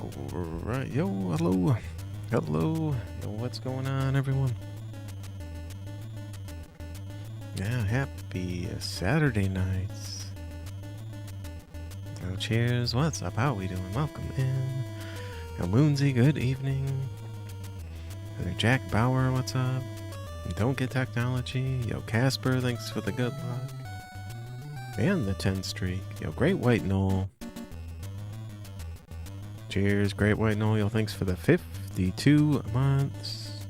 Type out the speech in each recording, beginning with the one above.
Alright, yo, hello. Hello. Yo, what's going on, everyone? Yeah, happy Saturday nights. Yo, cheers. What's up? How we doing? Welcome in. Yo, Moonsy, good evening. Jack Bauer, what's up? Don't Get Technology. Yo, Casper, thanks for the good luck. And the 10 streak. Yo, Great White Knoll. Cheers, Great White Knoll. Yo, thanks for the 52 months.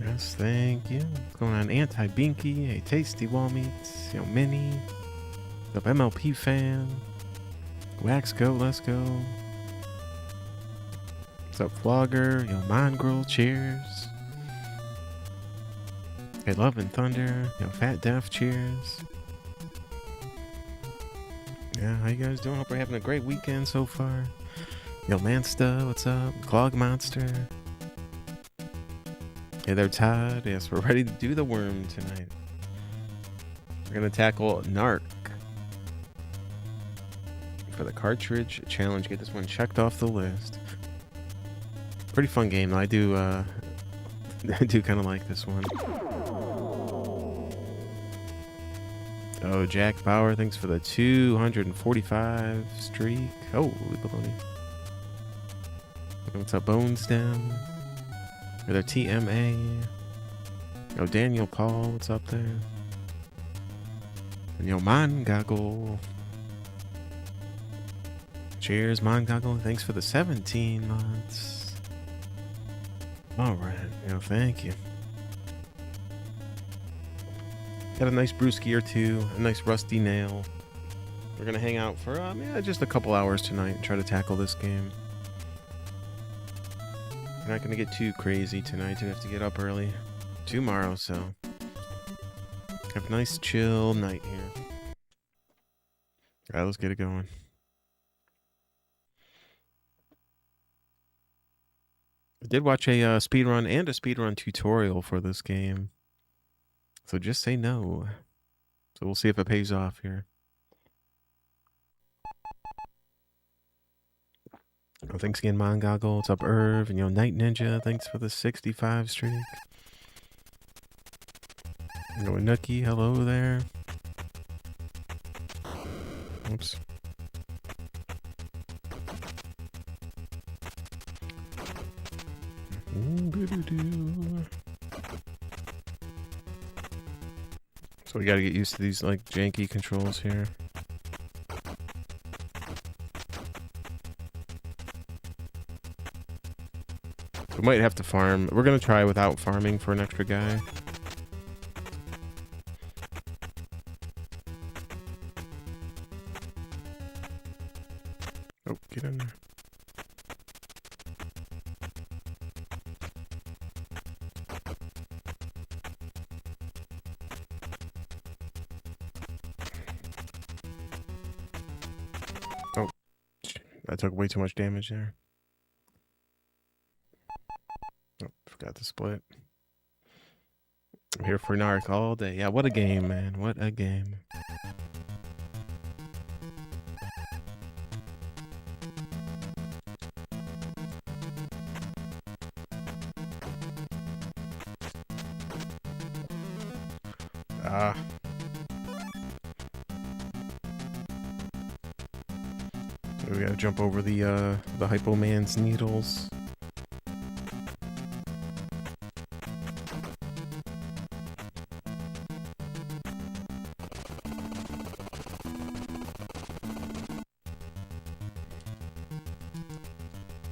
Yes, thank you. What's going on? Anti-Binky, hey, Tasty Wall Meats, yo, Minnie, the MLP fan, Wax Go, let's go. What's up, Vlogger, yo, Mongrel, cheers. Hey, Love and Thunder, yo, Fat Def, cheers. Yeah, how you guys doing? Hope we're having a great weekend so far. Yo, Mansta, what's up? Clog Monster. Hey there, Todd. Yes, we're ready to do the worm tonight. We're going to tackle NARC for the cartridge challenge. Get this one checked off the list. Pretty fun game. I do I do kind of like this one. Oh, Jack Bauer, thanks for the 245 streak. Oh, baloney. What's up, Bones Down? Or their TMA. Yo, Daniel Paul, what's up there? And yo, Mongoggle. Cheers, Mongoggle. Thanks for the 17 months. Alright, yo, thank you. Got a nice brewski or two, a nice rusty nail. We're gonna hang out for just a couple hours tonight and try to tackle this game. We're not gonna get too crazy tonight. We have to get up early tomorrow, so have a nice chill night here. Alright, let's get it going. I did watch a speedrun and a speedrun tutorial for this game. So just say no. So we'll see if it pays off here. Oh, thanks again, Mongoggle. What's up, Irv? And yo, Night Ninja, thanks for the 65 streak. Yo, Nookie, hello there. Oops. So we gotta get used to these like janky controls here. We might have to farm. We're gonna try without farming for an extra guy. Oh, get in there. Oh, I took way too much damage there. Oh, forgot to split. I'm here for NARC all day. Yeah, what a game, man. What a game. We gotta jump over the Hypo Man's needles.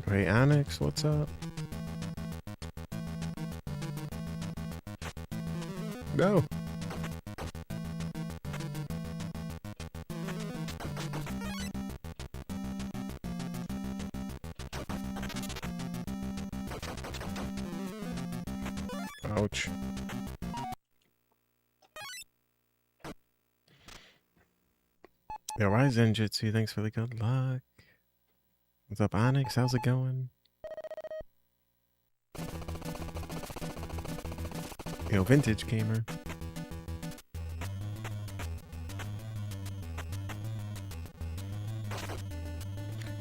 Hey, Onyx, what's up? No. Ouch. Yo, Rise Genjutsu, thanks for the good luck. What's up, Onyx? How's it going? Yo, Vintage Gamer.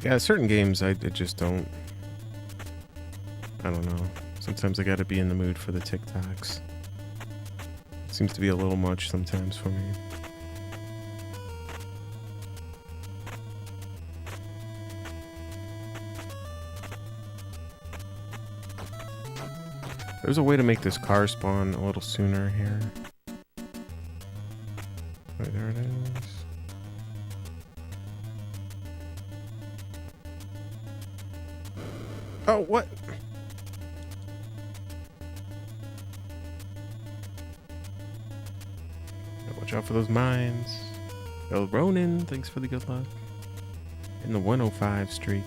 Yeah, certain games I just don't. I don't know. Sometimes I gotta be in the mood for the TikToks. It seems to be a little much sometimes for me. There's a way to make this car spawn a little sooner here. Right, there it is. Oh, what? Watch out for those mines. El Ronin, thanks for the good luck. In the 105 street.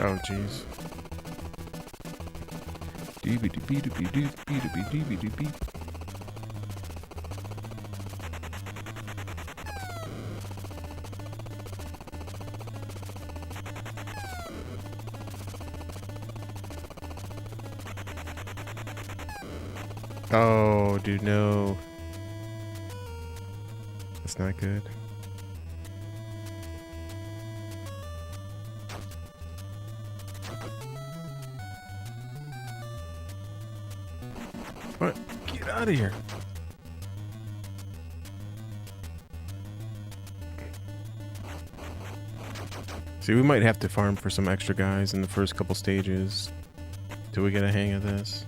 Oh, jeez. Oh, dude, no. That's not good. What? Get out of here. See, we might have to farm for some extra guys in the first couple stages till we get a hang of this.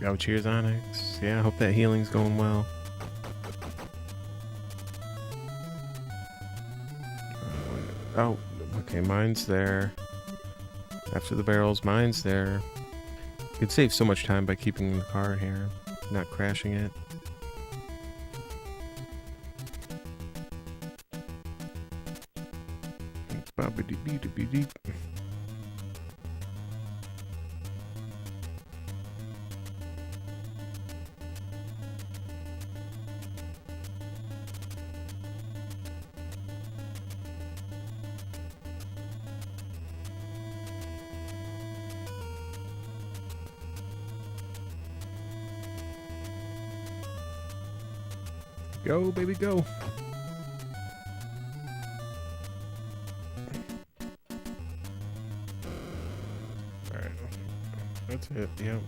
Oh, cheers, Onyx. Yeah, I hope that healing's going well. Oh, okay, mine's there. After the barrels, mine's there. You could save so much time by keeping the car here, not crashing it. Go, baby, go. Alright. That's it, yep.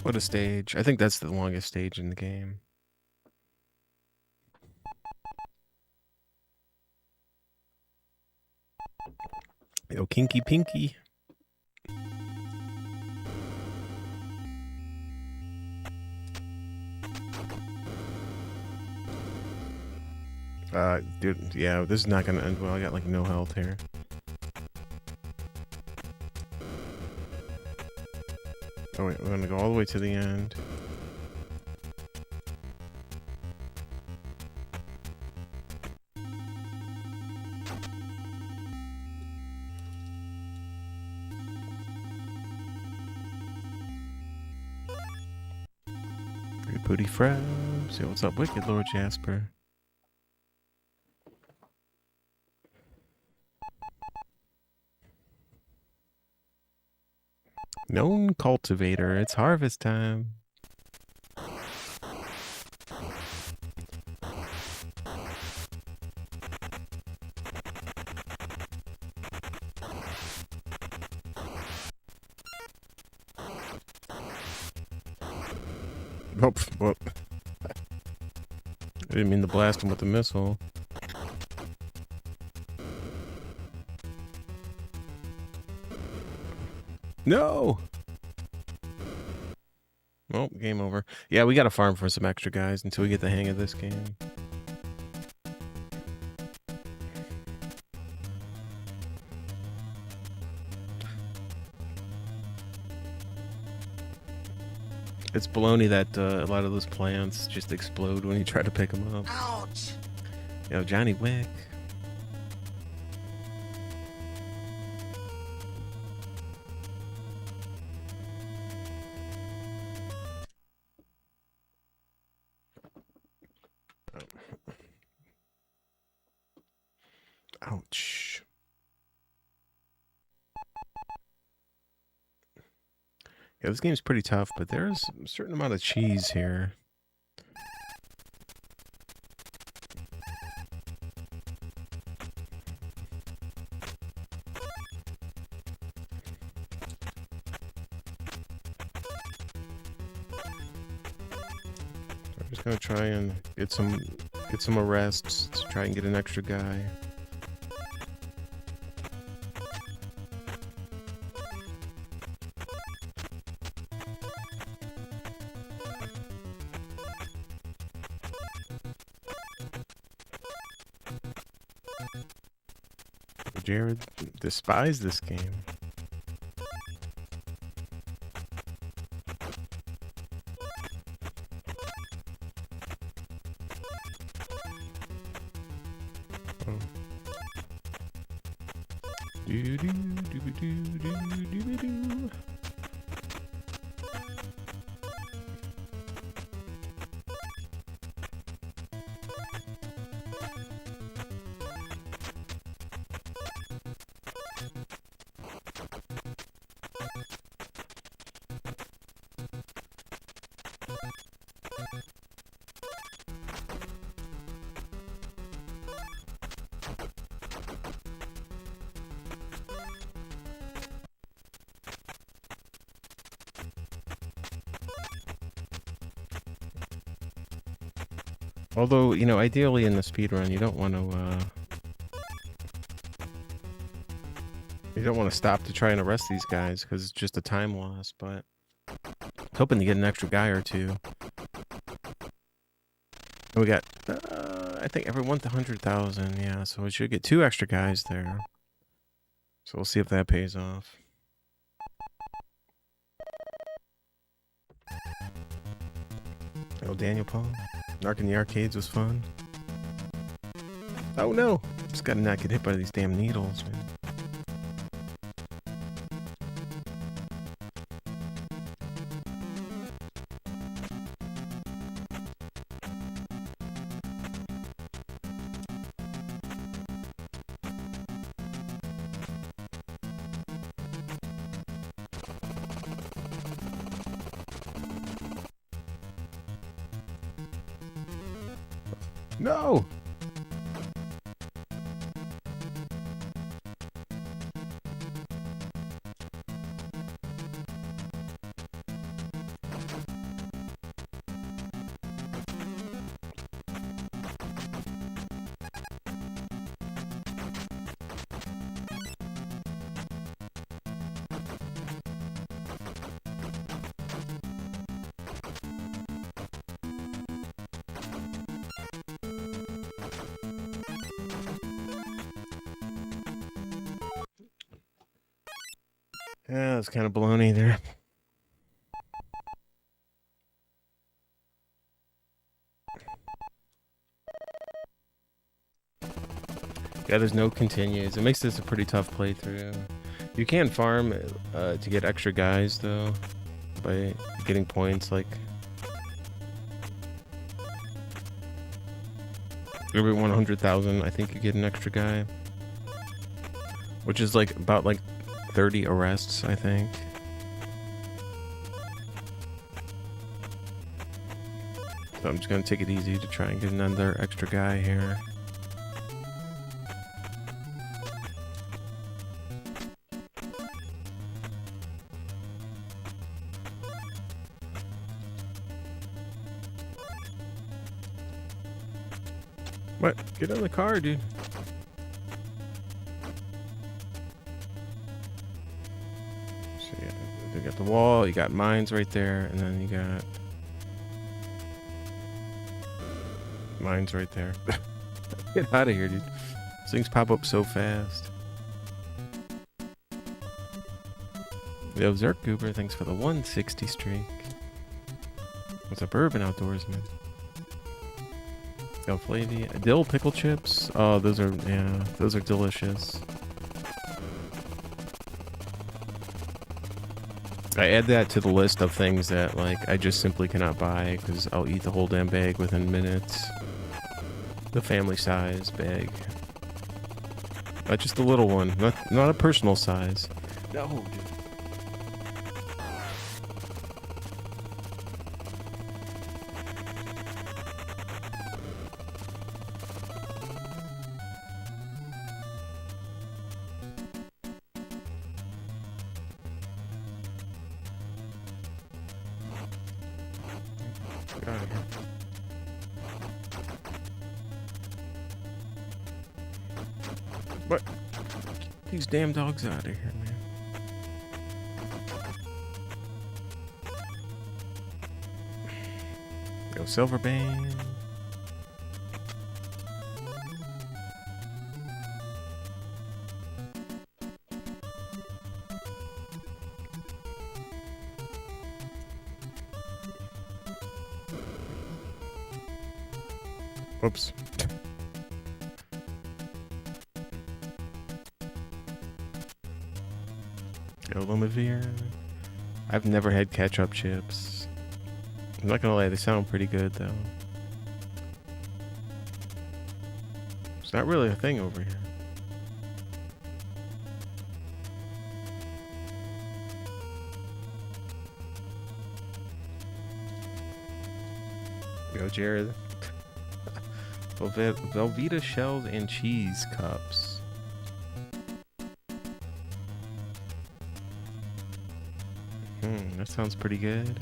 What a stage. I think that's the longest stage in the game. Yo, Kinky Pinky. Dude, yeah, this is not gonna end well. I got like no health here. Oh wait, we're gonna go all the way to the end. Good booty Frebs. Yo, what's up, Wicked Lord Jasper? Known cultivator, it's harvest time. Oh, what? I didn't mean to blast him with the missile. No! Well, game over. Yeah, we gotta farm for some extra guys until we get the hang of this game. It's baloney that a lot of those plants just explode when you try to pick them up. Ouch! Yo, Johnny Wick. Ouch. Yeah, this game's pretty tough, but there's a certain amount of cheese here. I'm just gonna try and get some arrests to try and get an extra guy. Jared despised this game. Oh. Do do do do do do do. Although, you know, ideally in the speedrun, you don't want to stop to try and arrest these guys because it's just a time loss, but I was hoping to get an extra guy or two. And we got, I think everyone's 100,000, yeah, so we should get 2 extra guys there. So we'll see if that pays off. Oh, Daniel Paul. NARC in the arcades was fun. Oh no! Just gotta not get hit by these damn needles, man. No! Yeah, it's kind of baloney there. Yeah, there's no continues. It makes this a pretty tough playthrough. You can farm to get extra guys, though, by getting points, like... Every 100,000, I think you get an extra guy. Which is, like, about, like, 30 arrests, I think. So I'm just gonna take it easy to try and get another extra guy here. What? Get in the car, dude. So yeah, you got the wall, you got mines right there, and then you got mines right there. Get out of here, dude. These things pop up so fast. Yo, Zerk Goober, thanks for the 160 streak. What's up, Urban Outdoorsman? Yo, Flavy. Dill pickle chips. Oh, those are, yeah, those are delicious. I add that to the list of things that, like, I just simply cannot buy because I'll eat the whole damn bag within minutes. The family size bag. Just a little one, not a personal size. No, dude. Get out of here. What? Get these damn dogs out of here, man. Go silver band. Whoops. Olivia. I've never had ketchup chips. I'm not gonna lie, they sound pretty good though. It's not really a thing over here. Yo, Jared. Velveeta shells and cheese cups. That sounds pretty good.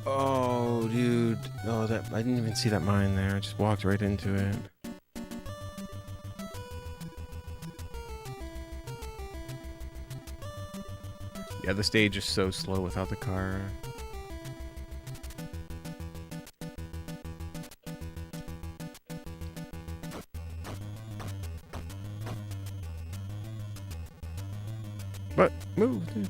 Oh, dude. Oh, that I didn't even see that mine there. I just walked right into it. Yeah, the stage is so slow without the car. But move, dude.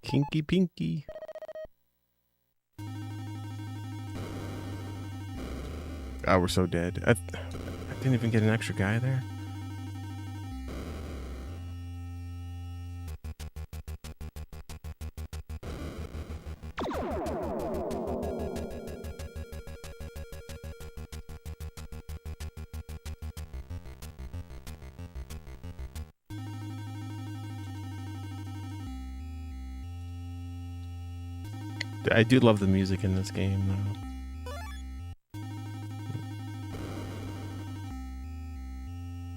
Kinky Pinky. Oh, we're so dead. I didn't even get an extra guy there. I do love the music in this game, though.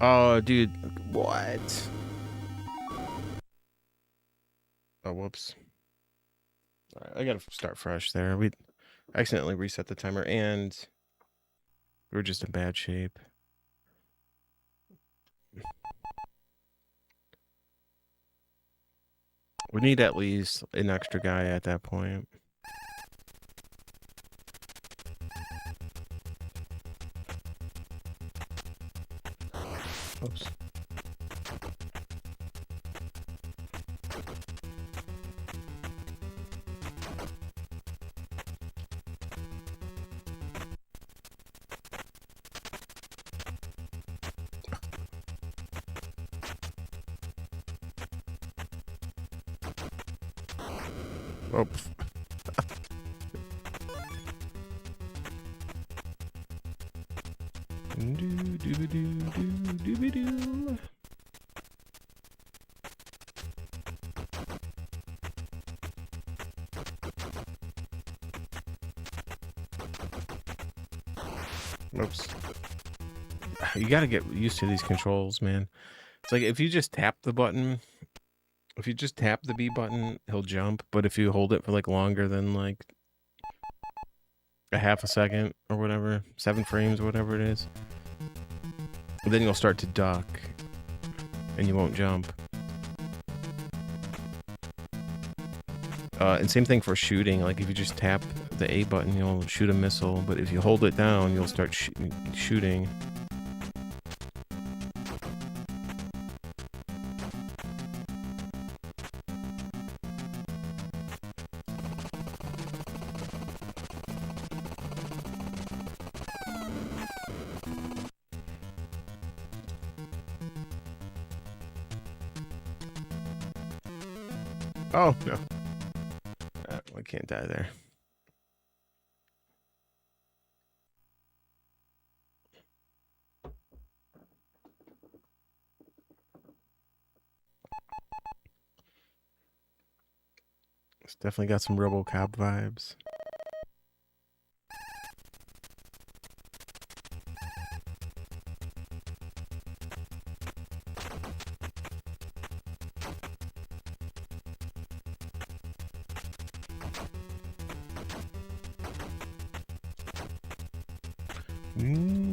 Oh, dude. What? Oh, whoops. All right, I gotta start fresh there. We accidentally reset the timer, and we're just in bad shape. We need at least an extra guy at that point. Oops. Oh. Do. Oops. You gotta get used to these controls, man. It's like if you just tap the button, if you just tap the B button, he'll jump. But if you hold it for like longer than like a half a second or whatever, 7 frames or whatever it is, then you'll start to duck and you won't jump. And same thing for shooting. Like if you just tap the A button, you'll shoot a missile. But if you hold it down, you'll start shooting. Oh, no. I can't die there. It's definitely got some RoboCop vibes.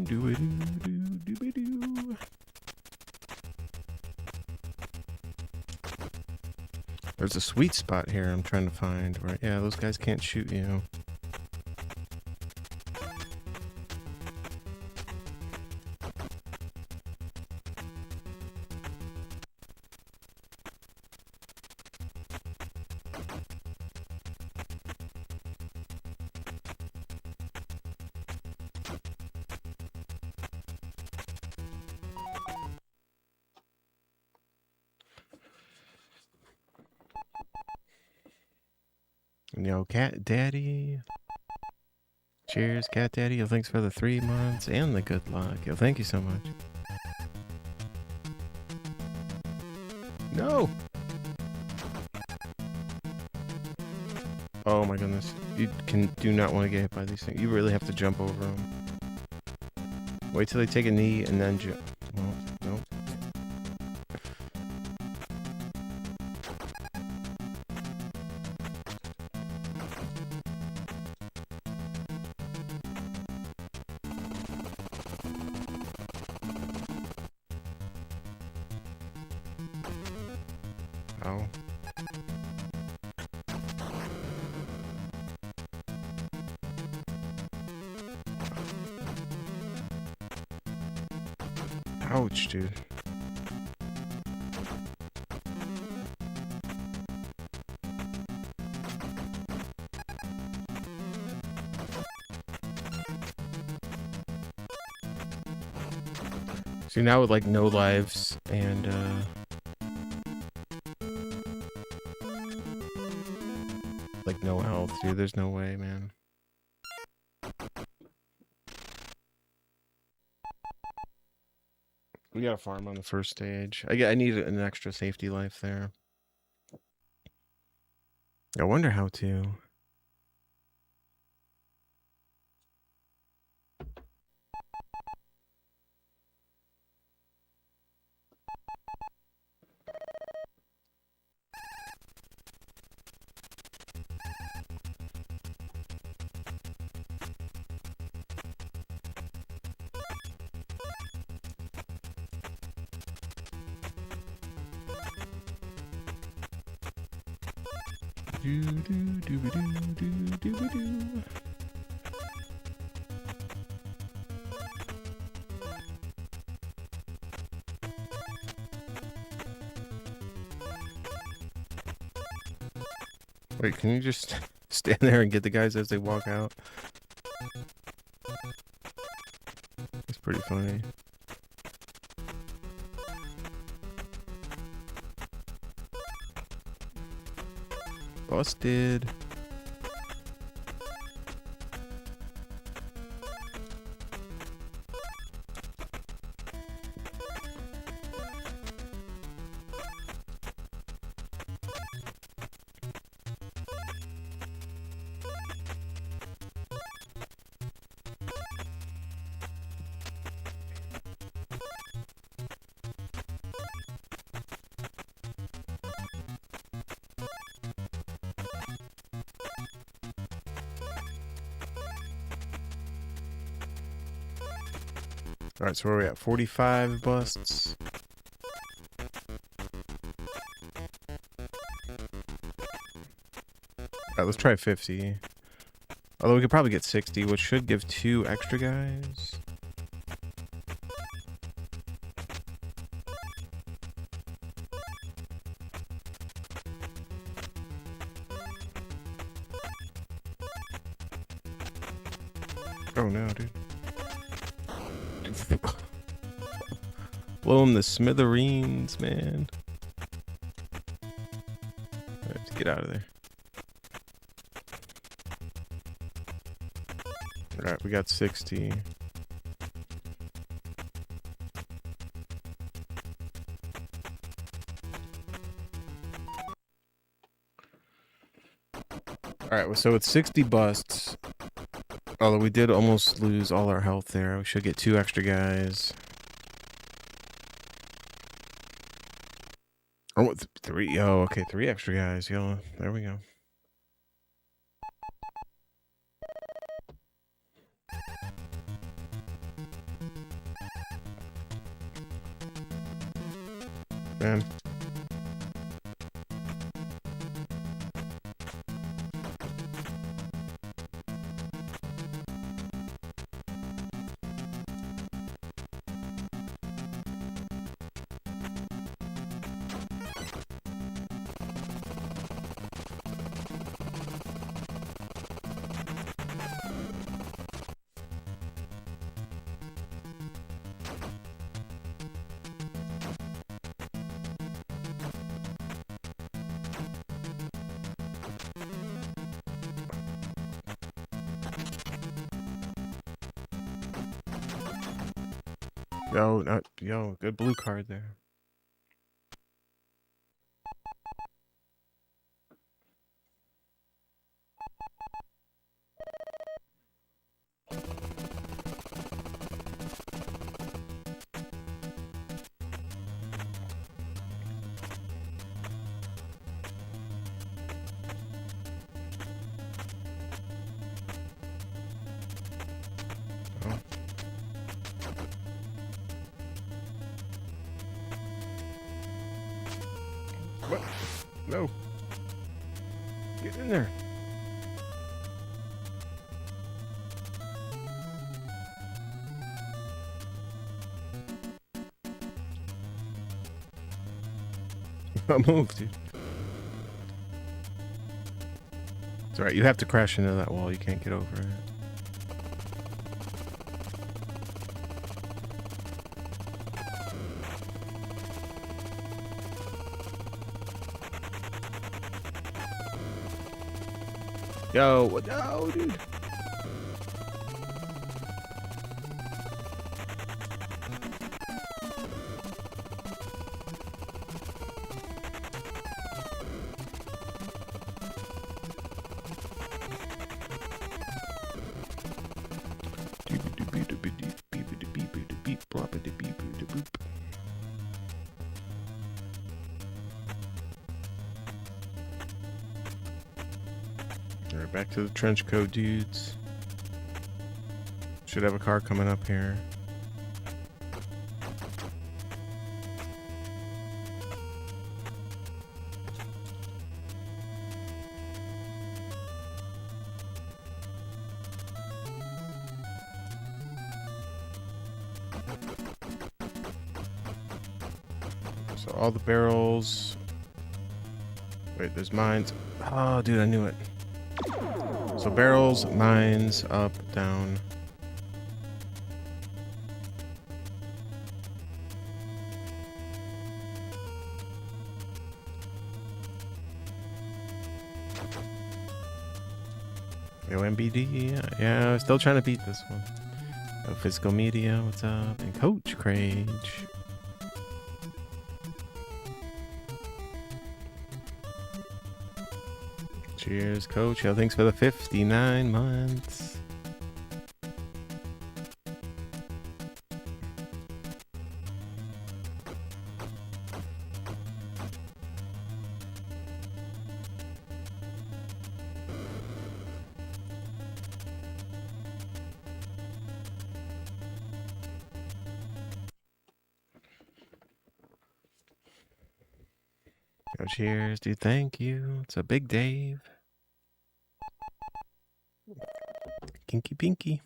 Do-a-doo-doo-doo-doo-doo. There's a sweet spot here I'm trying to find where, yeah, those guys can't shoot you. Yo, Cat Daddy. Cheers, Cat Daddy. Yo, thanks for the 3 months and the good luck. Yo, thank you so much. No! Oh my goodness. You do not want to get hit by these things. You really have to jump over them. Wait till they take a knee and then jump. Well, nope. Oh. Ouch, dude. So now with like no lives and like no health, dude, there's no way, man. We got a farm on the first stage. I need an extra safety life there. I wonder how to. Do-do-do-do-do-do-do-do. Wait, can you just stand there and get the guys as they walk out? It's pretty funny. Busted. Alright, so where are we at? 45 busts. Alright, let's try 50. Although we could probably get 60, which should give 2 extra guys. Oh no, dude. Blow him the smithereens, man. Alright, get out of there. Alright, we got 60. Alright, so it's 60 busts. Although we did almost lose all our health there. We should get 2 extra guys. Oh, 3. Oh, okay, 3 extra guys. Yo, there we go. Man. Yo, good blue card there. What? No. Get in there. Don't move, dude. It's alright, you have to crash into that wall. You can't get over it. Yo, no, dude. Alright, back to the trench coat dudes. Should have a car coming up here. So all the barrels. Wait, there's mines. Oh, dude, I knew it. So barrels, mines, up, down. Yo, MBD, yeah, still trying to beat this one. Yo, Physical Media, what's up? And Coach Crage. Cheers, Coach. Yo, thanks for the 59 months. Yo, cheers, dude. Thank you. It's a big Dave. Kinky Pinky.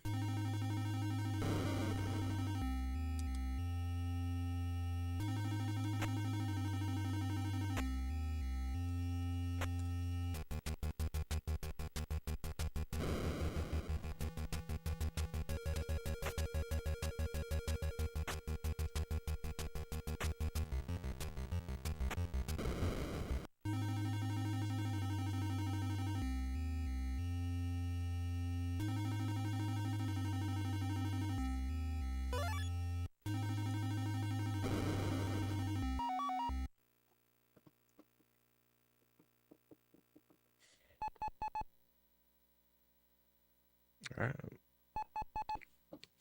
All right.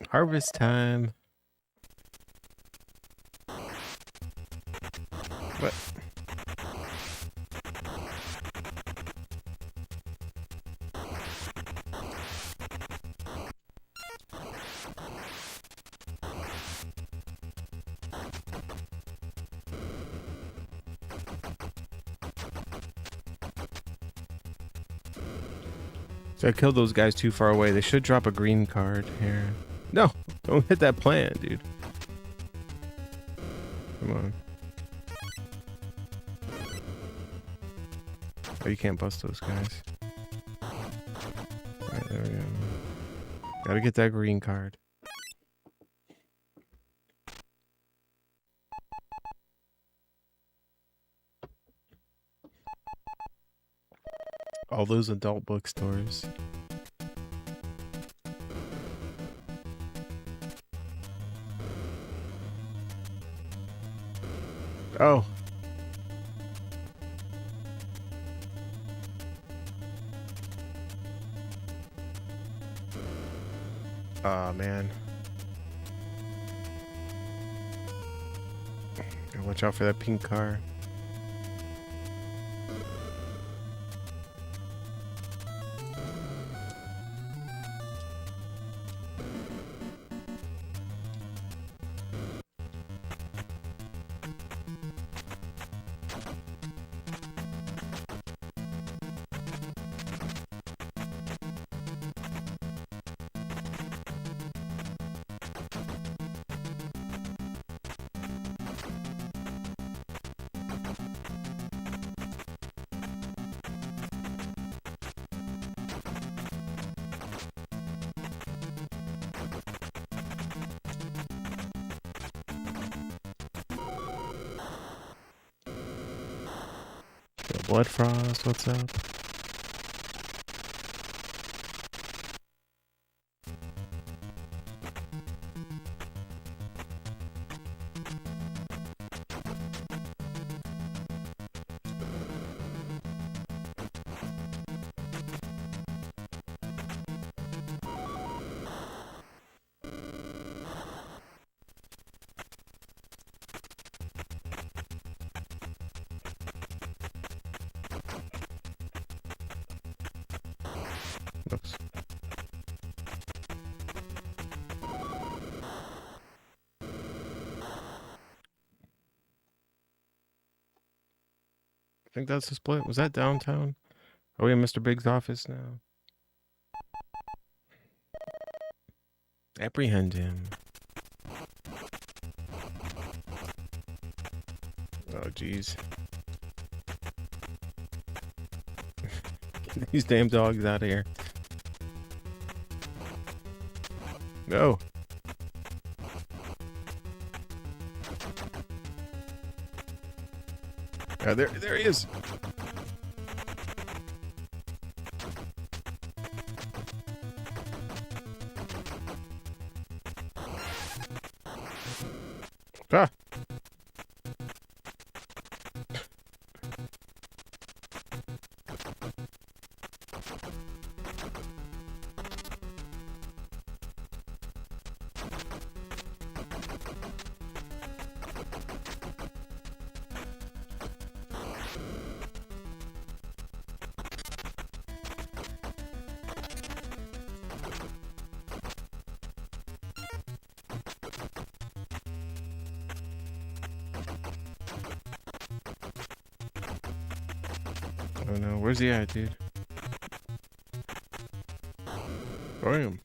Harvest time. What? So I killed those guys too far away. They should drop a green card here. No, don't hit that plant, dude. Come on. Oh, you can't bust those guys. Alright, there we go. Gotta get that green card. All those adult bookstores. Oh. Aw, man. Gotta watch out for that pink car. Blood Frost, what's up? Oops. I think that's the split. Was that downtown? Are we in Mr. Big's office now? Apprehend him. Oh, jeez. Get these damn dogs out of here. No. There he is. Ah. Oh no, where's he at, dude? Damn.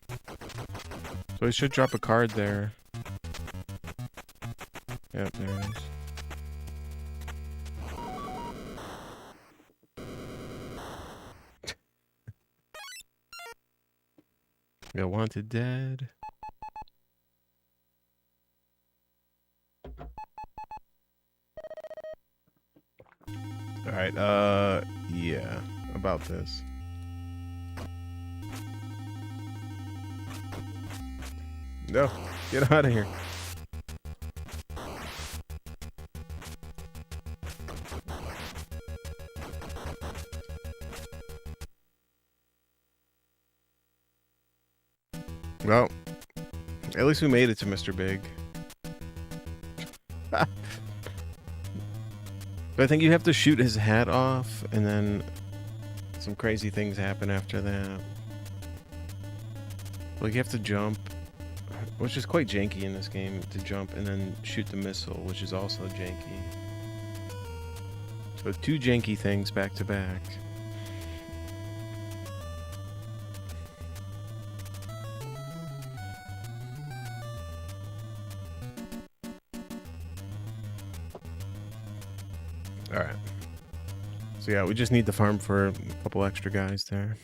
So he should drop a card there. Yep, there it is. Got Wanted Dead. Alright, yeah, about this. No, get out of here. Well, at least we made it to Mr. Big. But I think you have to shoot his hat off, and then some crazy things happen after that. Like, you have to jump, which is quite janky in this game, to jump and then shoot the missile, which is also janky. So 2 janky things back to back. Alright. So yeah, we just need to farm for a couple extra guys there.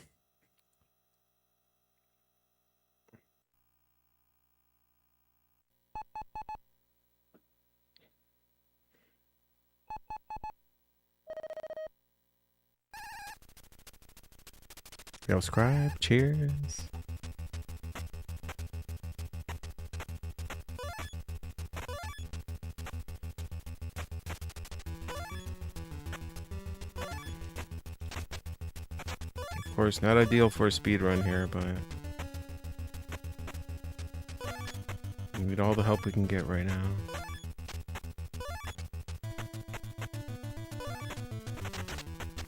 Yo, scribe, cheers. Of course, not ideal for a speedrun here, but we need all the help we can get right now.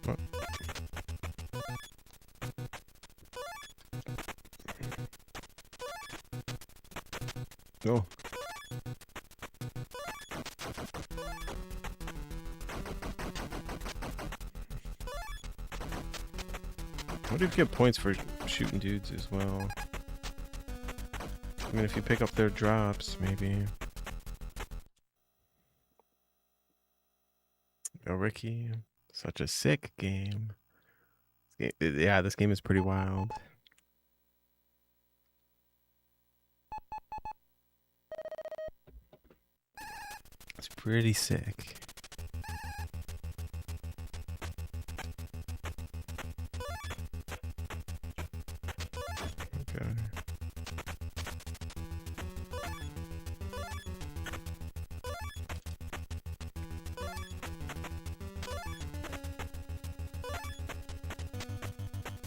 What? Oh. What if you get points for shooting dudes as well? I mean, if you pick up their drops, maybe. Oh, Ricky. Such a sick game. Yeah, this game is pretty wild. It's pretty sick. Okay.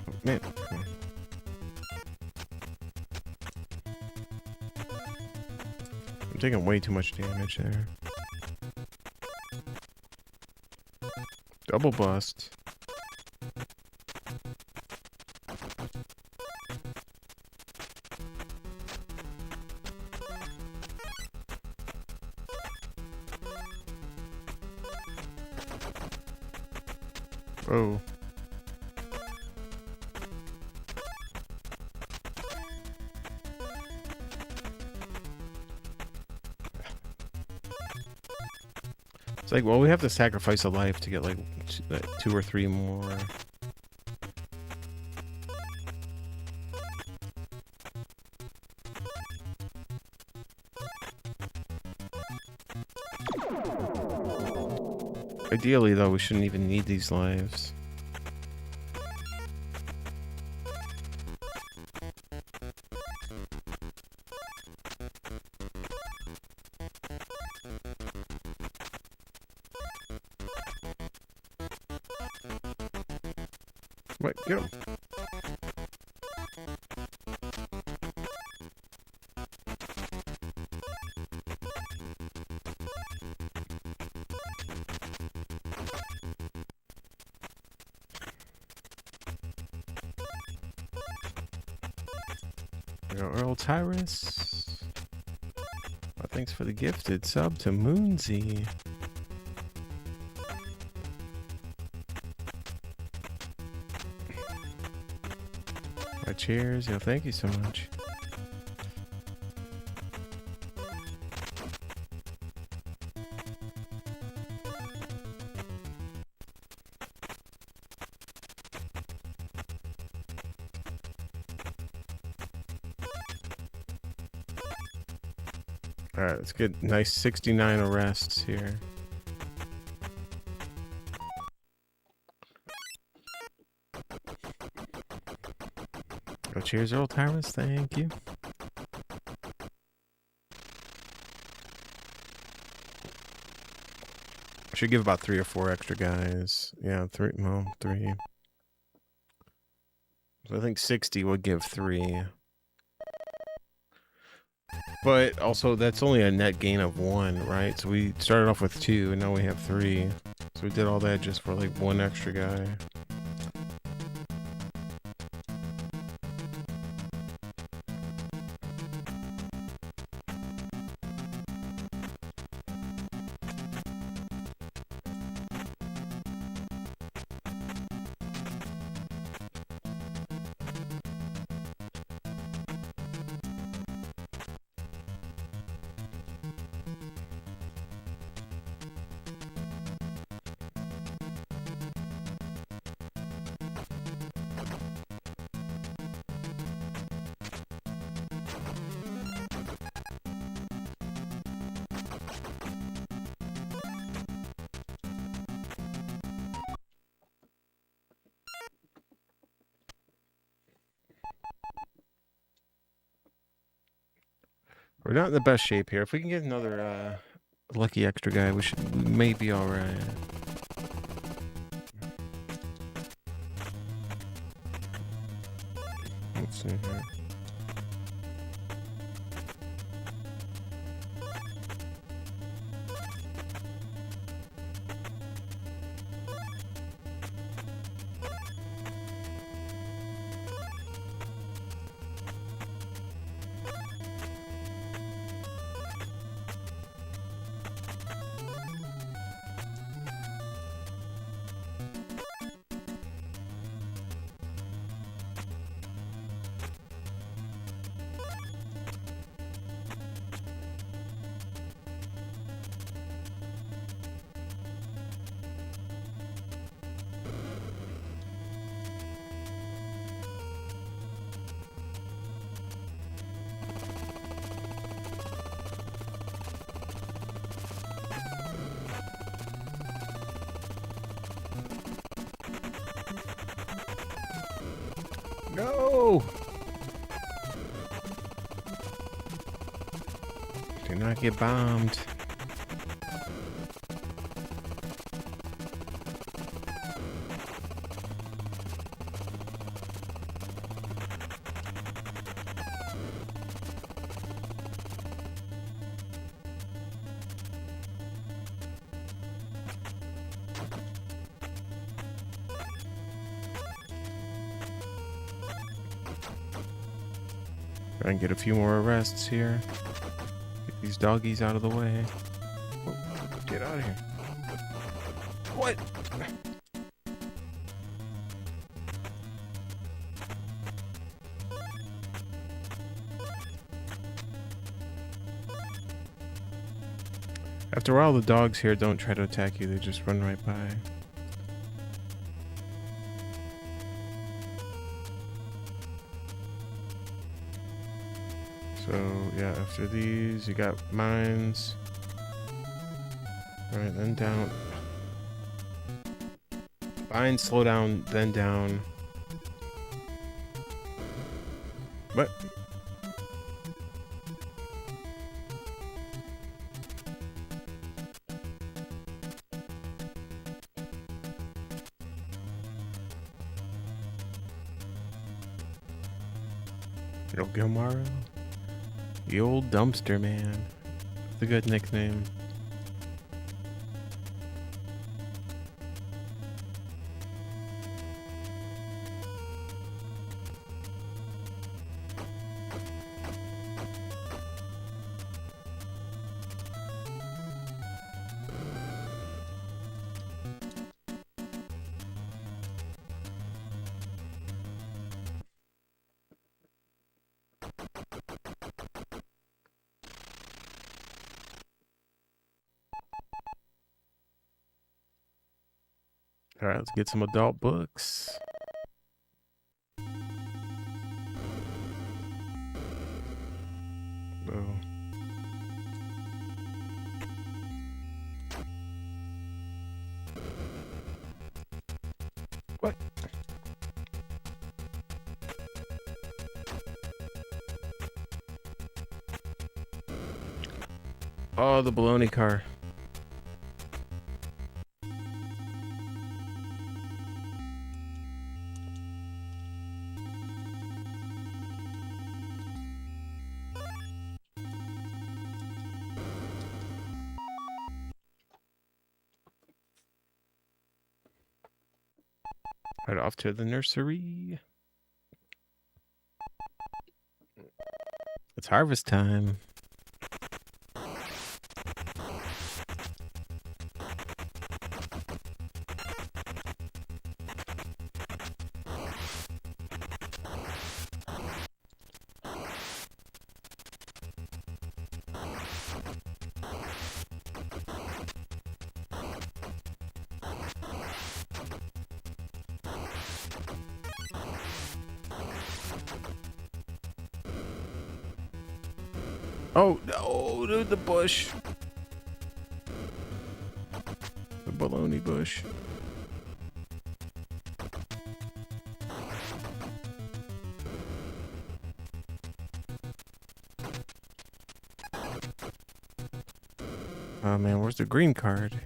Oh, man. Okay. I'm taking way too much damage there. Double bust. Oh. It's like, well, we have to sacrifice a life to get like 2 or 3 more. Ideally, though, we shouldn't even need these lives. Wait, get him. Earl Tyrus. Oh, thanks for the gifted sub to Moonsy. Cheers. Yo, thank you so much. Alright, let's get nice 69 arrests here. Oh, cheers, Earl Tyrus. Thank you. Should give about 3 or 4 extra guys. Yeah, 3. Well, 3. So I think 60 would give 3. But also, that's only a net gain of 1, right? So we started off with 2, and now we have 3. So we did all that just for like 1 extra guy. We're not in the best shape here. If we can get another lucky extra guy, we may be all right. Let's see here. No! Do not get bombed. Try and get a few more arrests here. Get these doggies out of the way. Oh, get out of here. What? After a while, the dogs here don't try to attack you, they just run right by. So, yeah, after these, you got mines. Alright, then down. Mines, slow down, then down. What? Yo, Gilmaro? The old dumpster man. That's a good nickname. All right, let's get some adult books. Oh. What? Oh, the baloney car. Right off to the nursery. It's harvest time. Oh, no, dude, the bush. The baloney bush. Oh, man, where's the green card?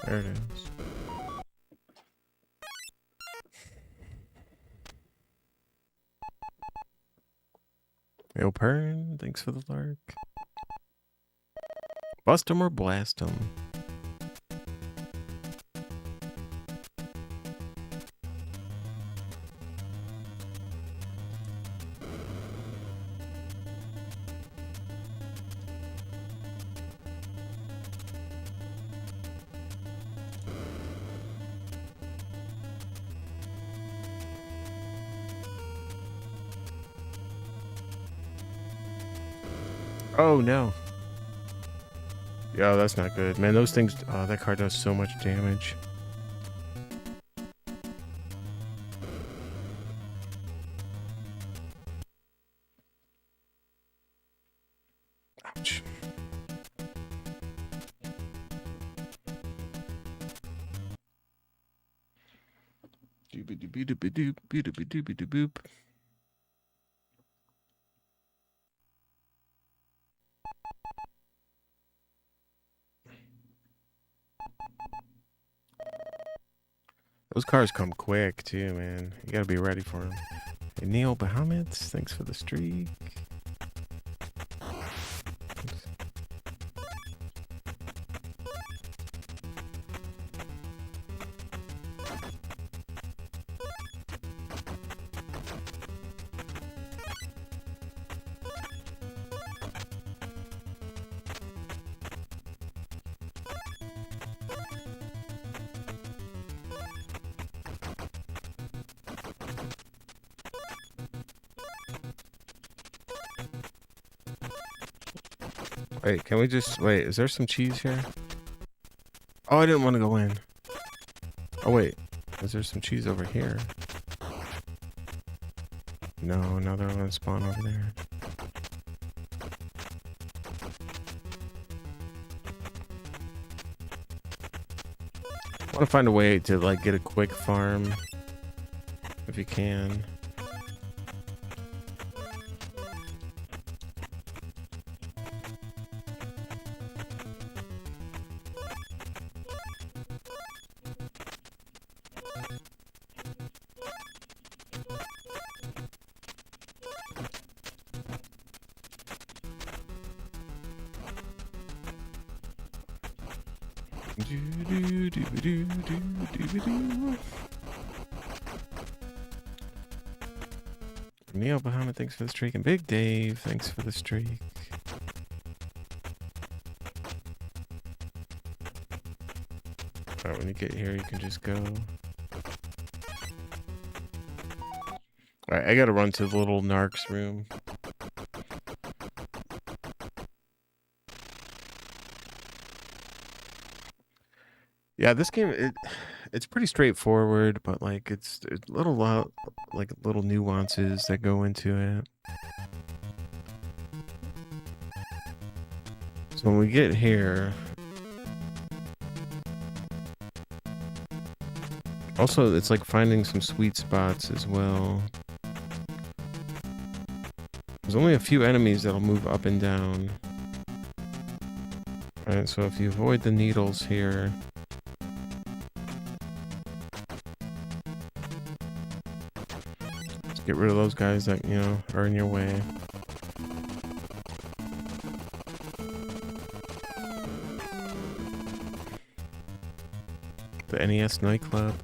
There it is. Yo, Pern, thanks for the lark. Bust him or blast him. Oh, no. Yo, that's not good. Man, those things... Oh, that card does so much damage. Ouch. Doobie-doobie-doobie-doop, boop. Those cars come quick, too, man. You gotta be ready for them. Hey, Neil Bahamut, thanks for the streak. Wait, can we just... Wait, is there some cheese here? Oh, I didn't want to go in. Oh, wait. Is there some cheese over here? No, another one spawn over there. I want to find a way to, like, get a quick farm. If you can. Neil Bahamut, thanks for the streak. And Big Dave, thanks for the streak. Alright, when you get here, you can just go. Alright, I gotta run to the little NARC's room. Yeah, this game it's pretty straightforward, but like it's like little nuances that go into it. So when we get here, also it's like finding some sweet spots as well. There's only a few enemies that'll move up and down. Alright, so if you avoid the needles here, just get rid of those guys that, you know, are in your way. The NES nightclub.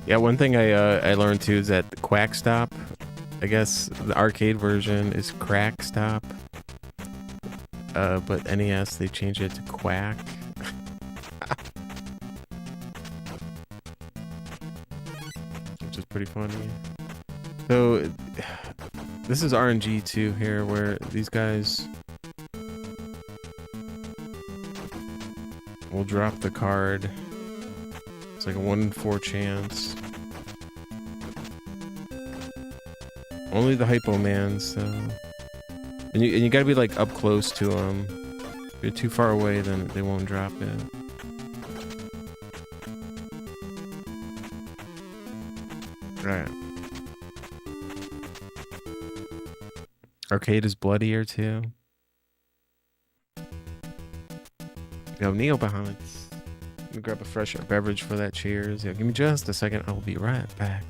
Yeah, one thing I learned too is that Quack Stop, I guess the arcade version is Crack Stop, but NES they changed it to Quack. Which is pretty funny. So this is RNG too here, where these guys will drop the card. It's like a 1 in 4 chance. Only the Hypo Mans, though. And you gotta be like up close to them. If you're too far away, then they won't drop it. Right. Arcade is bloodier too. Yo, Neo Bahamut's. Let me grab a fresh beverage for that. Cheers. Yo, give me just a second. I'll be right back.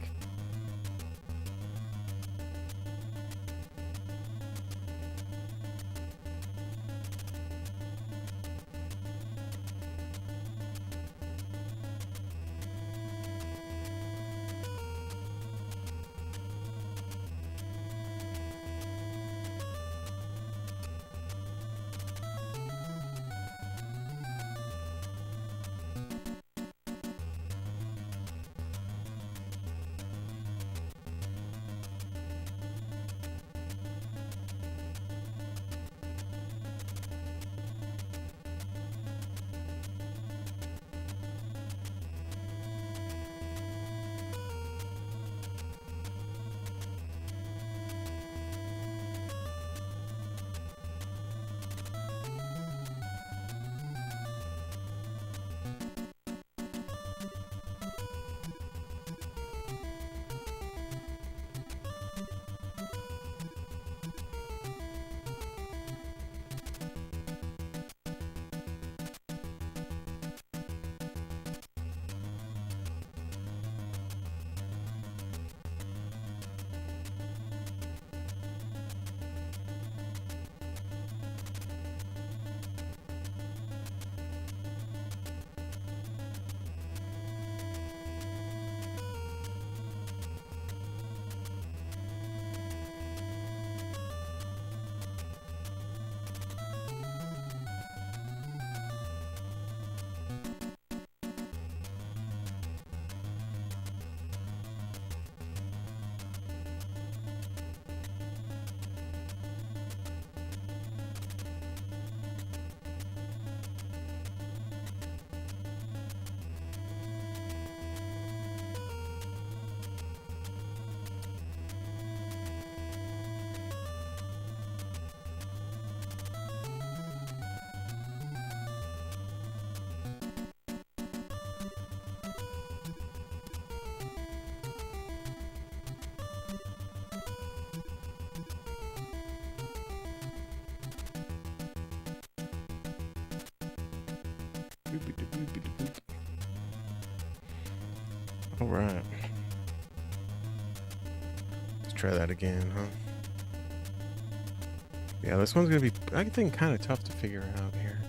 All right. Let's try that again, huh? Yeah, this one's gonna be, I think, kind of tough to figure out here.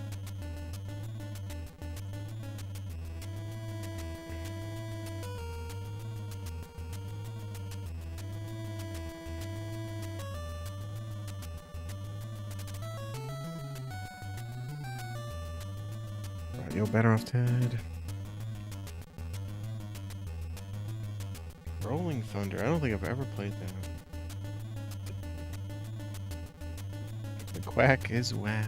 Right, yo, better off Ted. Rolling Thunder. I don't think I've ever played that. Quack is whack.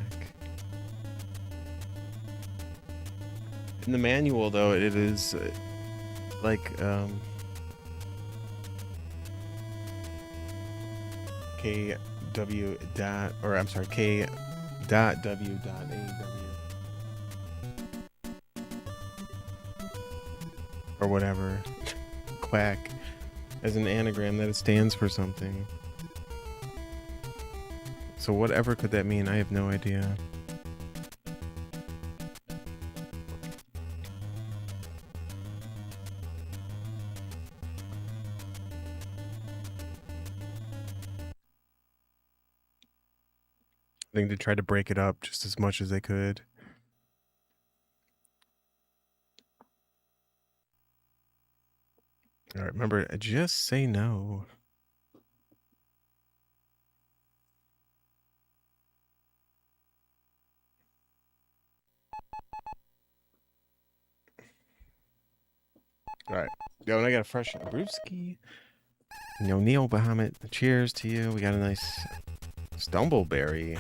In the manual, though, it is like KW dot, or I'm sorry, K dot W dot AW or whatever. Quack as an anagram that it stands for something. So whatever could that mean? I have no idea. I think they tried to break it up just as much as they could. All right, remember, just say no. All right, yo, and I got a fresh brewski. You know, Neil Bahamut, cheers to you. We got a nice Stumbleberry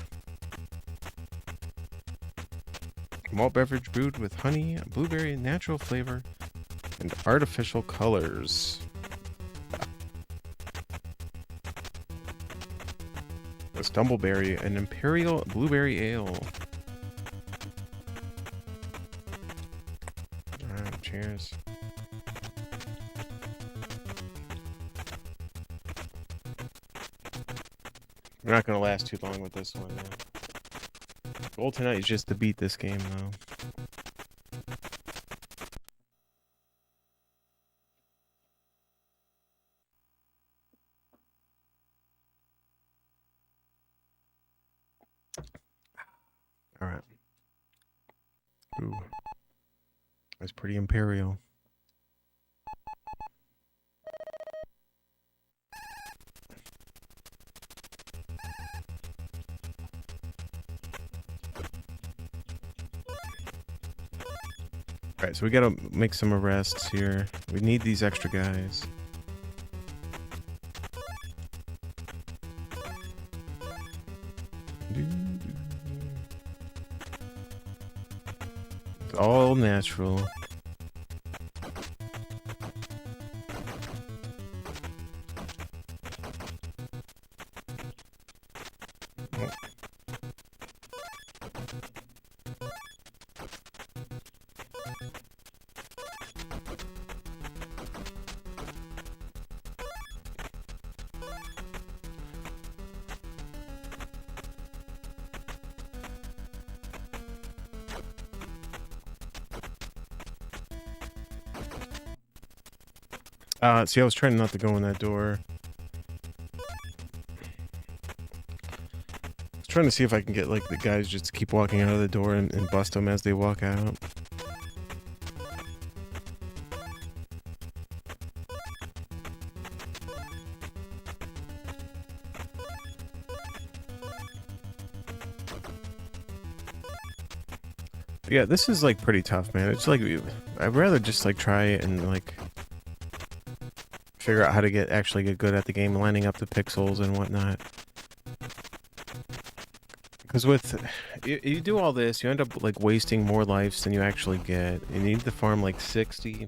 malt beverage brewed with honey, blueberry, natural flavor, and artificial colors. A Stumbleberry, an imperial blueberry ale. All right, cheers. We're not going to last too long with this one. The goal tonight is just to beat this game, though. All right. Ooh. That's pretty imperial. All right, so we gotta make some arrests here. We need these extra guys. It's all natural. See, I was trying not to go in that door. I was trying to see if I can get, like, the guys just to keep walking out of the door and bust them as they walk out. Yeah, this is, like, pretty tough, man. It's like, I'd rather just, like, try it and, like, figure out how to actually get good at the game, lining up the pixels and whatnot. Because with, you do all this, you end up, like, wasting more lives than you actually get. You need to farm, like, 60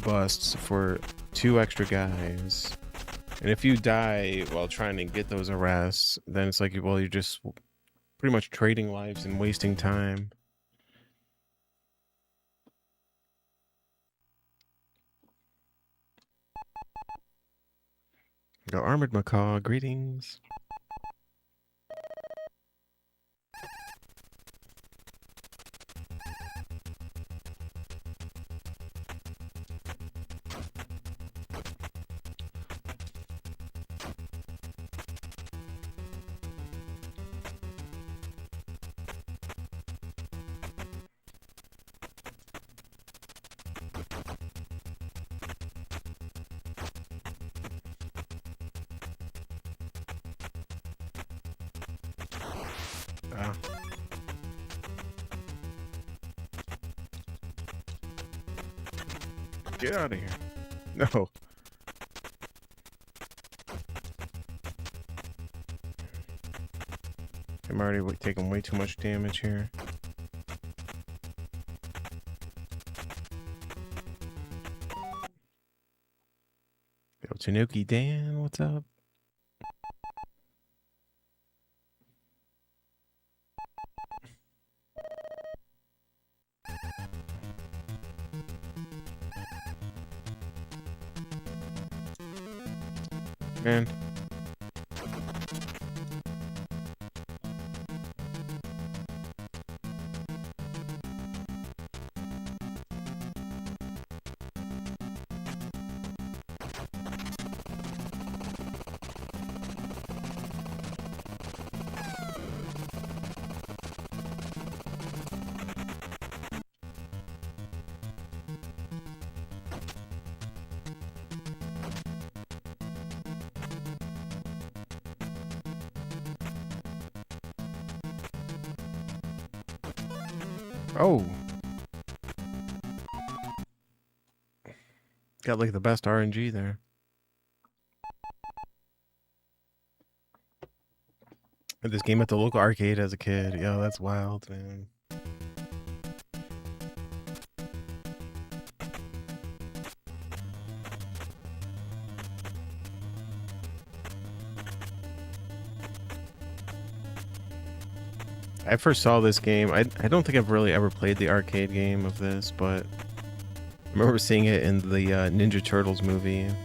busts for 2 extra guys. And if you die while trying to get those arrests, then it's like, well, you're just pretty much trading lives and wasting time. Go Armored Macaw, greetings. Get out of here. No. I'm already taking way too much damage here. Yo, Tanuki Dan, what's up? Man. Oh. Got like the best RNG there. This game at the local arcade as a kid. Yo, that's wild, man. I first saw this game. I don't think I've really ever played the arcade game of this, but I remember seeing it in the Ninja Turtles movie. And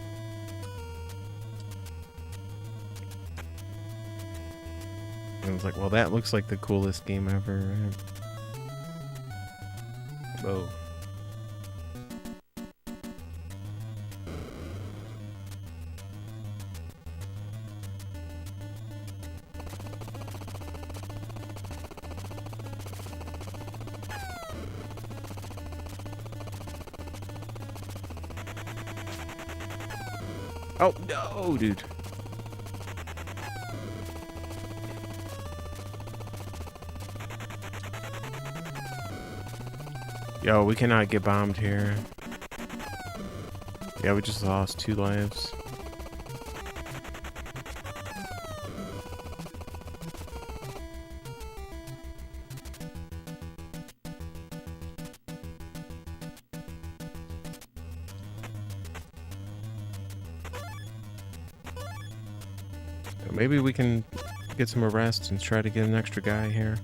I was like, well, that looks like the coolest game ever. Whoa. Oh, no, dude. Yo, we cannot get bombed here. Yeah, we just lost 2 lives. Maybe we can get some arrests and try to get an extra guy here.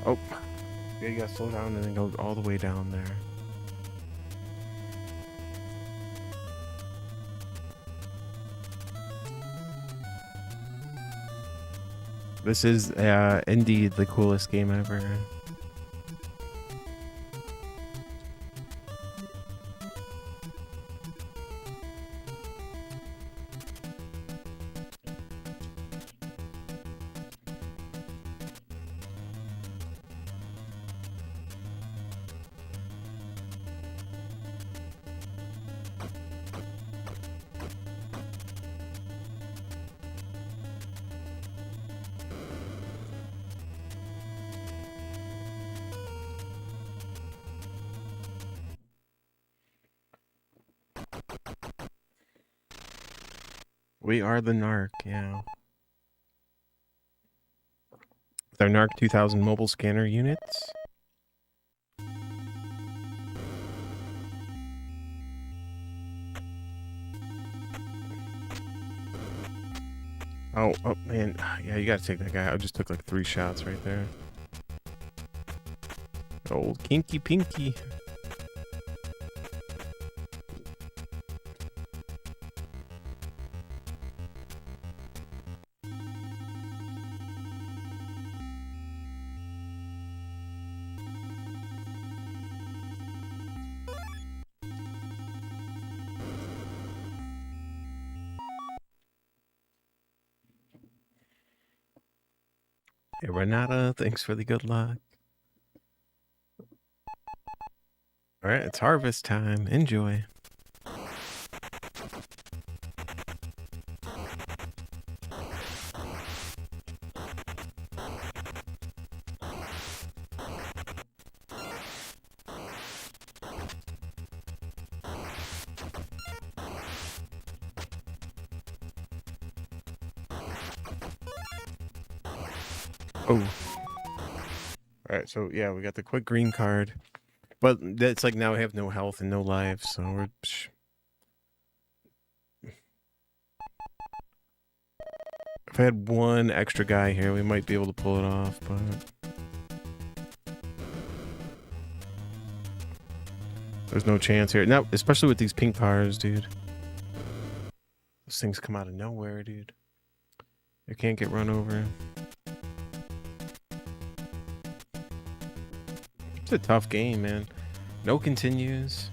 Oh, yeah, you gotta slow down and then go all the way down there. This is indeed the coolest game ever. We are the NARC, yeah. With our NARC 2000 mobile scanner units. Oh man, yeah, you gotta take that guy. I just took like 3 shots right there. Old Kinky Pinky. Hey, Renata, thanks for the good luck. All right, it's harvest time. Enjoy. Oh. All right, so yeah, we got the quick green card. But it's like now we have no health and no life, so we're... If I had one extra guy here, we might be able to pull it off, but... There's no chance here. Now, especially with these pink cars, dude. Those things come out of nowhere, dude. They can't get run over. It's a tough game, man. No continues.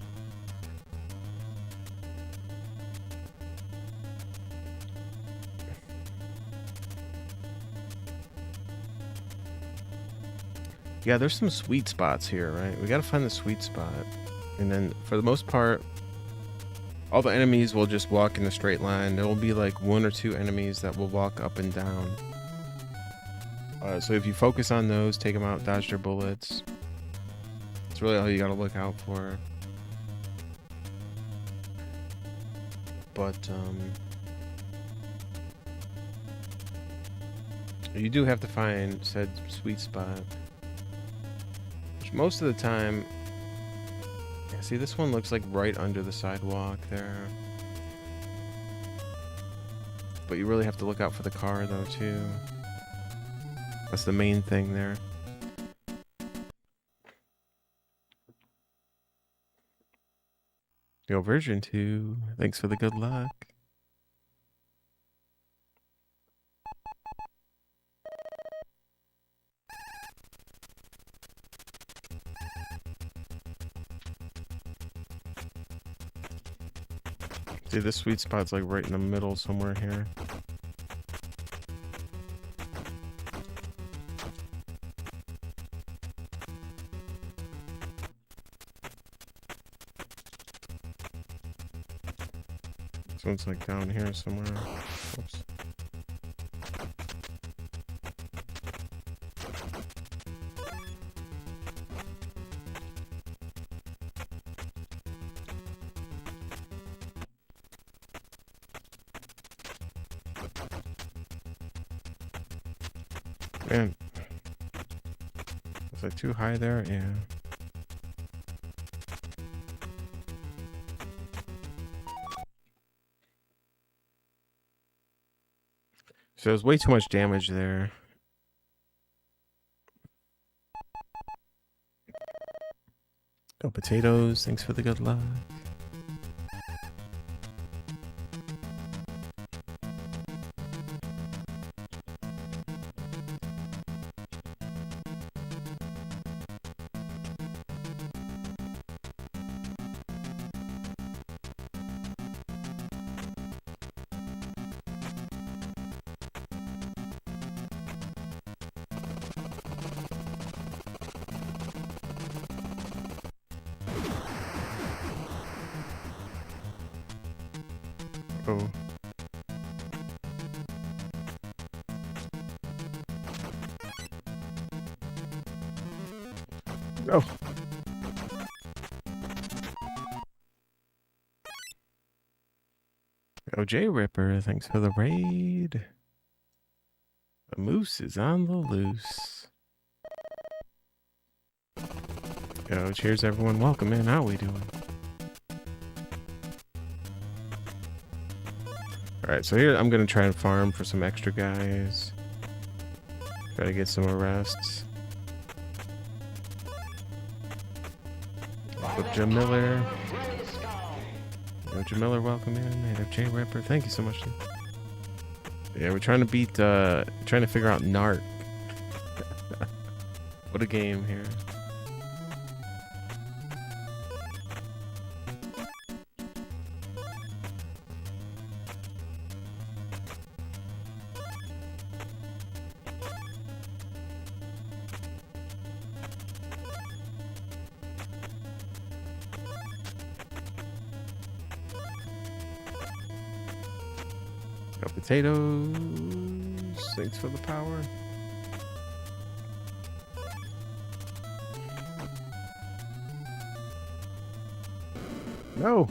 Yeah, there's some sweet spots here, right? We gotta find the sweet spot. And then, for the most part, all the enemies will just walk in a straight line. There will be like one or two enemies that will walk up and down. So if you focus on those, take them out, dodge their bullets. It's really all you gotta look out for. But, you do have to find said sweet spot. Which most of the time... Yeah, see, this one looks like right under the sidewalk there. But you really have to look out for the car, though, too. That's the main thing there. Yo, version 2. Thanks for the good luck. See, this sweet spot's like right in the middle somewhere here. This one's like down here somewhere. Oops. Man. Was I too high there? Yeah. So there's way too much damage there. Go potatoes. Thanks for the good luck. Oh. Oh. Oh, J Ripper, thanks for the raid. The moose is on the loose. Yo, cheers everyone. Welcome in. How we doing? Alright, so here I'm gonna try and farm for some extra guys. Try to get some arrests. With Jamiller. Yo, Jamiller, welcome in. And J Ripper, thank you so much. Yeah, we're trying to beat, trying to figure out NARC. What a game here. No potatoes. Thanks for the power. No.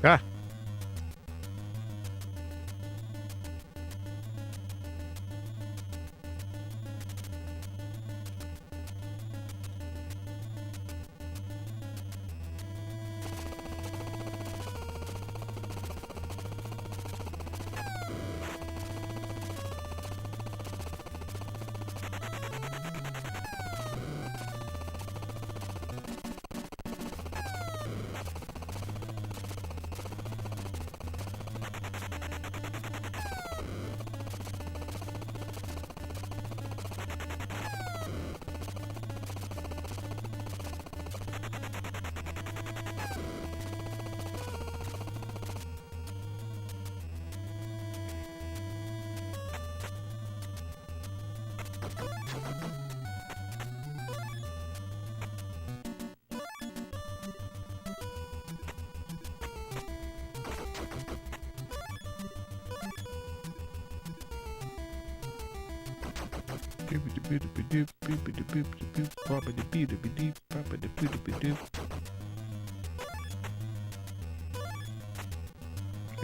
Ah.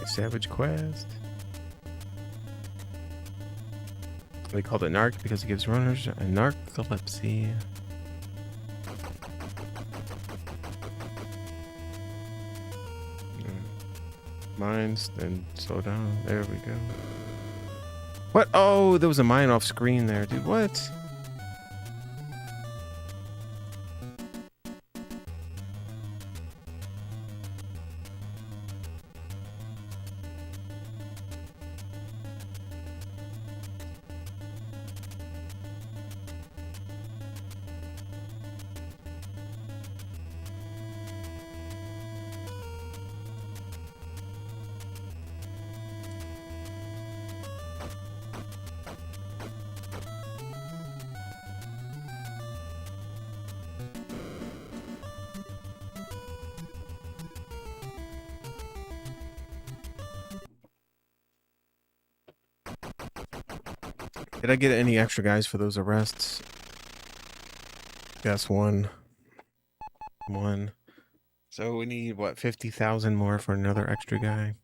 Savage Quest. They called it NARC because it gives runners a narcolepsy. Mines, then slow down. There we go. What? Oh, there was a mine off screen there, dude. What? Did I get any extra guys for those arrests? Guess one. One. So we need, what, 50,000 more for another extra guy?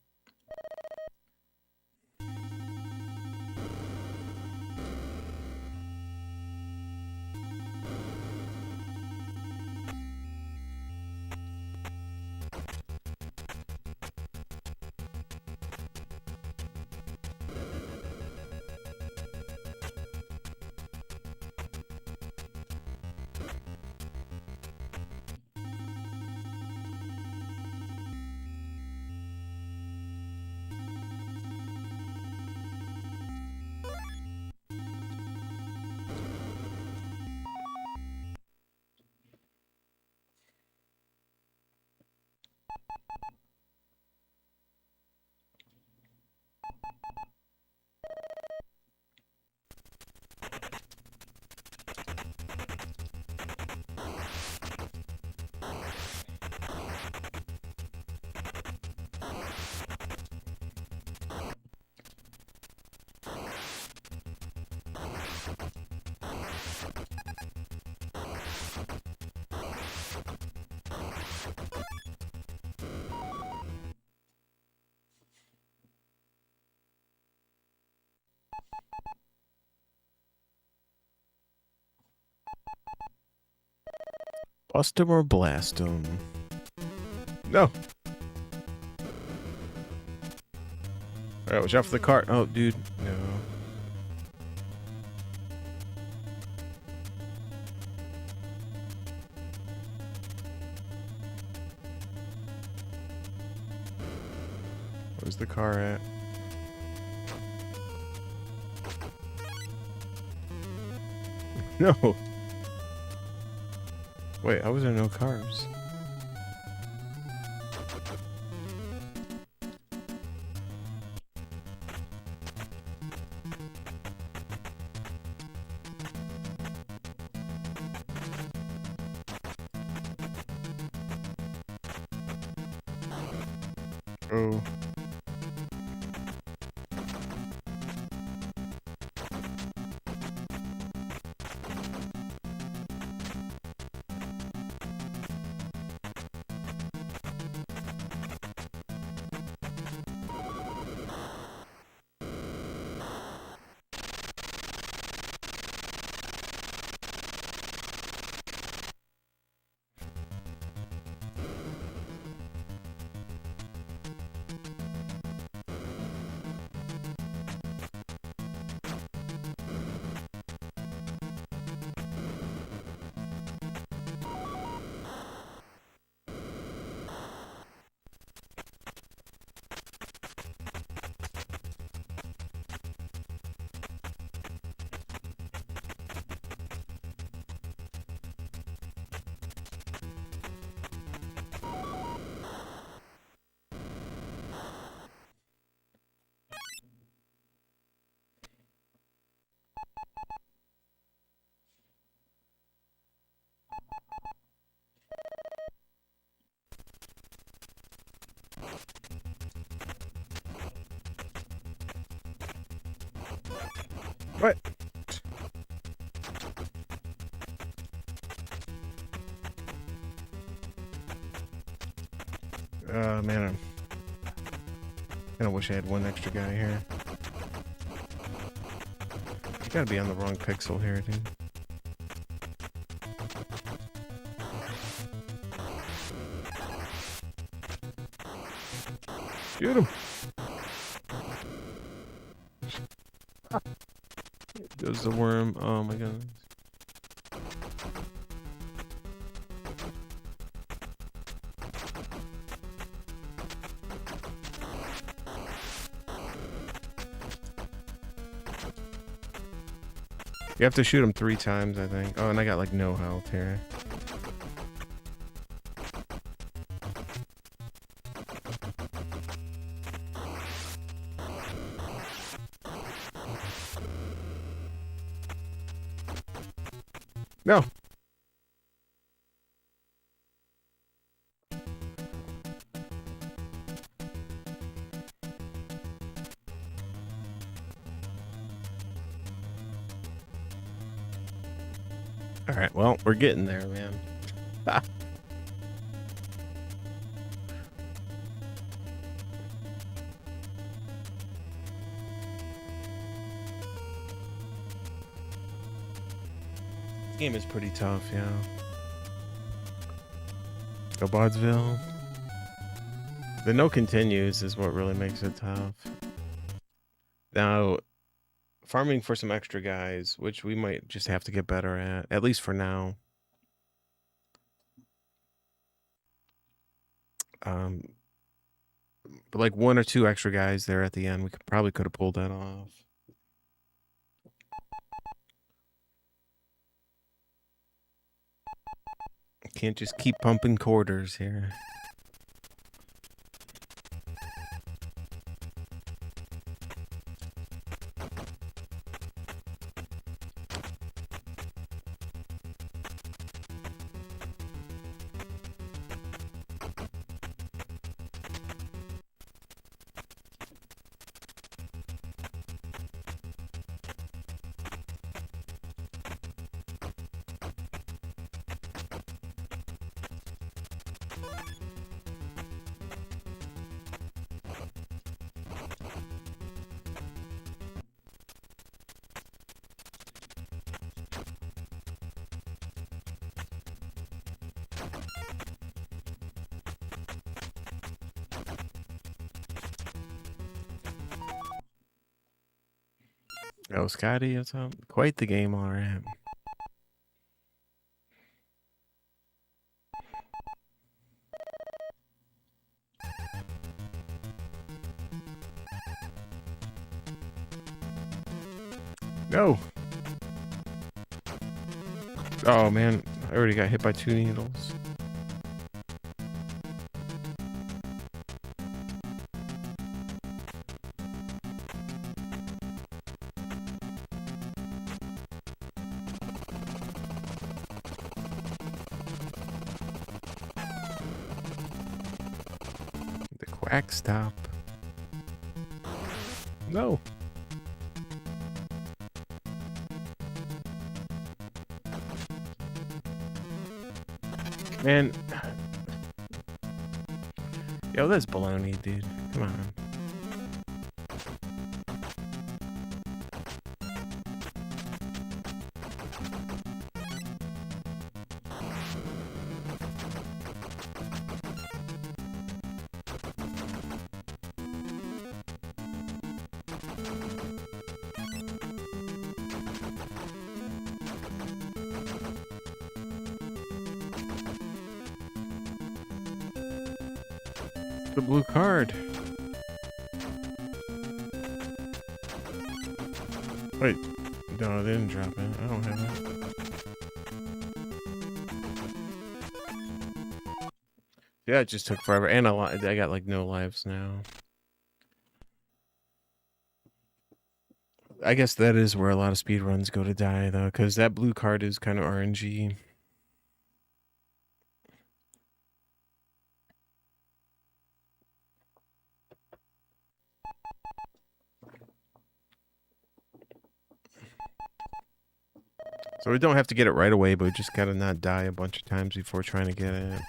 Bust him or blast him? No. Alright, watch out for the cart. Oh, dude. No. Where's the car at? No. Wait, how was there no cars? Oh. What? Man, I kinda wish I had one extra guy here. You gotta be on the wrong pixel here, dude. Shoot him! Goes the worm. Oh my god. You have to shoot him 3 times, I think. Oh, and I got like no health here. No. All right, well, we're getting there, man. This game is pretty tough, yeah. Go Bodsville. The no continues is what really makes it tough. Now, farming for some extra guys, which we might just have to get better at least for now. But like 1 or 2 extra guys there at the end, we probably could have pulled that off. Can't just keep pumping quarters here. Oh, Scotty, what's up? Quite the game, all right. No. Oh, man. I already got hit by 2 needles. Quack stop. No. Man. Yo, that's baloney, dude. Come on. The blue card. Wait, no, they didn't drop it. I don't have it. Yeah, it just took forever, and I got like no lives now. I guess that is where a lot of speedruns go to die, though, because that blue card is kind of RNG. So we don't have to get it right away, but we just gotta not die a bunch of times before trying to get it.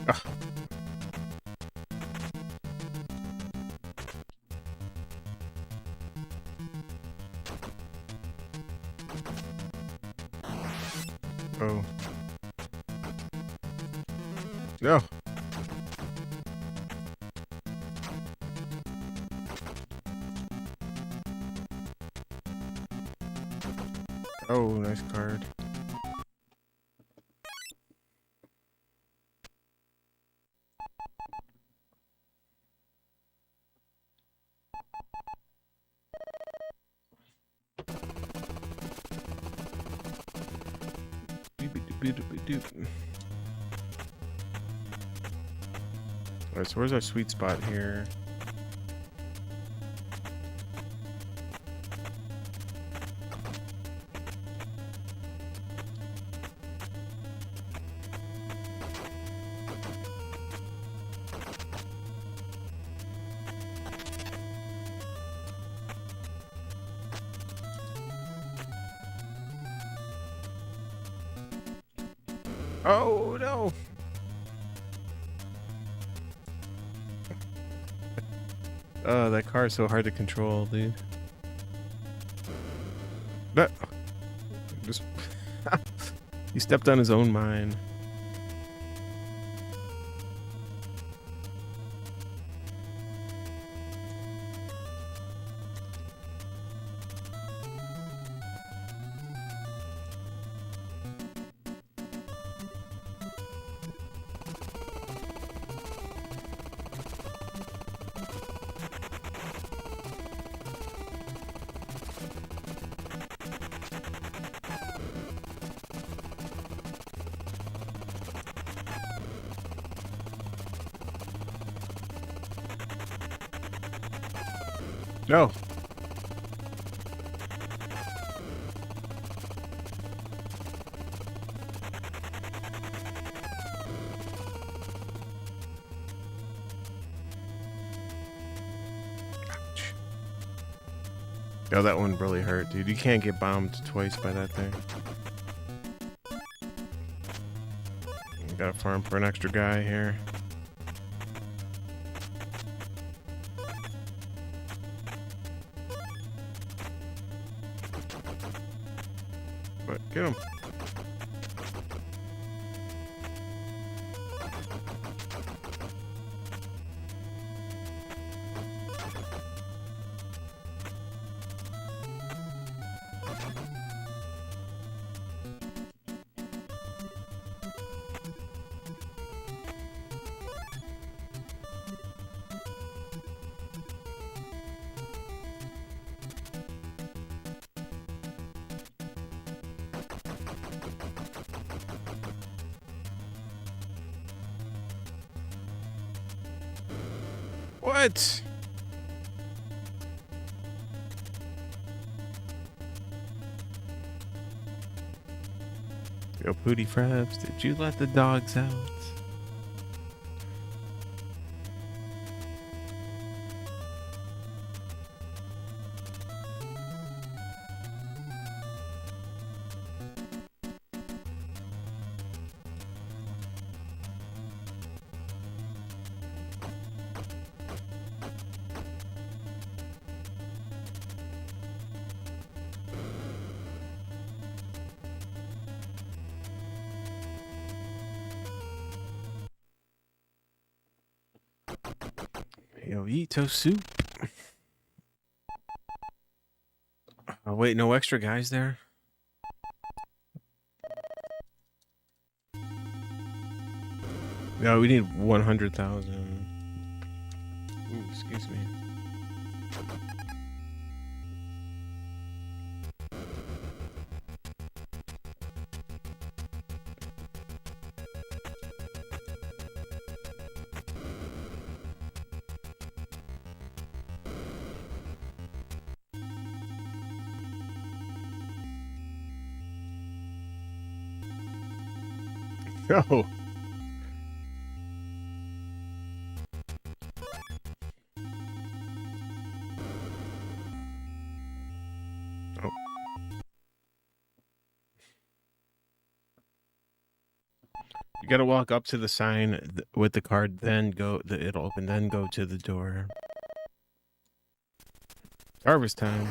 Ugh. Oh. No. Oh, nice card. Alright, so where's our sweet spot here? Oh no! Oh, that car is so hard to control, dude. But just he stepped on his own mine. No. Oh, that one really hurt, dude. You can't get bombed twice by that thing. Gotta farm for an extra guy here. But get him. What? Yo, Pooty Fraps, did you let the dogs out? Yo, Ito soup. Oh, wait, no extra guys there? No, we need 100,000. Ooh, excuse me. No. Oh. You gotta walk up to the sign with the card, then go. It'll open, then go to the door. Harvest time.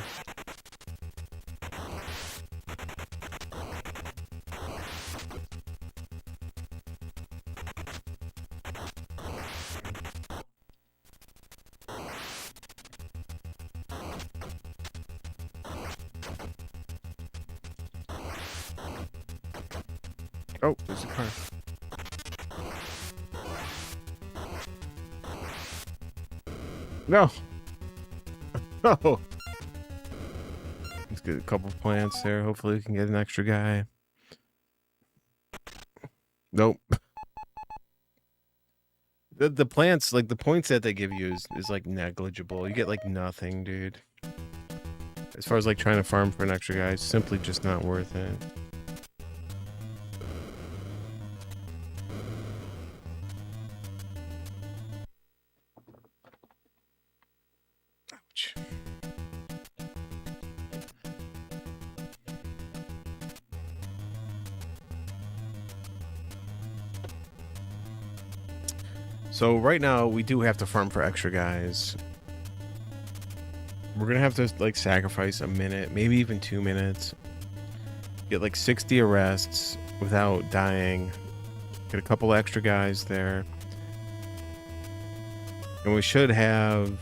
Oh, there's a car. No. No. Let's get a couple plants there. Hopefully we can get an extra guy. Nope. The plants, like the points that they give you is like negligible. You get like nothing, dude. As far as like trying to farm for an extra guy, it's simply just not worth it. Ouch. So right now we do have to farm for extra guys. We're gonna have to like sacrifice a minute, maybe even 2 minutes. Get like 60 arrests without dying. Get a couple extra guys there. And we should have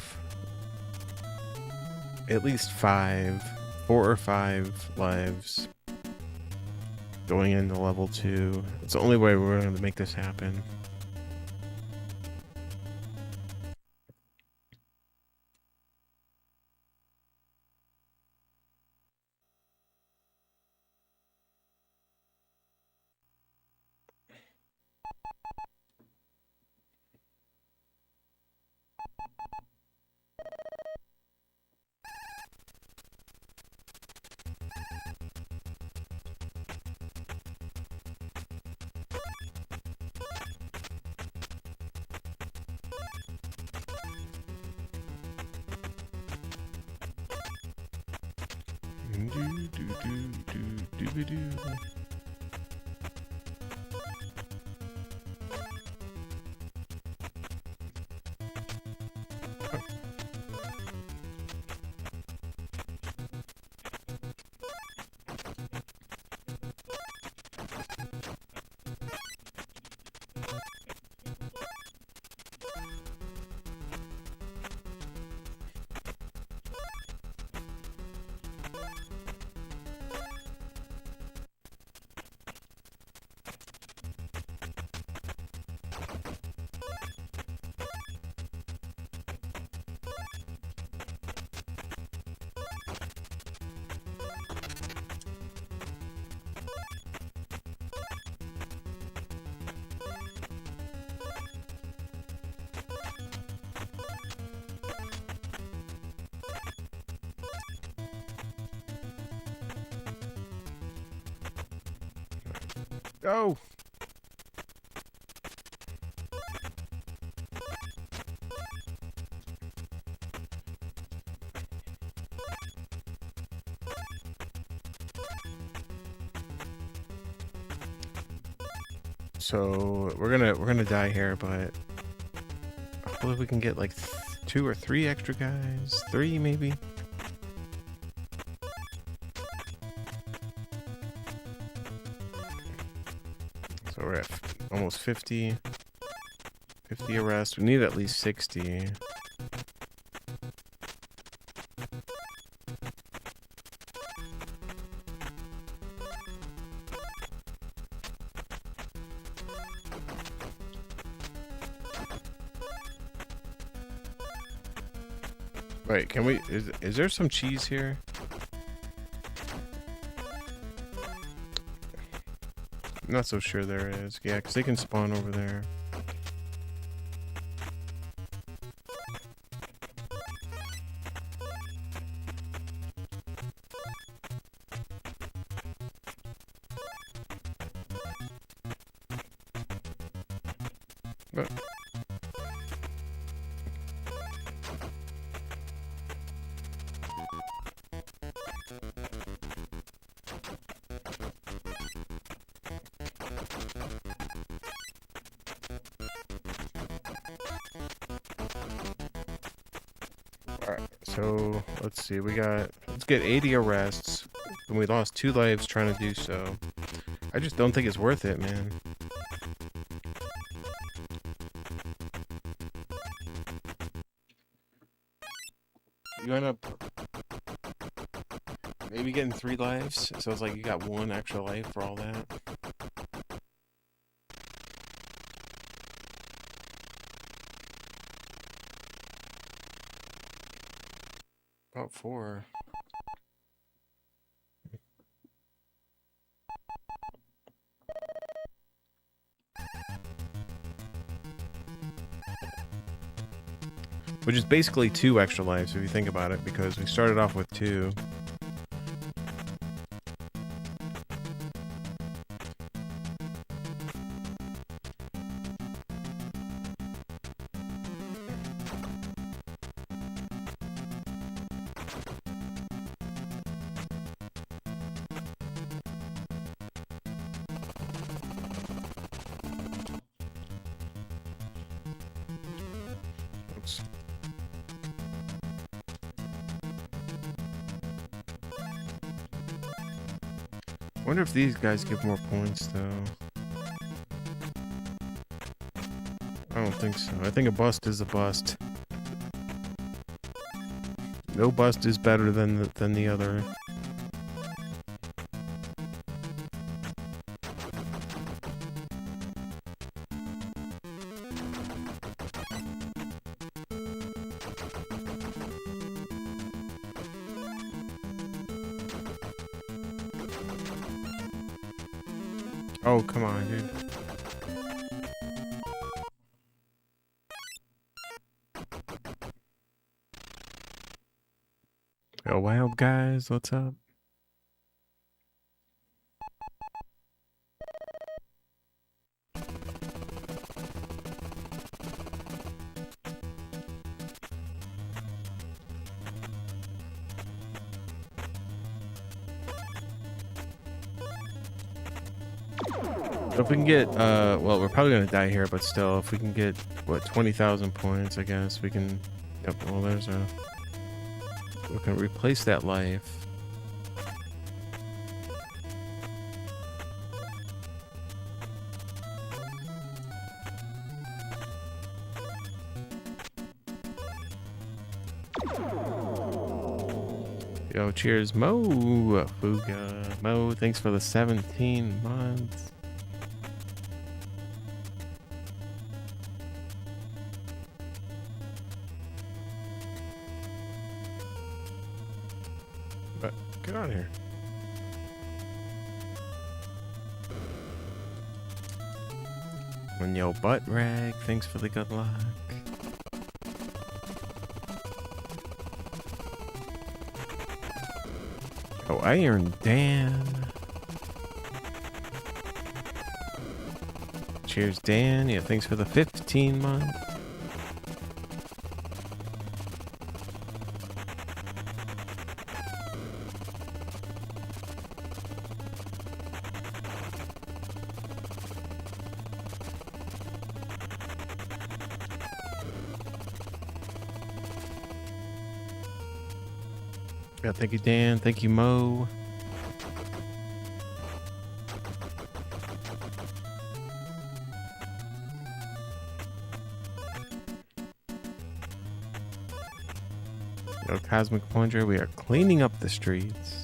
at least 4 or 5 lives going into level 2. It's the only way we're going to make this happen. Go! So we're gonna die here, but I believe we can get like 2 or 3 extra guys. 3 maybe. So we're at almost 50 arrests. We need at least 60. Wait, can we, is there some cheese here? I'm not so sure there is. Yeah, because they can spawn over there. But alright, so let's see, let's get 80 arrests, and we lost 2 lives trying to do so. I just don't think it's worth it, man. You end up maybe getting 3 lives, so it's like you got 1 extra life for all that. About 4. Which is basically 2 extra lives if you think about it, because we started off with 2. Oops. I wonder if these guys give more points, though. I don't think so. I think a bust is a bust. No bust is better than the other. Oh, come on, dude. Yo, wild guys, what's up? If we can get, well, we're probably gonna die here, but still, if we can get, what, 20,000 points, I guess, we can, yep, well, there's a, we can replace that life. Yo, cheers, Mo, Fuga, Mo, thanks for the 17 months. But get on here. When yo butt rag, thanks for the good luck. Oh, Iron Dan. Cheers, Dan. Yeah, thanks for the 15 months. Yeah, thank you, Dan. Thank you, Mo. Yo, Cosmic Plunger, we are cleaning up the streets.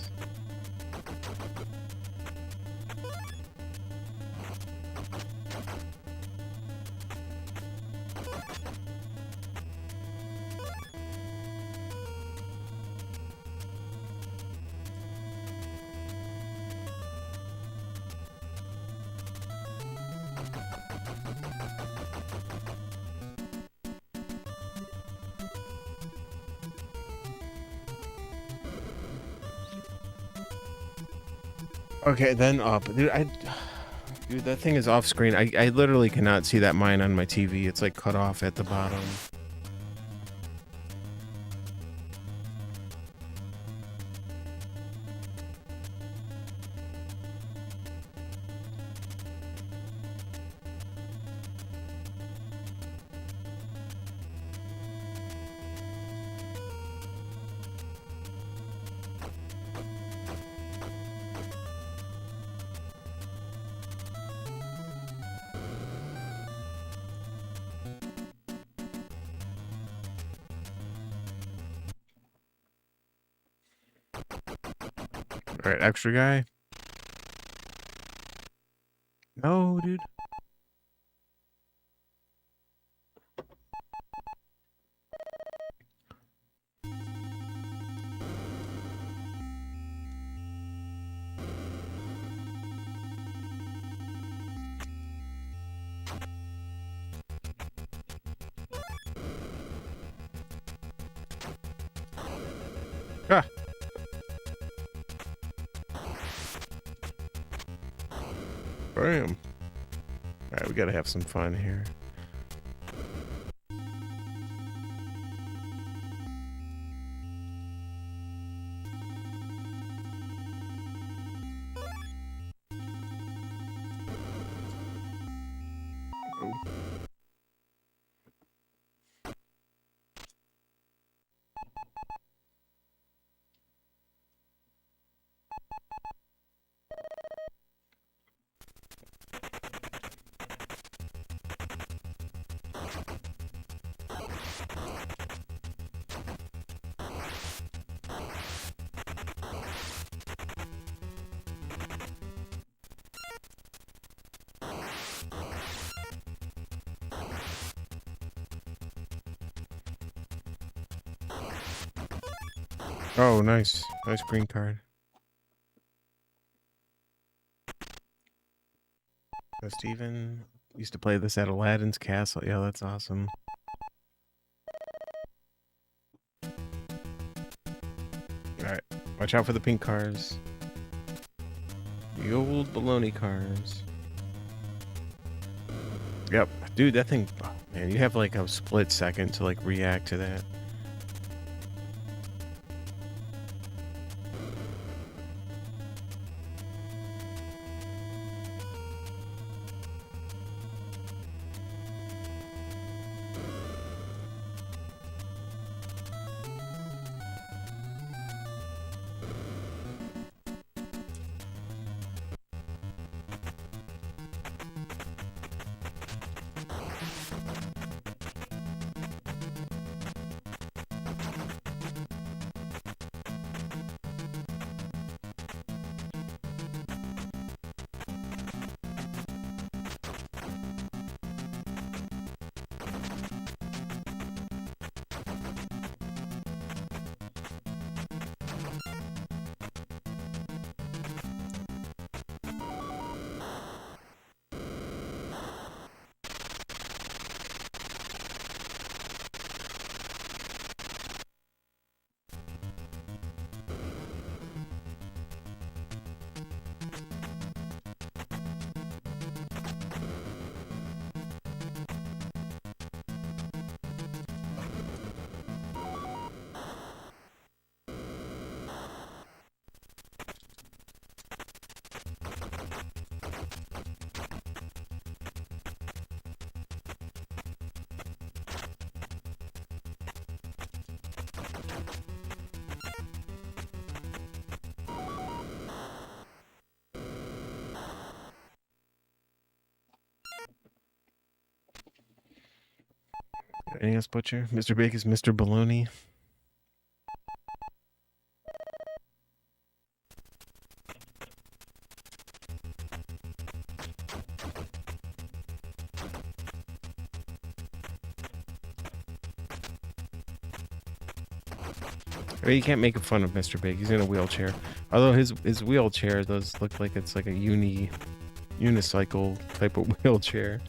Okay, then up. Dude, dude, that thing is off screen. I literally cannot see that mine on my TV. It's like cut off at the bottom. All right, extra guy. No, dude. Ah. Bam. Alright, we gotta have some fun here. Oh, nice. Nice green card. Steven used to play this at Aladdin's Castle. Yeah, that's awesome. Alright, watch out for the pink cars. The old baloney cars. Yep. Dude, that thing... Oh, man, you have like a split second to like react to that. NES Butcher. Mr. Big is Mr. Baloney. I mean, you can't make fun of Mr. Big. He's in a wheelchair. Although his wheelchair does look like it's like a unicycle type of wheelchair.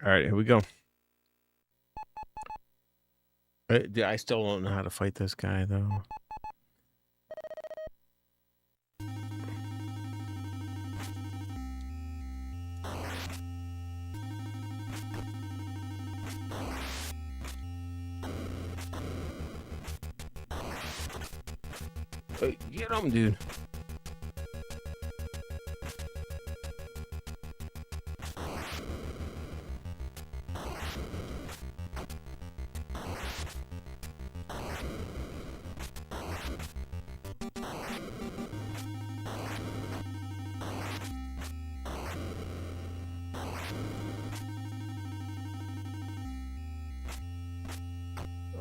All right, here we go. I still don't know how to fight this guy, though. Get him, dude.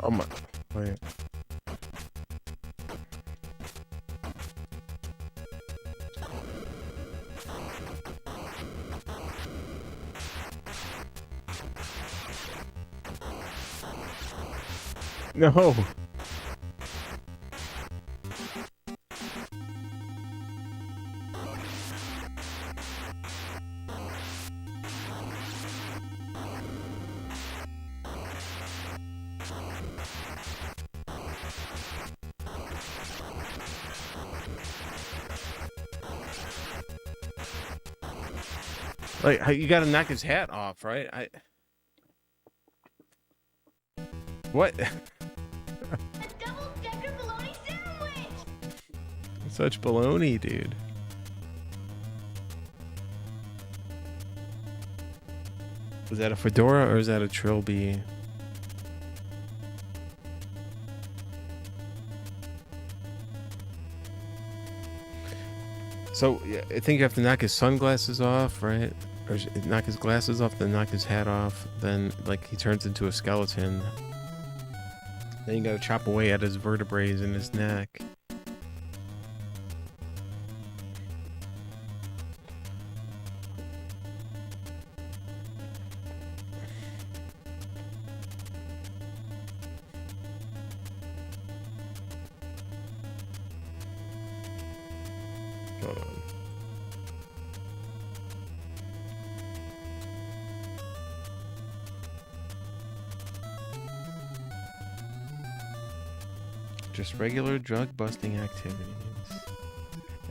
Oh my, wait. No. Like, you gotta knock his hat off, right? What? Double-decker bologna sandwich! Such baloney, dude. Was that a fedora or is that a trilby? So, yeah, I think you have to knock his sunglasses off, right? Or knock his glasses off, then knock his hat off. Then, like, he turns into a skeleton. Then you gotta chop away at his vertebrae in his neck. Hold on. Just regular drug busting activities.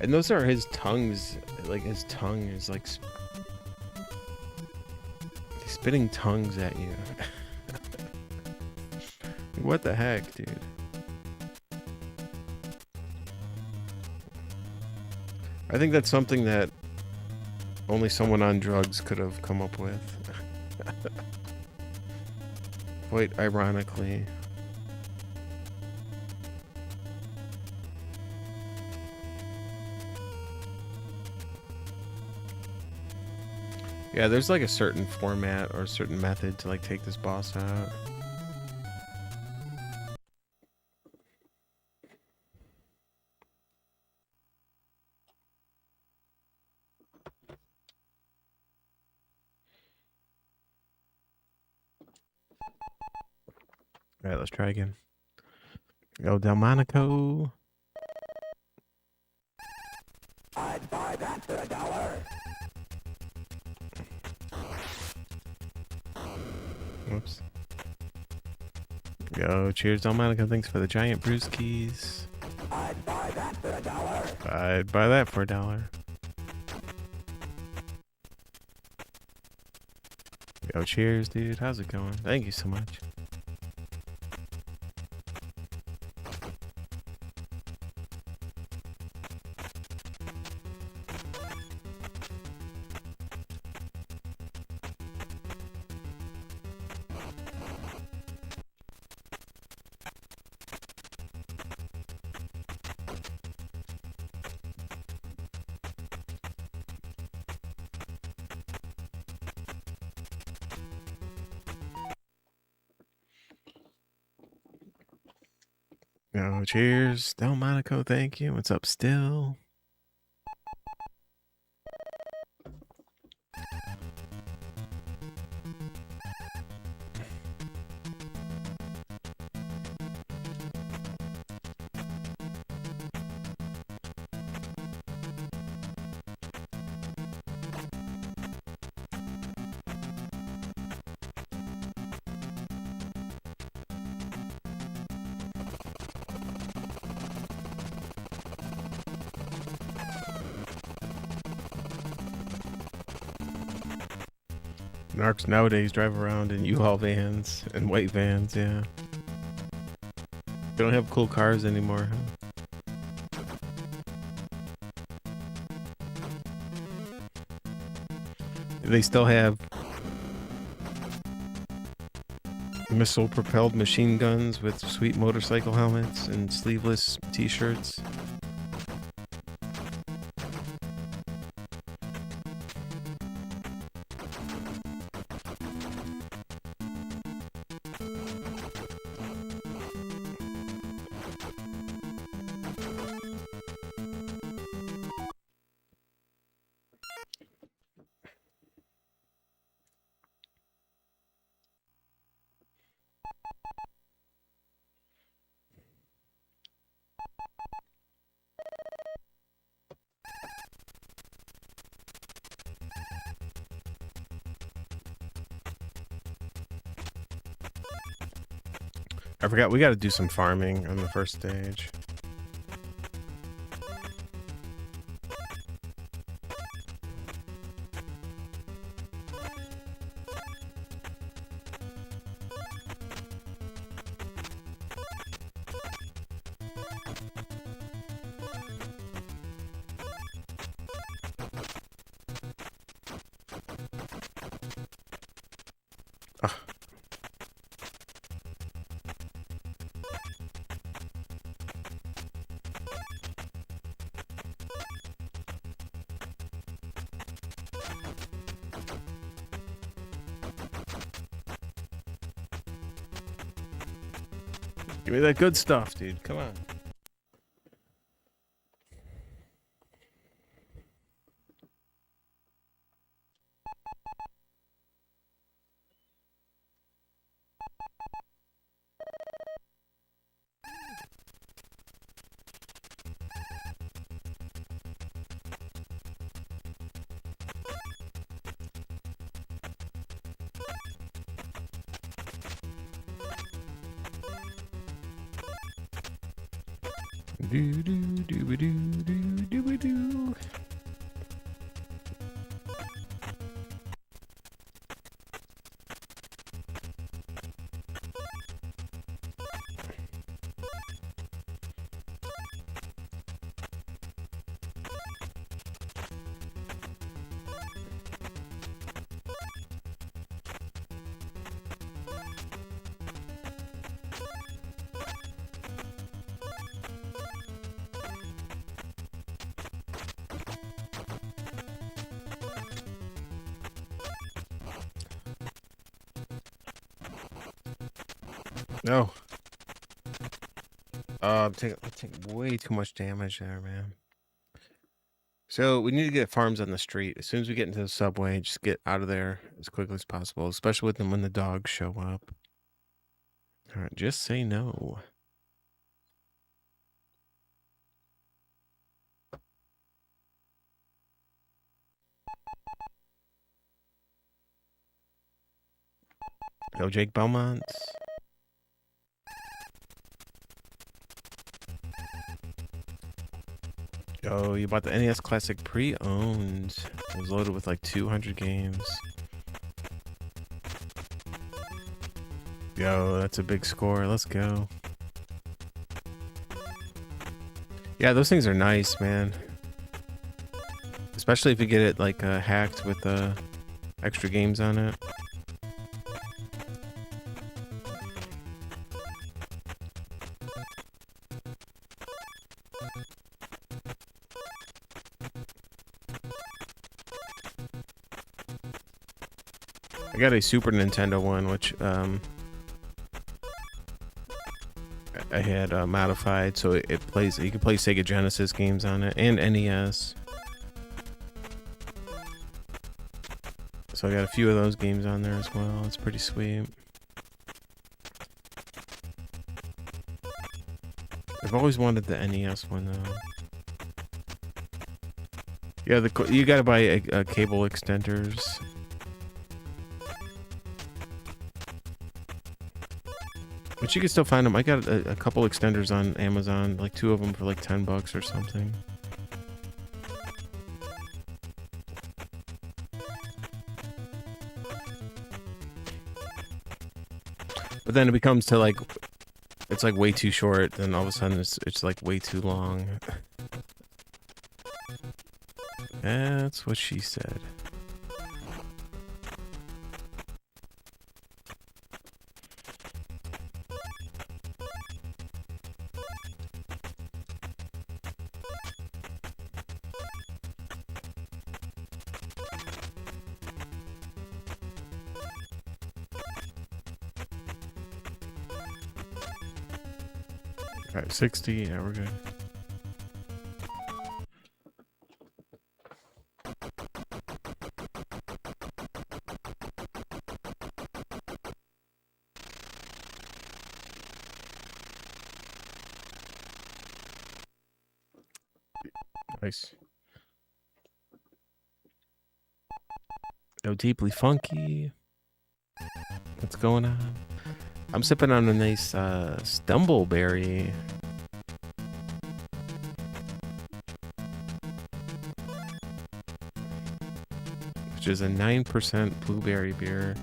And those are his tongues. Like, his tongue is like he's spitting tongues at you. What the heck, dude? I think that's something that only someone on drugs could have come up with. Quite ironically. Yeah, there's like a certain format or a certain method to like take this boss out. All right, let's try again. Yo, Delmonico. I'd buy that for $1. Whoops. Yo, cheers, Delmonico. Thanks for the giant brewskis. I'd buy that for $1. I'd buy that for $1. Yo, cheers, dude. How's it going? Thank you so much. Yo, cheers, Delmonico. Thank you. What's up, still? NARCs nowadays drive around in U-Haul vans and white vans, yeah. They don't have cool cars anymore, huh? They still have missile-propelled machine guns with sweet motorcycle helmets and sleeveless t-shirts. I forgot, we got to do some farming on the first stage. Give me that good stuff, dude. Come on. Do do do do do do do. No. I'm taking way too much damage there, man. So we need to get farms on the street. As soon as we get into the subway, just get out of there as quickly as possible, especially with them when the dogs show up. All right, just say no. Yo, Jake Belmont. Yo, you bought the NES Classic pre-owned. It was loaded with like 200 games. Yo, that's a big score. Let's go. Yeah, those things are nice, man. Especially if you get it like hacked with extra games on it. I got a Super Nintendo one, which I had modified so it plays. You can play Sega Genesis games on it and NES. So I got a few of those games on there as well. It's pretty sweet. I've always wanted the NES one though. Yeah, you gotta buy a cable extenders. But you can still find them. I got a couple extenders on Amazon, like 2 of them for like $10 or something. But then it becomes to like, it's like way too short. Then all of a sudden it's like way too long. That's what she said. Alright, 60, yeah, we're good. Nice. Oh, deeply funky. What's going on? I'm sipping on a nice Stumbleberry. Which is a 9% blueberry beer.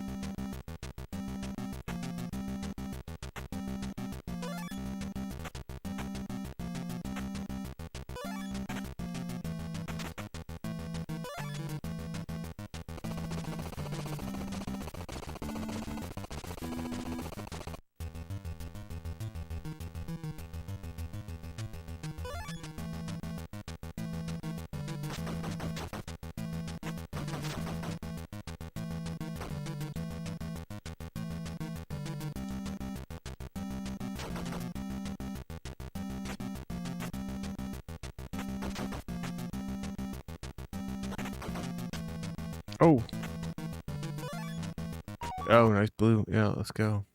Oh. Oh, nice blue. Yeah, let's go.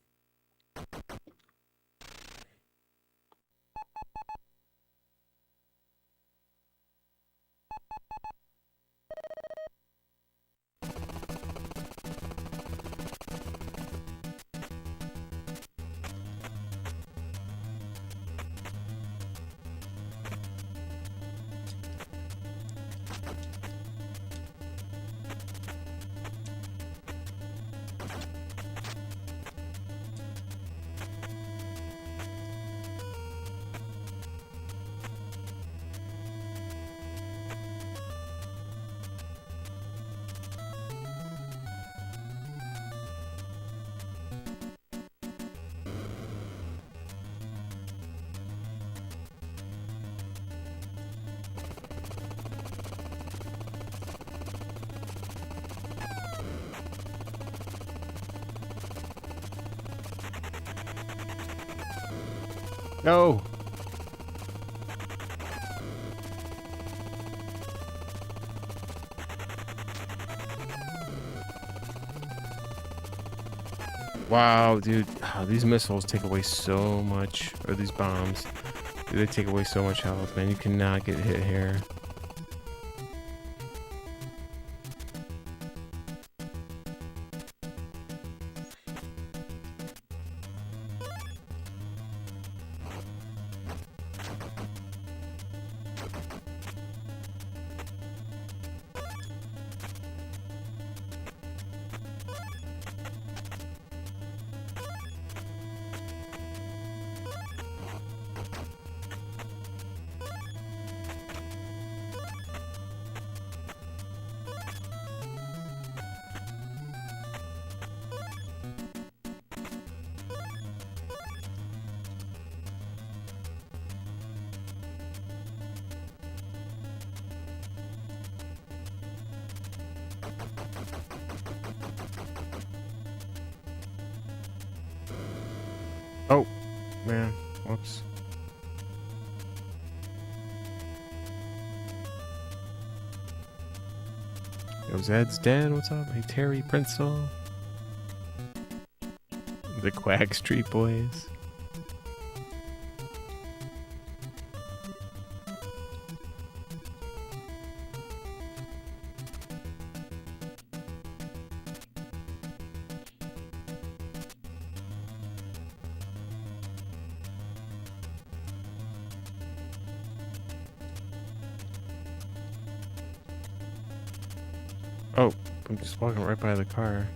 No. Wow, dude. Oh, these missiles take away so much, or these bombs. Dude, they take away so much health, man. You cannot get hit here. Oh, man. Whoops. Yo, Zed's dead. What's up? Hey, Terry Princeell. The Quack Street Boys. Oh, I'm just walking right by the car.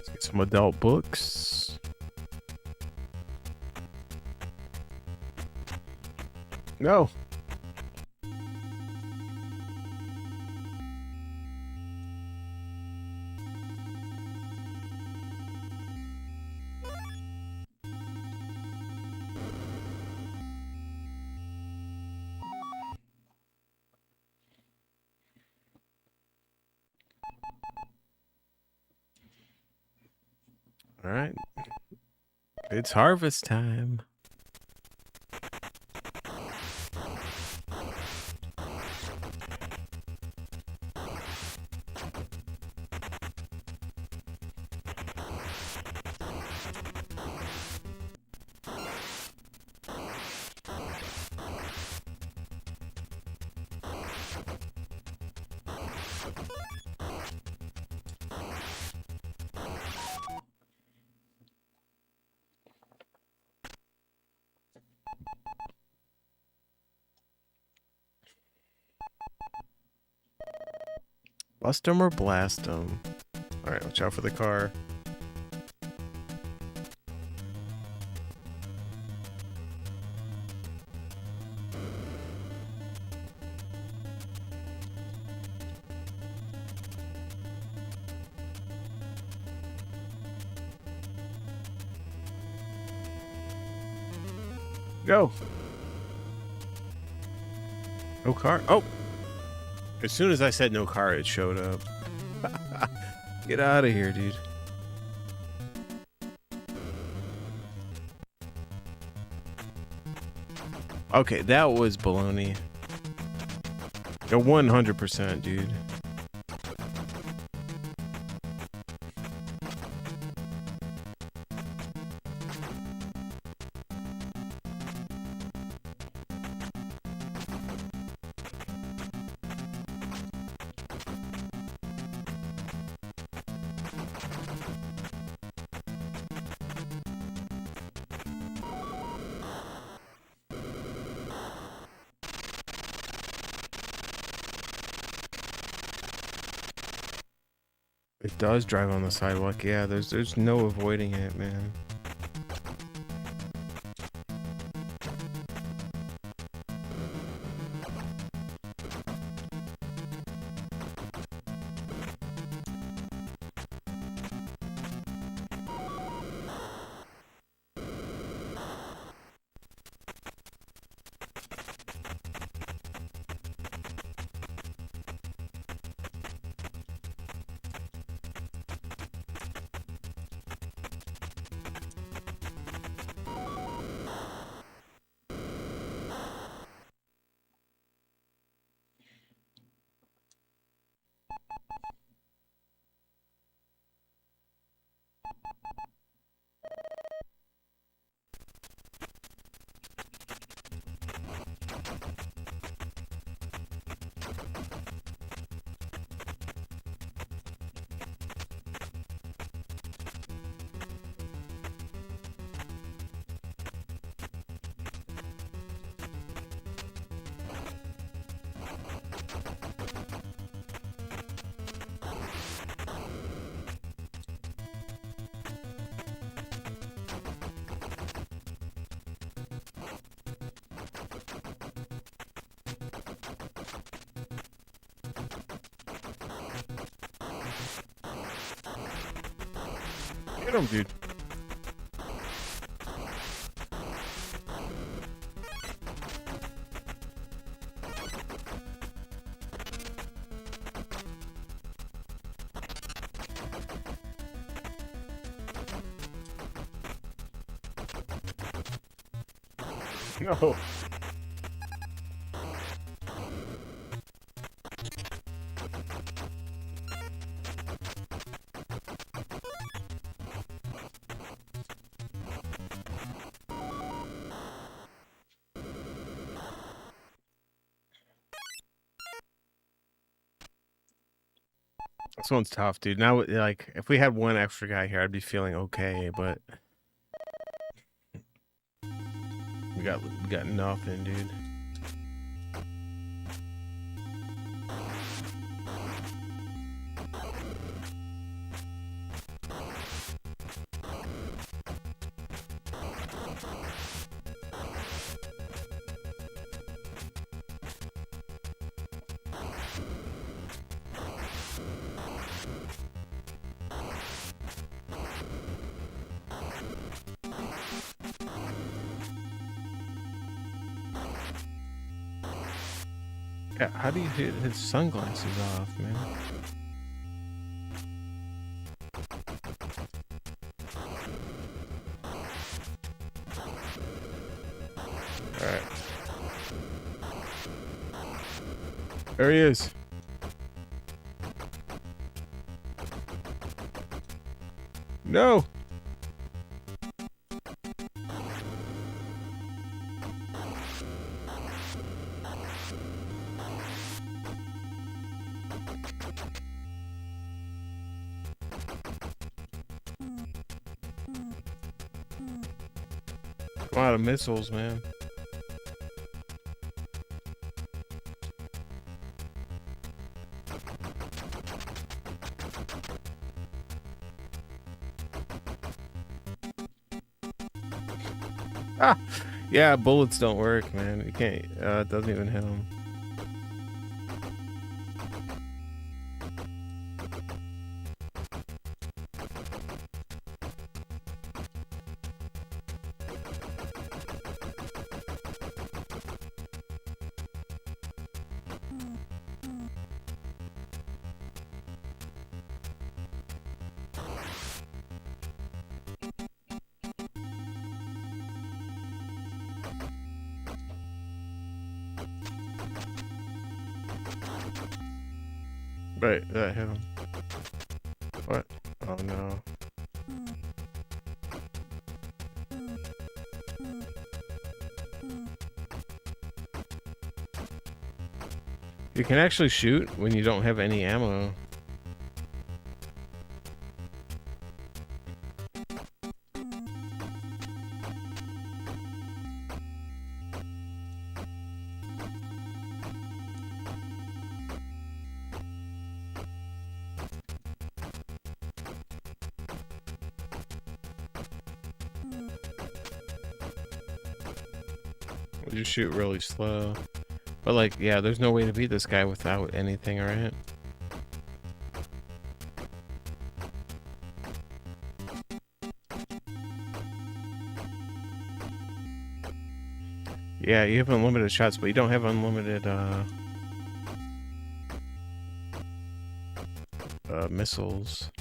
Let's get some adult books. No. All right. It's harvest time. Bust 'em or blast 'em. All right, watch out for the car. Go. No car. Oh. As soon as I said no car, it showed up. Get out of here, dude. Okay, that was baloney. 100%, dude. It does drive on the sidewalk. Yeah, there's no avoiding it, man. Get him, dude. No. This one's tough, dude. Now, like, if we had one extra guy here, I'd be feeling okay, but we got nothing, dude. Yeah, how do you hit his sunglasses off, man? Alright. There he is. No! A lot of missiles, man. Ah, yeah, bullets don't work, man. You can't. It doesn't even hit him. Right, that hit him. What? Oh no. You can actually shoot when you don't have any ammo. You shoot really slow. But like, yeah, there's no way to beat this guy without anything, right? Yeah, you have unlimited shots, but you don't have unlimited missiles.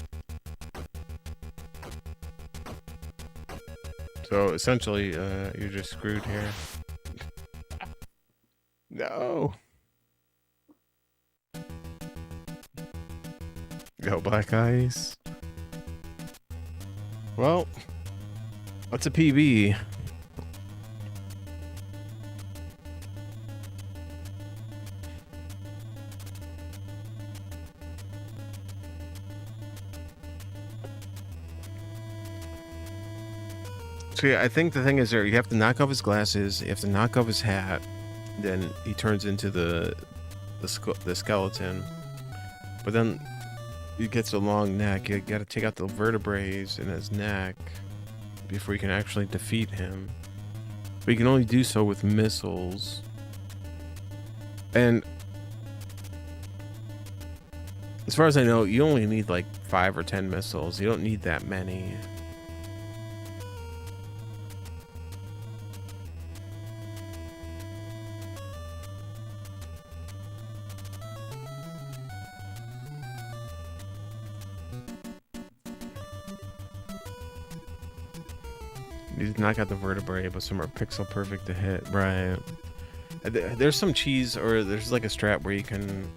So essentially, you're just screwed here. No. Go Black Ice. Well, what's a PB? So yeah, I think the thing is there, you have to knock off his glasses, you have to knock off his hat, then he turns into the skeleton. But then he gets a long neck. You gotta take out the vertebrae in his neck before you can actually defeat him. But you can only do so with missiles. And as far as I know, you only need like 5 or 10 missiles. You don't need that many. You knock out the vertebrae, but some are pixel perfect to hit. Right. There's some cheese, or there's like a strat where you can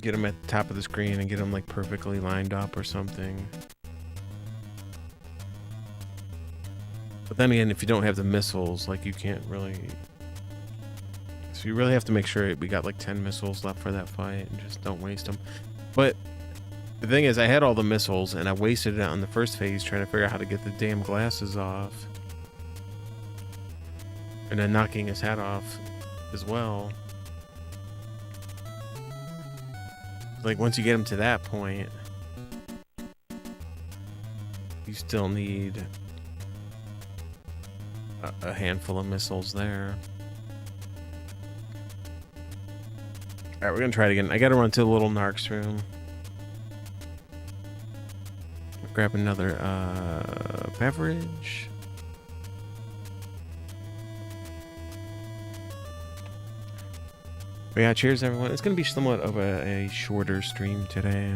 get them at the top of the screen and get them like perfectly lined up or something. But then again, if you don't have the missiles, like you can't really. So you really have to make sure we got like 10 missiles left for that fight and just don't waste them. But the thing is, I had all the missiles and I wasted it on the first phase trying to figure out how to get the damn glasses off. And then knocking his hat off as well. Like once you get him to that point, you still need a handful of missiles there. Alright, we're gonna try it again. I gotta run to the little NARC's room. Grab another beverage. But yeah, cheers everyone. It's gonna be somewhat of a shorter stream today.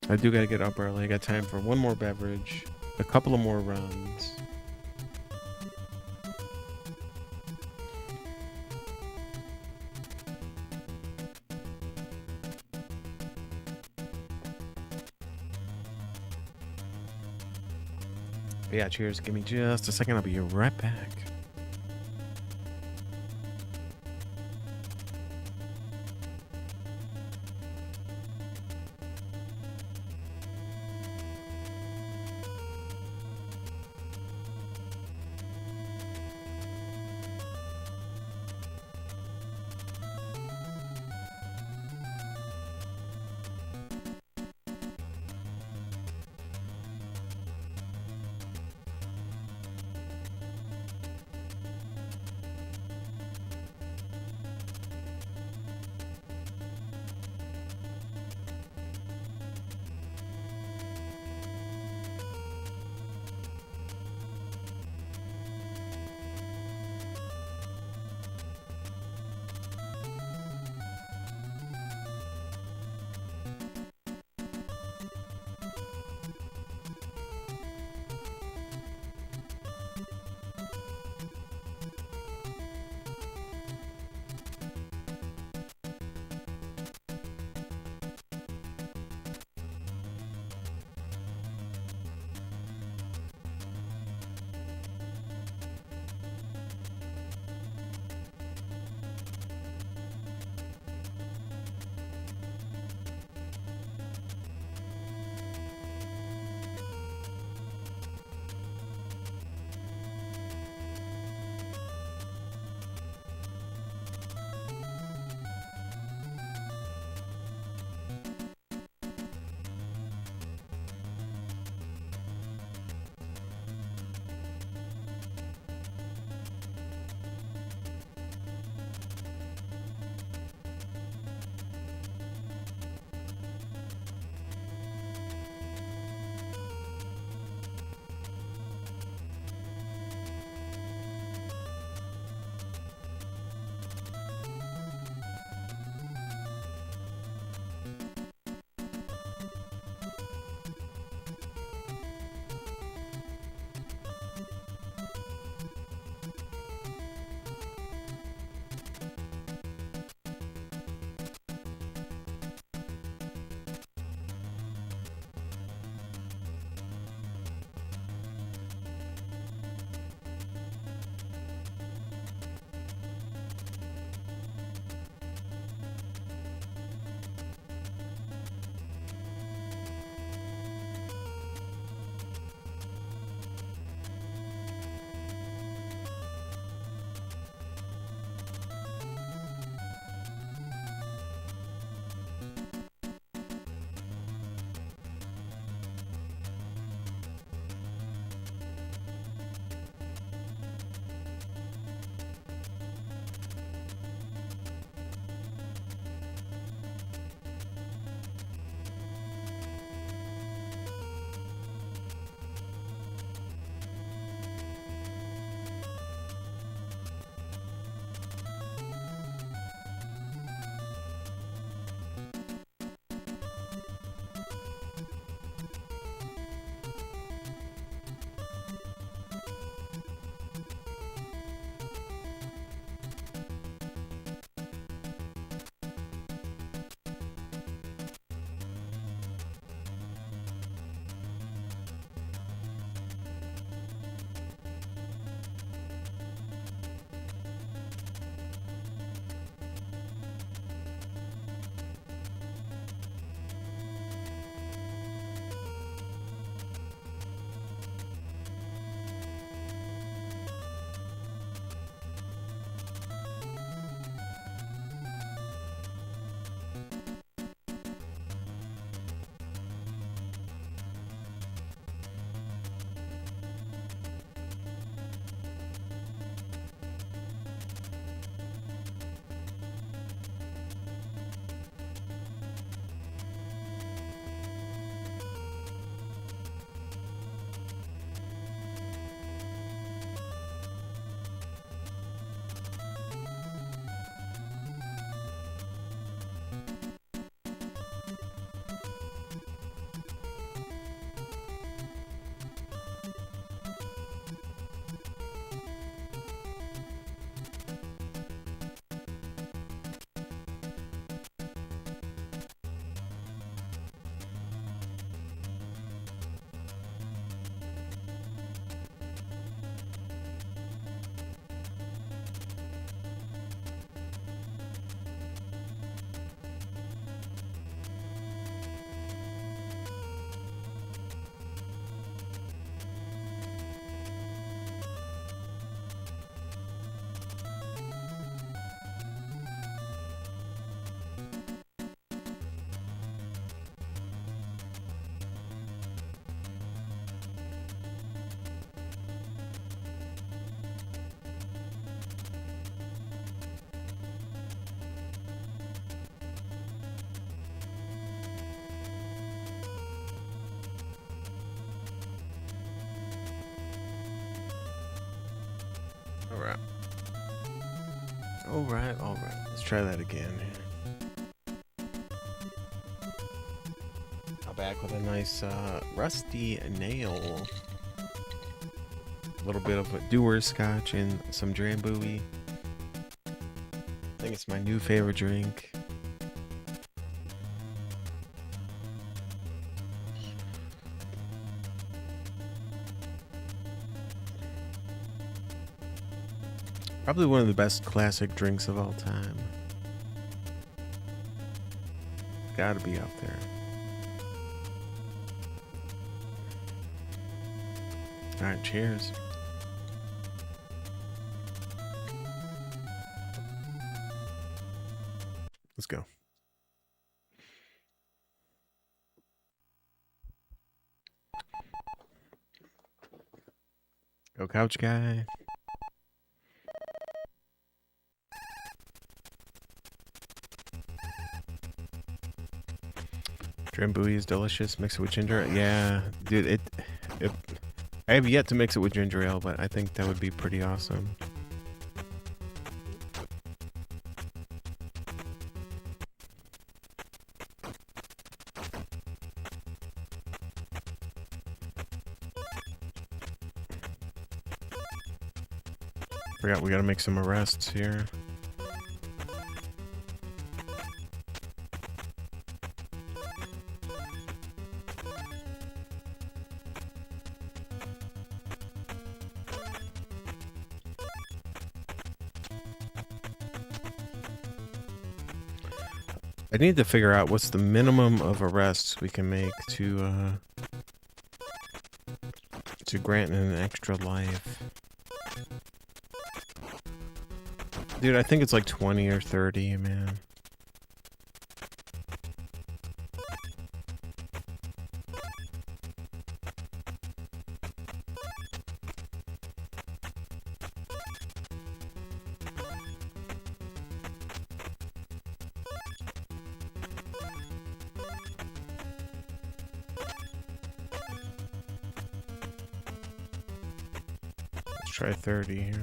I do gotta get up early. I got time for one more beverage, a couple of more runs. But yeah, cheers. Give me just a second. I'll be right back. Alright. Alright. Let's try that again. I'm back with a nice rusty nail. A little bit of a doer scotch and some drambuie. I think it's my new favorite drink. Probably one of the best classic drinks of all time. Gotta be up there. Alright, cheers. Let's go. Go couch guy. Drambuie is delicious. Mix it with ginger. Yeah, dude, I have yet to mix it with ginger ale, but I think that would be pretty awesome. Forgot we gotta make some arrests here. I need to figure out what's the minimum of arrests we can make to grant an extra life. Dude, I think it's like 20 or 30, man. Let's try 30 here.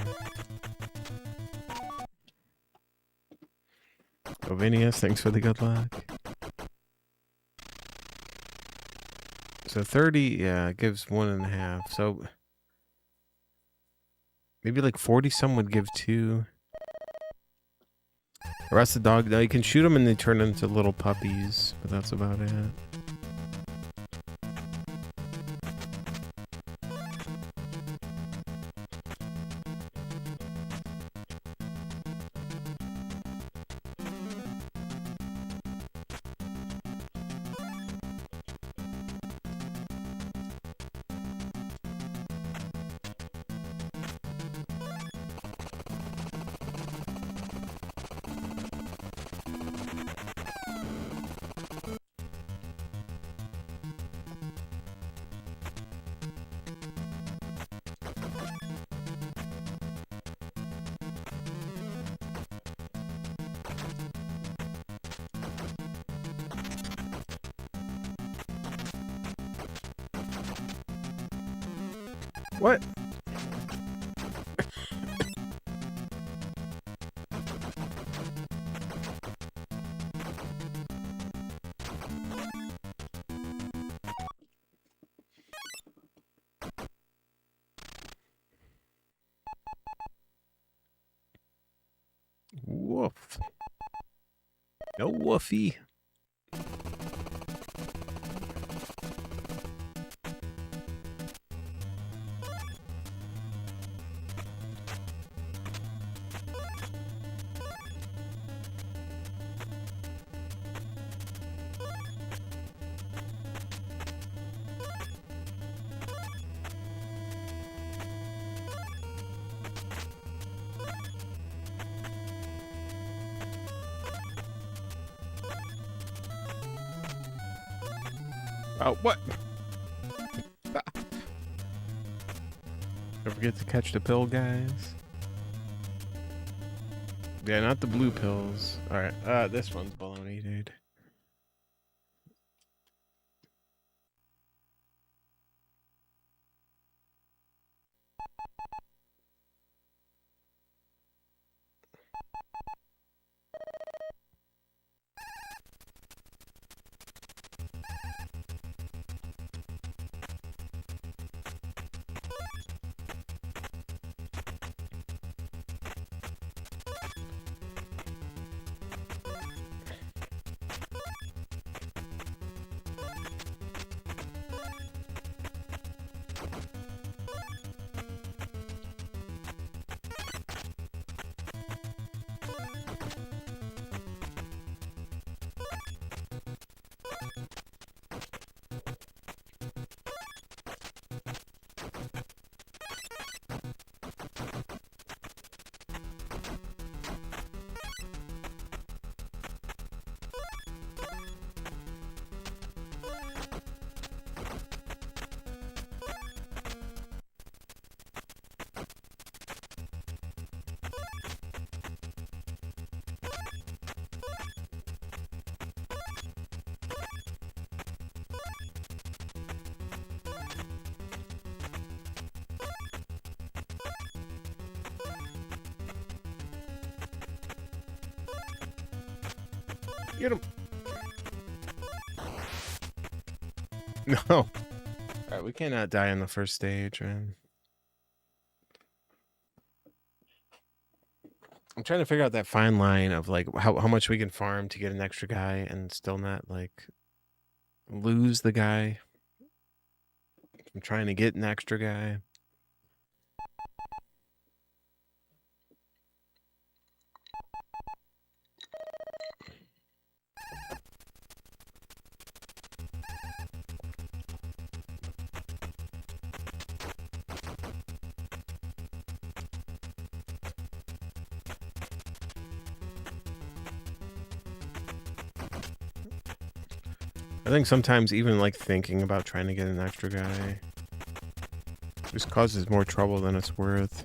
Ovinius, thanks for the good luck. So 30, yeah, gives 1.5. So maybe like 40 some would give 2. Arrest the dog. Now you can shoot them and they turn into little puppies, but that's about it. What? Woof. No woofy. Oh, what? Don't forget to catch the pill, guys. Yeah, not the blue pills. Alright, this one's baloney, dude. Get him. No. Alright, we cannot die in the first stage, man. I'm trying to figure out that fine line of like how much we can farm to get an extra guy and still not like lose the guy. I'm trying to get an extra guy. I think sometimes even like thinking about trying to get an extra guy just causes more trouble than it's worth.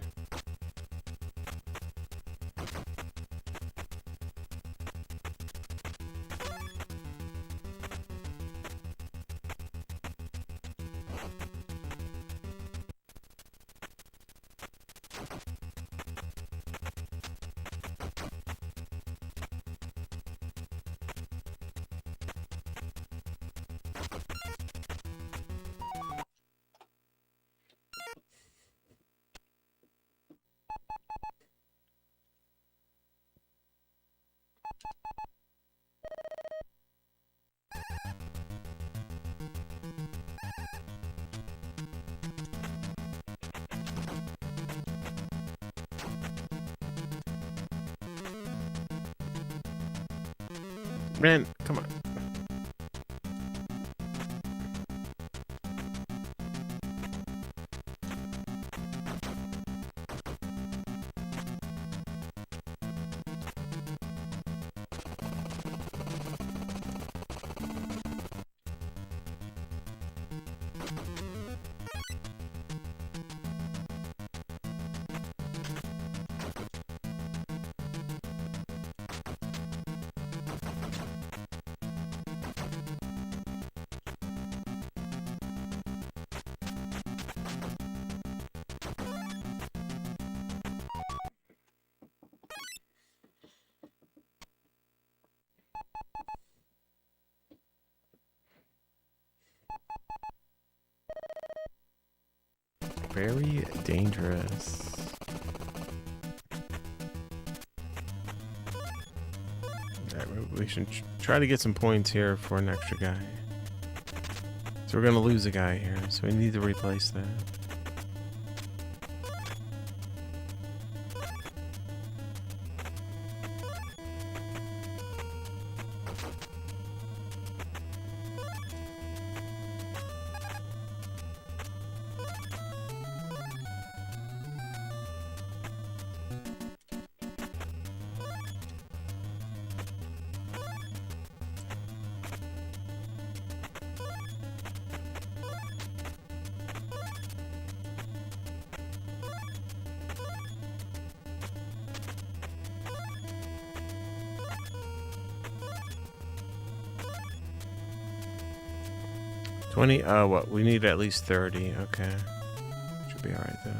Man, come on. Very dangerous. We should try to get some points here for an extra guy. So we're going to lose a guy here, so we need to replace that. What? We need at least 30. Okay. Should be alright then.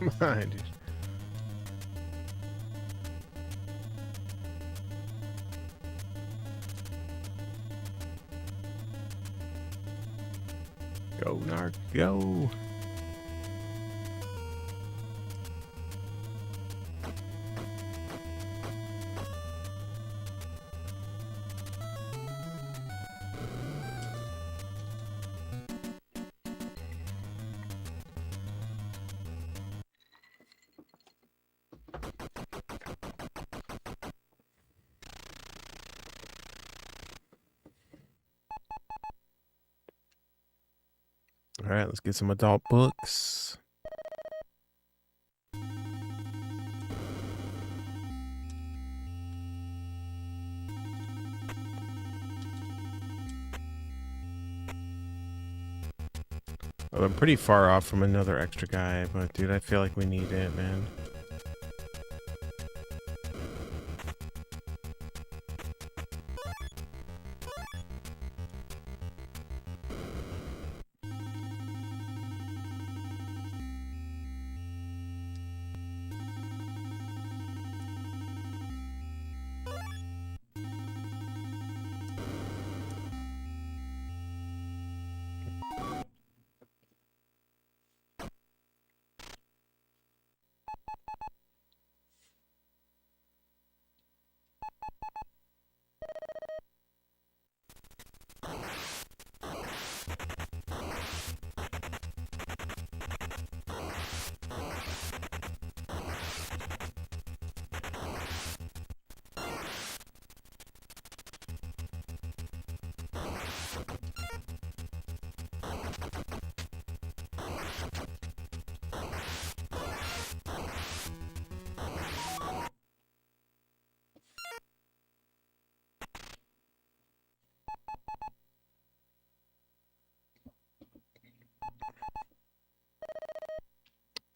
Come on, dude. Go, Narc, go. All right, let's get some adult books. Well, I'm pretty far off from another extra guy, but dude, I feel like we need it, man.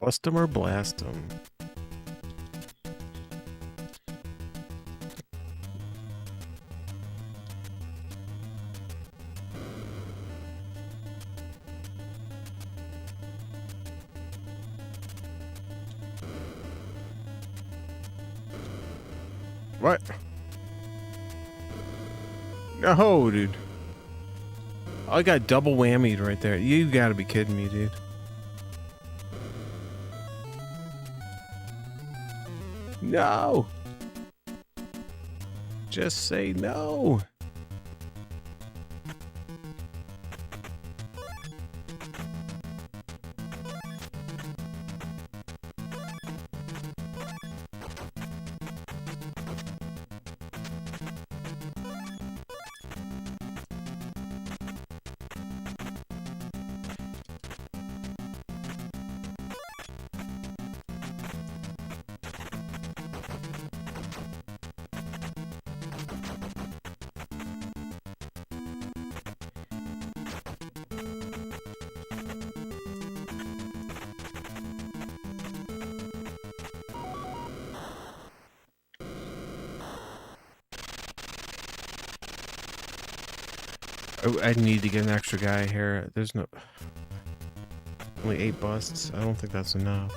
Bust him or blast him. What? No, dude. I got double whammied right there. You gotta be kidding me, dude. No. Just say no. I need to get an extra guy here. There's no... Only 8 busts. I don't think that's enough.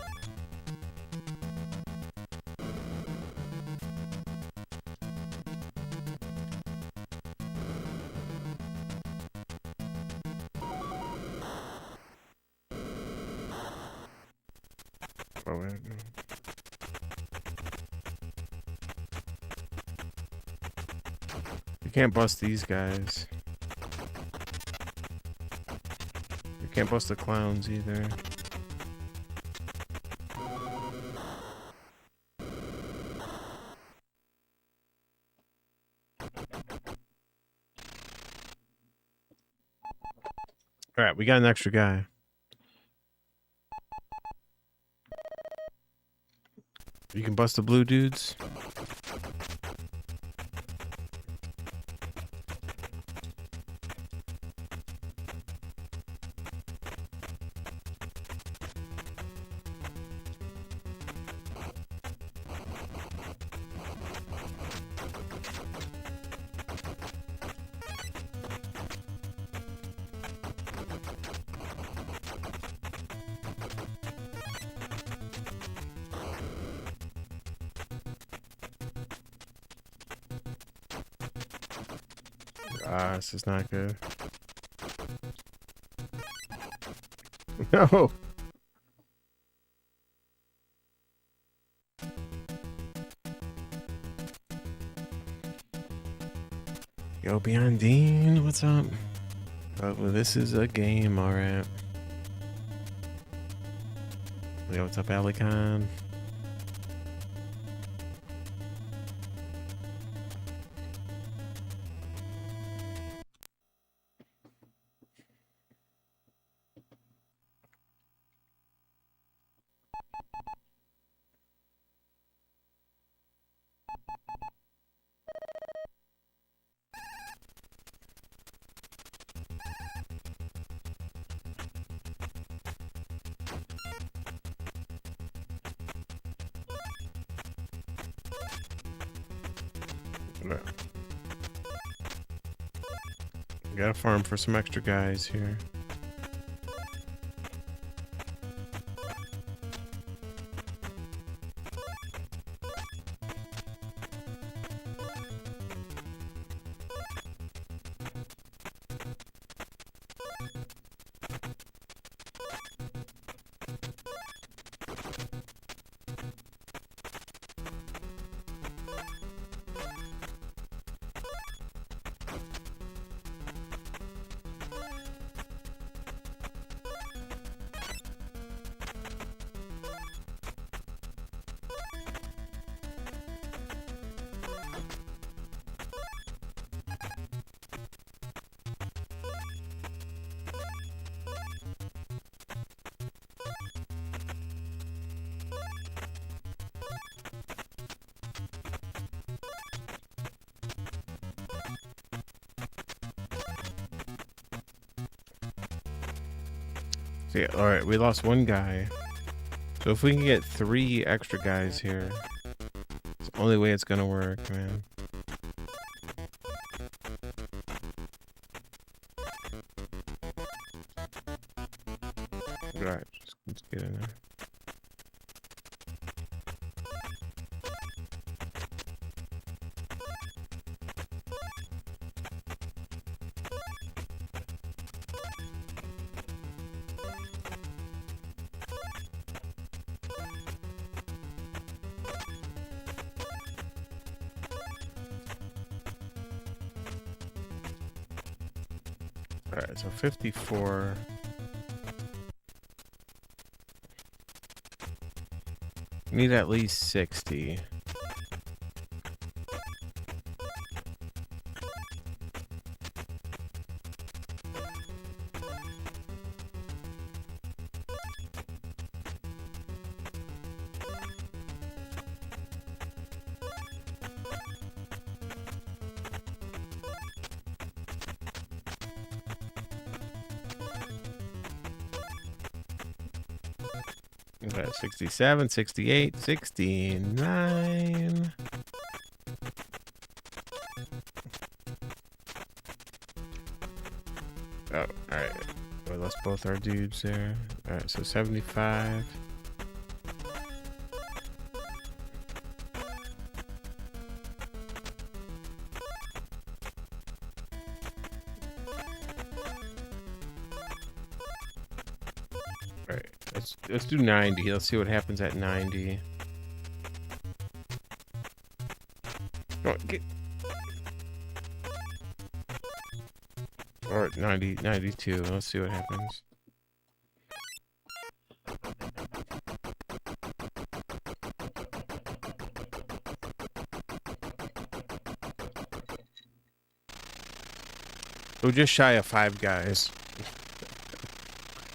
Oh, wait, no. You can't bust these guys. Can't bust the clowns either. Alright, we got an extra guy. You can bust the blue dudes. This is not good. No. Yo, Beyond Dean, what's up? Oh, well, this is a game, alright. Yo, what's up, Alicon? No. Gotta farm for some extra guys here. So yeah, alright, we lost one guy. So if we can get 3 extra guys here, it's the only way it's gonna work, man. Alright, let's get in there. Alright, so 54. Need at least 60. Okay, 67, 68, 69. Oh, alright. We lost both our dudes there. Alright, so 75. Alright, let's do 90. Let's see what happens at 90. Come on, get. Or 90, 92. Let's see what happens. We're just shy of 5 guys.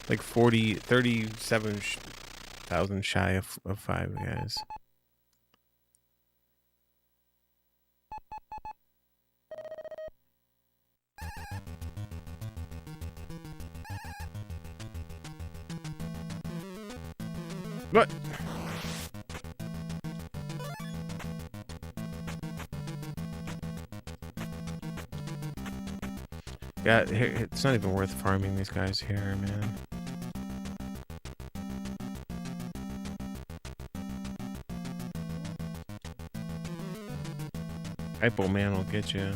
Like 37,000 shy of 5 guys. What? Yeah, it's not even worth farming these guys here, man. Hypo Man will get you.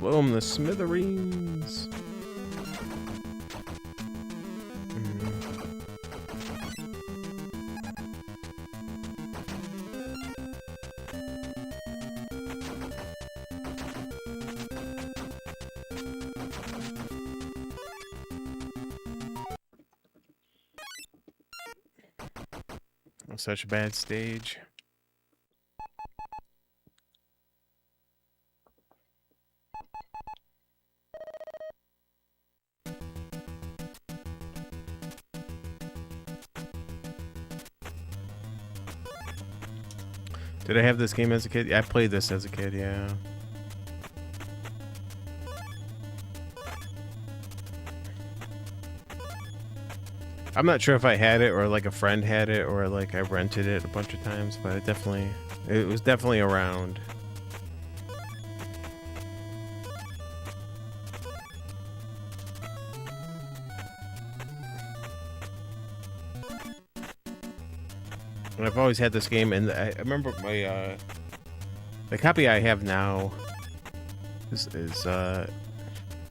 Blow them to smithereens. Such a bad stage. Did I have this game as a kid? Yeah, I played this as a kid, yeah. I'm not sure if I had it or like a friend had it or like I rented it a bunch of times, but it was definitely around. And I've always had this game, and I remember my the copy I have now is the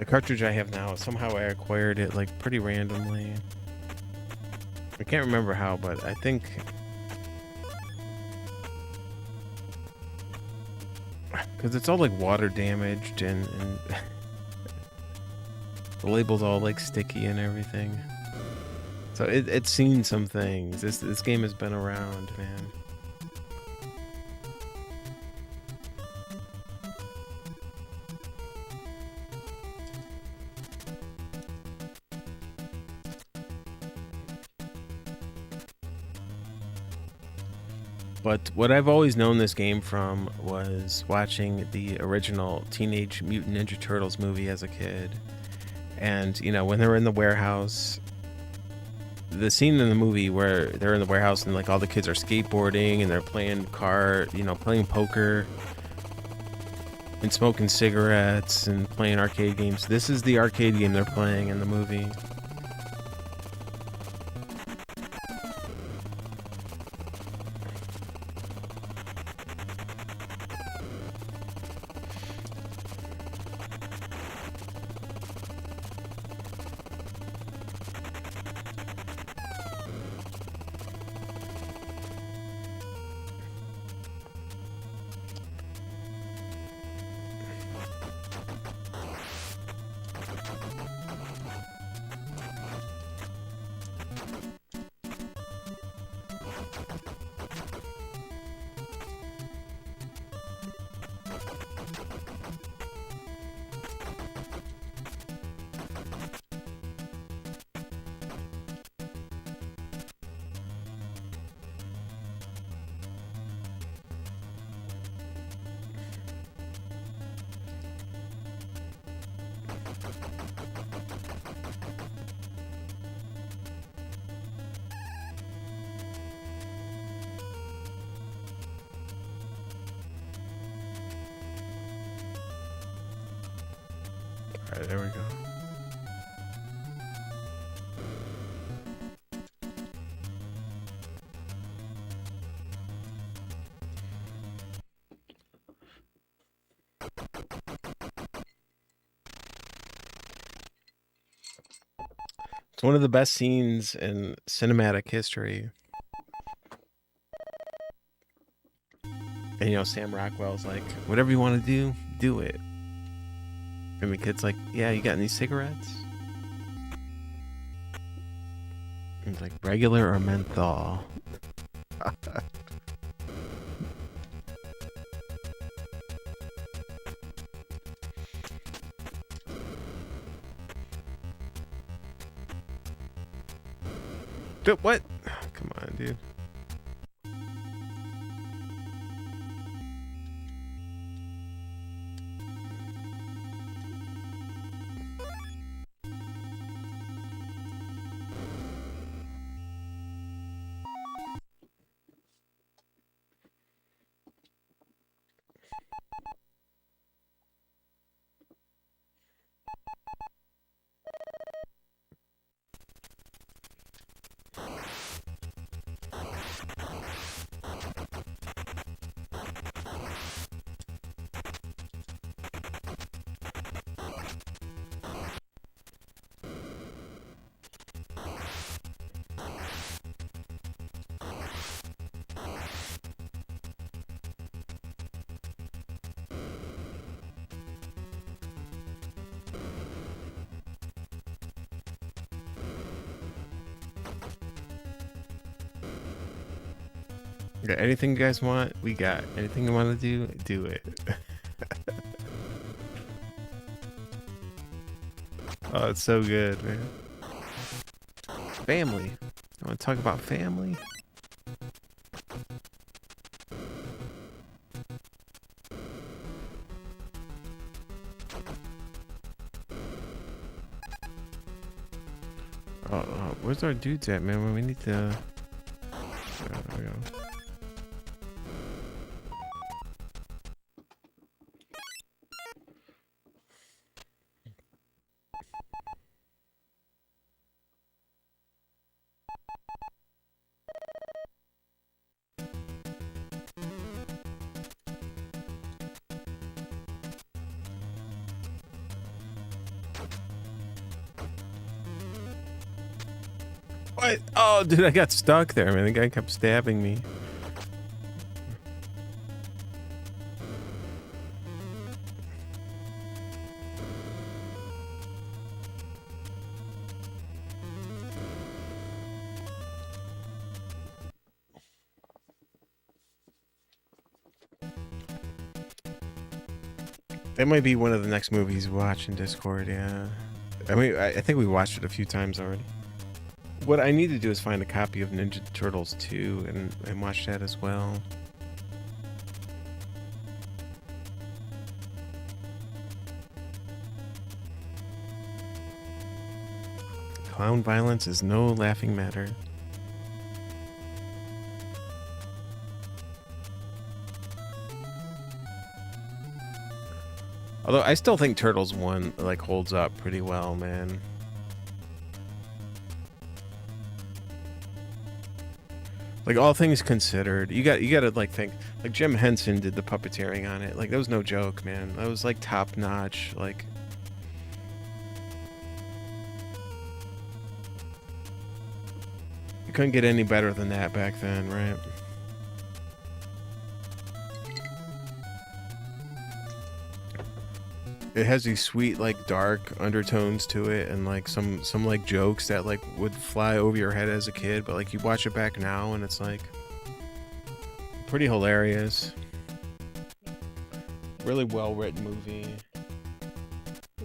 cartridge I have now. Somehow I acquired it like pretty randomly. I can't remember how, but I think because it's all like water damaged and the label's all like sticky and everything. So it's seen some things. This game has been around, man. But what I've always known this game from was watching the original Teenage Mutant Ninja Turtles movie as a kid. And, you know, when they're in the warehouse, the scene in the movie where they're in the warehouse and like all the kids are skateboarding and they're playing playing poker and smoking cigarettes and playing arcade games. This is the arcade game they're playing in the movie. All right, there we go. It's one of the best scenes in cinematic history. And, you know, Sam Rockwell's like, whatever you want to do, do it. And the kid's like, yeah, you got any cigarettes? And he's like, regular or menthol? Dude, what? Come on, dude. Yeah, anything you guys want, we got. Anything you want to do it. Oh, it's so good, man. Family. I want to talk about family. Where's our dudes at, man? We need to... There we go. What? Oh, dude, I got stuck there, man. The guy kept stabbing me. That might be one of the next movies we watch in Discord, yeah. I mean, I think we watched it a few times already. What I need to do is find a copy of Ninja Turtles 2 and watch that as well. Clown violence is no laughing matter. Although I still think Turtles 1 like holds up pretty well, man. Like, all things considered, you gotta like think, like Jim Henson did the puppeteering on it. Like, that was no joke, man. That was like top notch. Like, you couldn't get any better than that back then, right? It has these sweet, like, dark undertones to it, and like some like jokes that like would fly over your head as a kid, but like you watch it back now and it's like pretty hilarious. Really well written movie.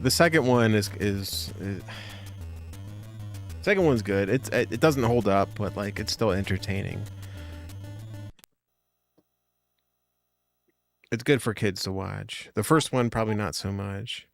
The second one is second one's good. It doesn't hold up, but like it's still entertaining. It's good for kids to watch. The first one, probably not so much.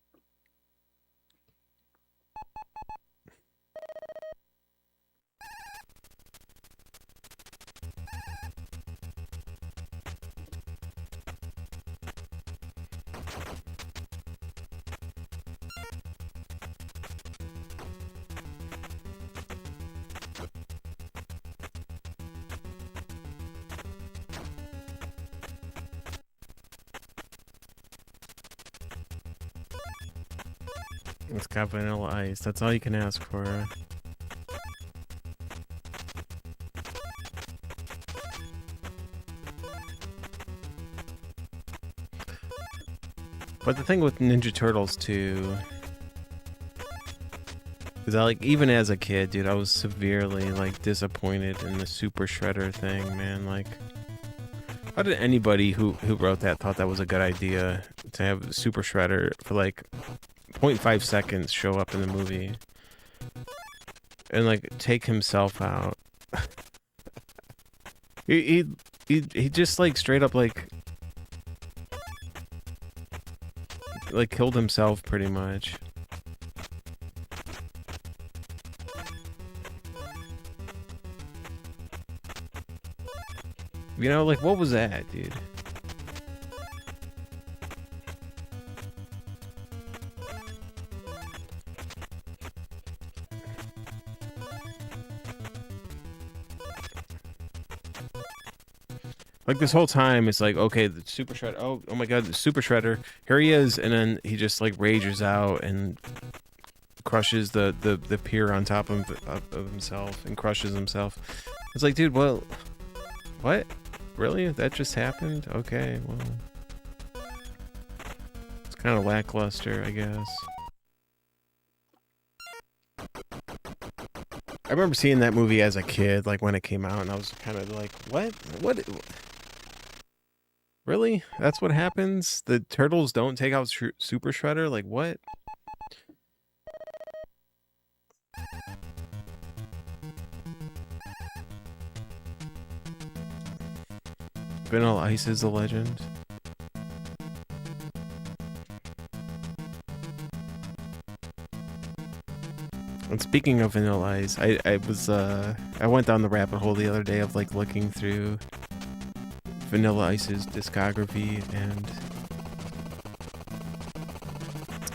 It's got vanilla ice. That's all you can ask for. But the thing with Ninja Turtles 2 is I like, even as a kid, dude, I was severely like disappointed in the Super Shredder thing, man. Like, how did anybody who wrote that thought that was a good idea to have Super Shredder for like 0.5 seconds show up in the movie and like take himself out? he just like straight up like killed himself pretty much. You know, like, what was that, dude? Like, this whole time, it's like, okay, the Super Shredder, oh my god, the Super Shredder, here he is, and then he just, like, rages out and crushes the pier on top of himself and crushes himself. It's like, dude, well, what? Really? That just happened? Okay, well, it's kind of lackluster, I guess. I remember seeing that movie as a kid, like when it came out, and I was kind of like, "What? What? Really? That's what happens? The turtles don't take out Super Shredder? Like what?" Vanilla Ice is a legend. And speaking of Vanilla Ice, I went down the rabbit hole the other day of like looking through Vanilla Ice's discography, and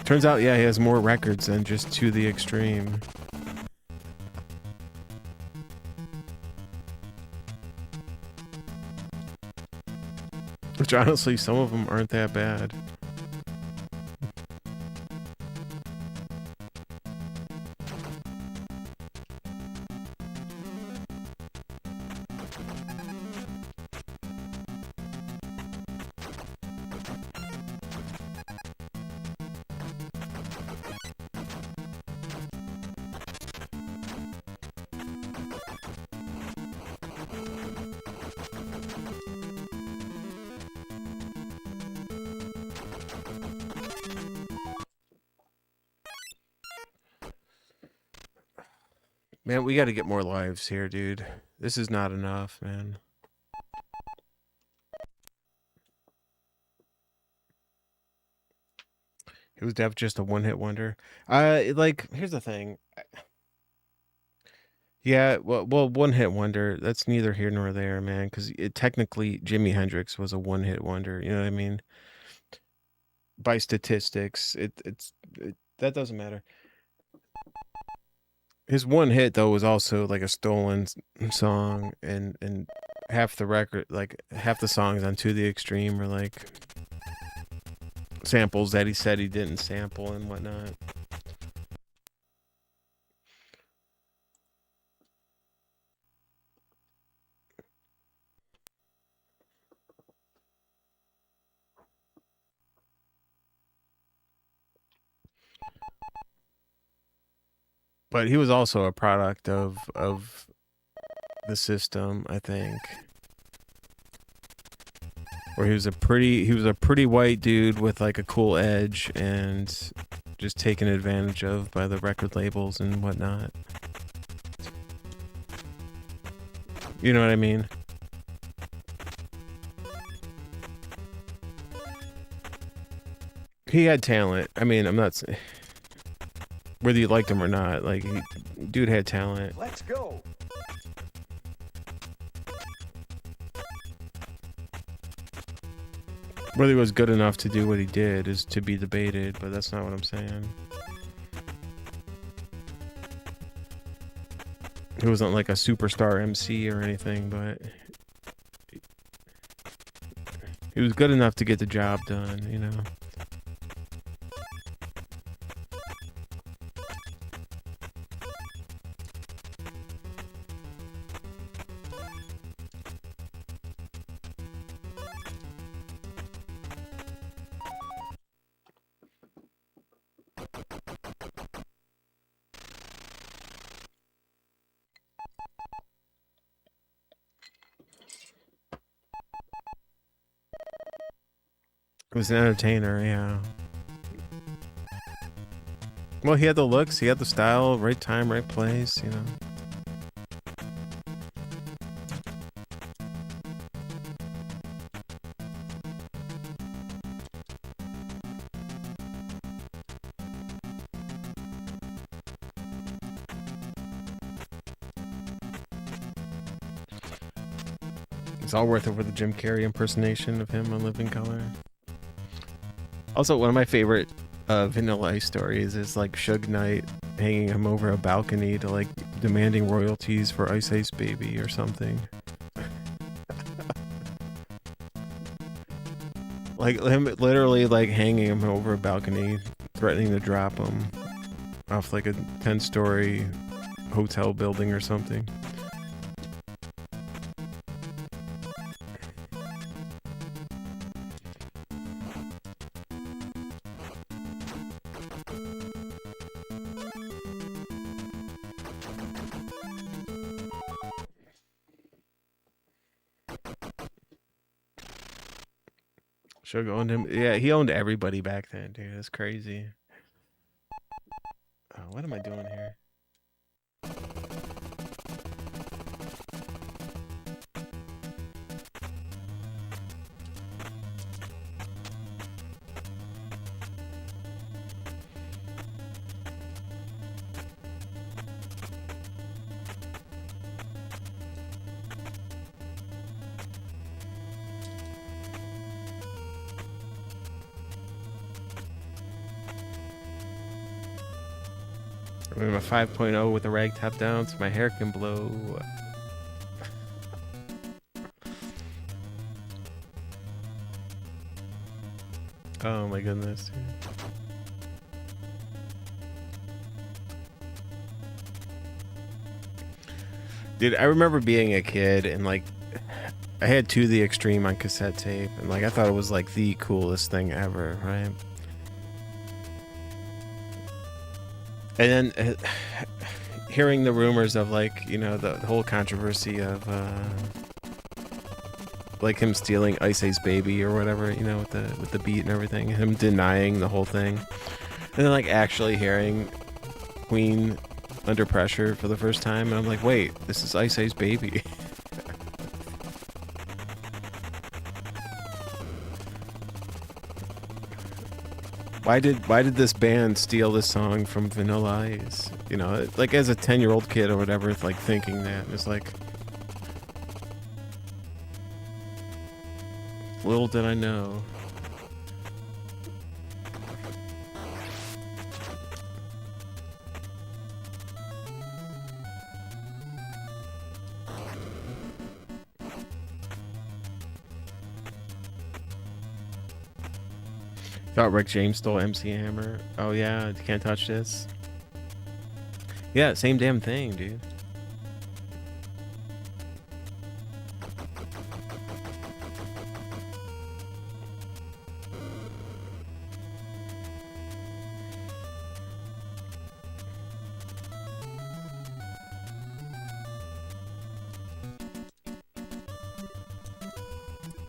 turns out, yeah, he has more records than just To the Extreme. Which honestly, some of them aren't that bad. Man, we got to get more lives here, dude. This is not enough, man. It was definitely just a one-hit wonder. Like, here's the thing. Yeah, well, one-hit wonder. That's neither here nor there, man. Because technically, Jimi Hendrix was a one-hit wonder. You know what I mean? By statistics, that doesn't matter. His one hit though was also like a stolen song, and half the record, like half the songs on To the Extreme, were like samples that he said he didn't sample and whatnot. But he was also a product of the system, I think. Where he was a pretty white dude with like a cool edge and just taken advantage of by the record labels and whatnot. You know what I mean? He had talent. I mean, I'm not saying whether you liked him or not. Like, dude had talent. Let's go. Whether he was good enough to do what he did is to be debated, but that's not what I'm saying. He wasn't like a superstar MC or anything, but he was good enough to get the job done, you know? He was an entertainer, yeah. Well, he had the looks, he had the style, right time, right place, you know. It's all worth it for the Jim Carrey impersonation of him on Living Color. Also, one of my favorite Vanilla Ice stories is like Suge Knight hanging him over a balcony to like demanding royalties for Ice Ice Baby or something. Like him literally like hanging him over a balcony, threatening to drop him off like a 10-story hotel building or something. Suge owned him. Yeah, he owned everybody back then, dude. That's crazy. Oh, what am I doing here? I'm a 5.0 with a rag top down so my hair can blow. Oh my goodness. Dude, I remember being a kid and like I had To the Extreme on cassette tape and like I thought it was like the coolest thing ever, right? And then hearing the rumors of like, you know, the whole controversy of like him stealing Ice Ice Baby or whatever, you know, with the beat and everything, him denying the whole thing. And then like actually hearing Queen Under Pressure for the first time and I'm like, wait, this is Ice Ice Baby. Why did this band steal this song from Vanilla Ice? You know, like as a 10-year-old kid or whatever, it's like thinking that. It's like, little did I know. Thought Rick James stole MC Hammer. Oh yeah, you can't touch this. Yeah, same damn thing, dude.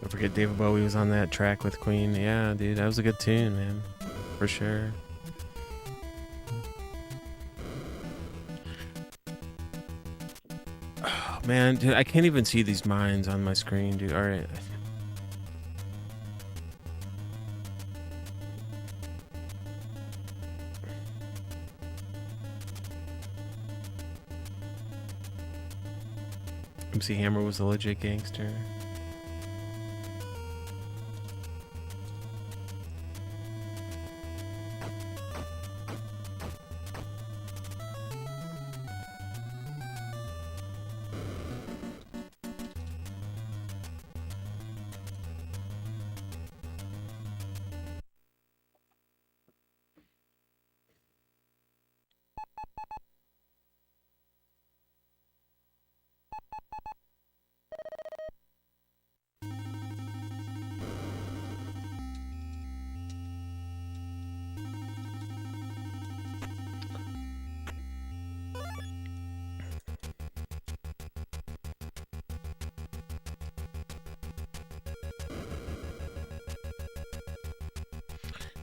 Don't forget David Bowie was on that track with Queen. Yeah, dude, that was a good tune, man. For sure. Oh, man, dude, I can't even see these mines on my screen, dude. All right. MC Hammer was a legit gangster.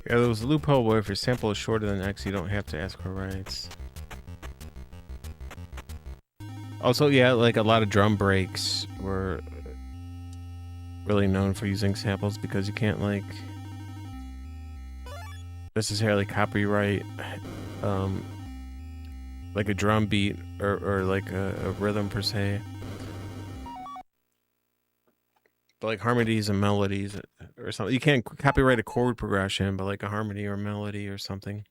Yeah, there was a loophole where if your sample is shorter than X, you don't have to ask for rights. Also, yeah, like a lot of drum breaks were really known for using samples because you can't like necessarily copyright like a drum beat or like a rhythm per se. But like harmonies and melodies or something. You can't copyright a chord progression, but like a harmony or melody or something.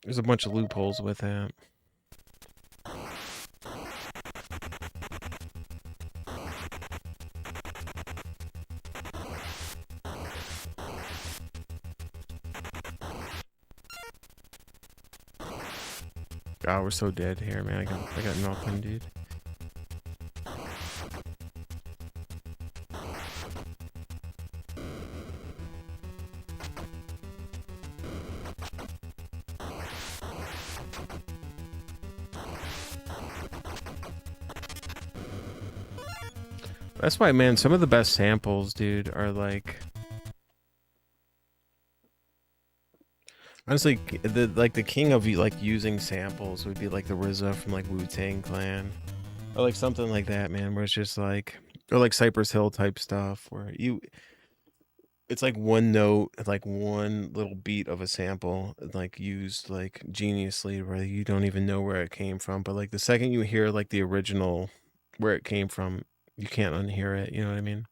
There's a bunch of loopholes with that. God, we're so dead here, man. I got nothing, dude. That's why, man, some of the best samples, dude, are like Honestly, the king of like using samples would be like the RZA from like Wu-Tang Clan, or like something like that, man. Where it's just like, or like Cypress Hill type stuff, where it's like one note, like one little beat of a sample, like used like geniusly, where you don't even know where it came from. But like the second you hear like the original, where it came from, you can't unhear it. You know what I mean?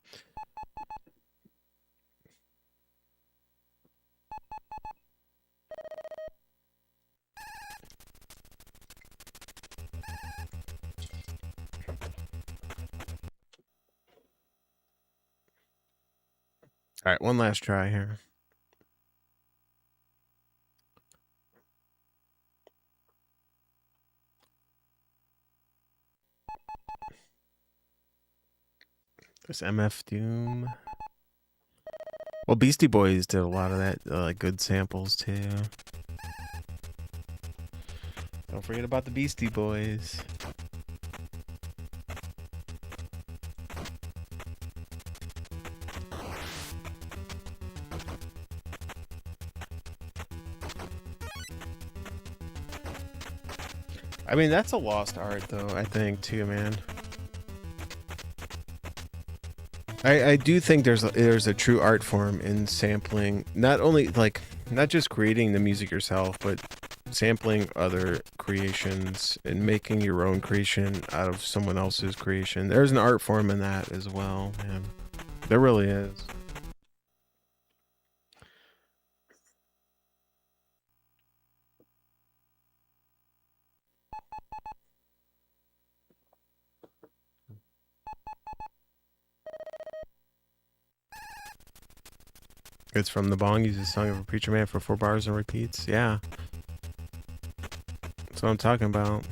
All right, one last try here. There's MF Doom. Well, Beastie Boys did a lot of that, like good samples too. Don't forget about the Beastie Boys. I mean, that's a lost art, though, I think, too, man. I do think there's a true art form in sampling, not only like not just creating the music yourself, but sampling other creations and making your own creation out of someone else's creation. There's an art form in that as well, man. There really is. It's from the Bong, uses Song of a Preacher Man for 4 bars and repeats. Yeah. That's what I'm talking about.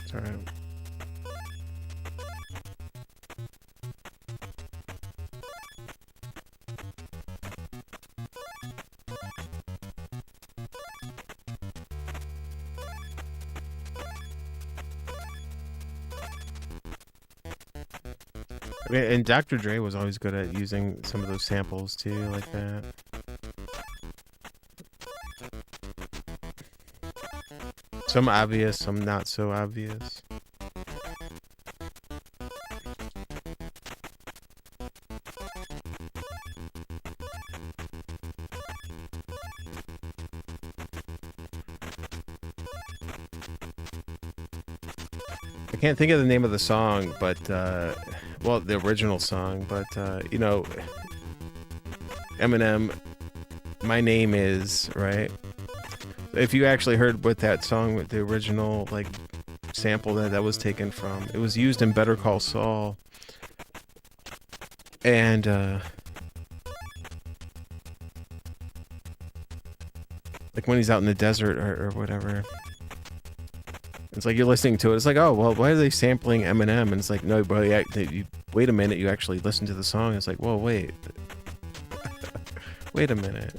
It's all right. I mean, and Dr. Dre was always good at using some of those samples too, like that. Some obvious, some not so obvious. I can't think of the name of the song, but well, the original song, but you know, Eminem, My Name Is, right? If you actually heard what that song, with the original like sample that was taken from, it was used in Better Call Saul, and like when he's out in the desert or whatever. It's like you're listening to it. It's like, oh well, why are they sampling Eminem? And it's like, no, bro. Wait a minute. You actually listen to the song. It's like, whoa, wait, wait a minute.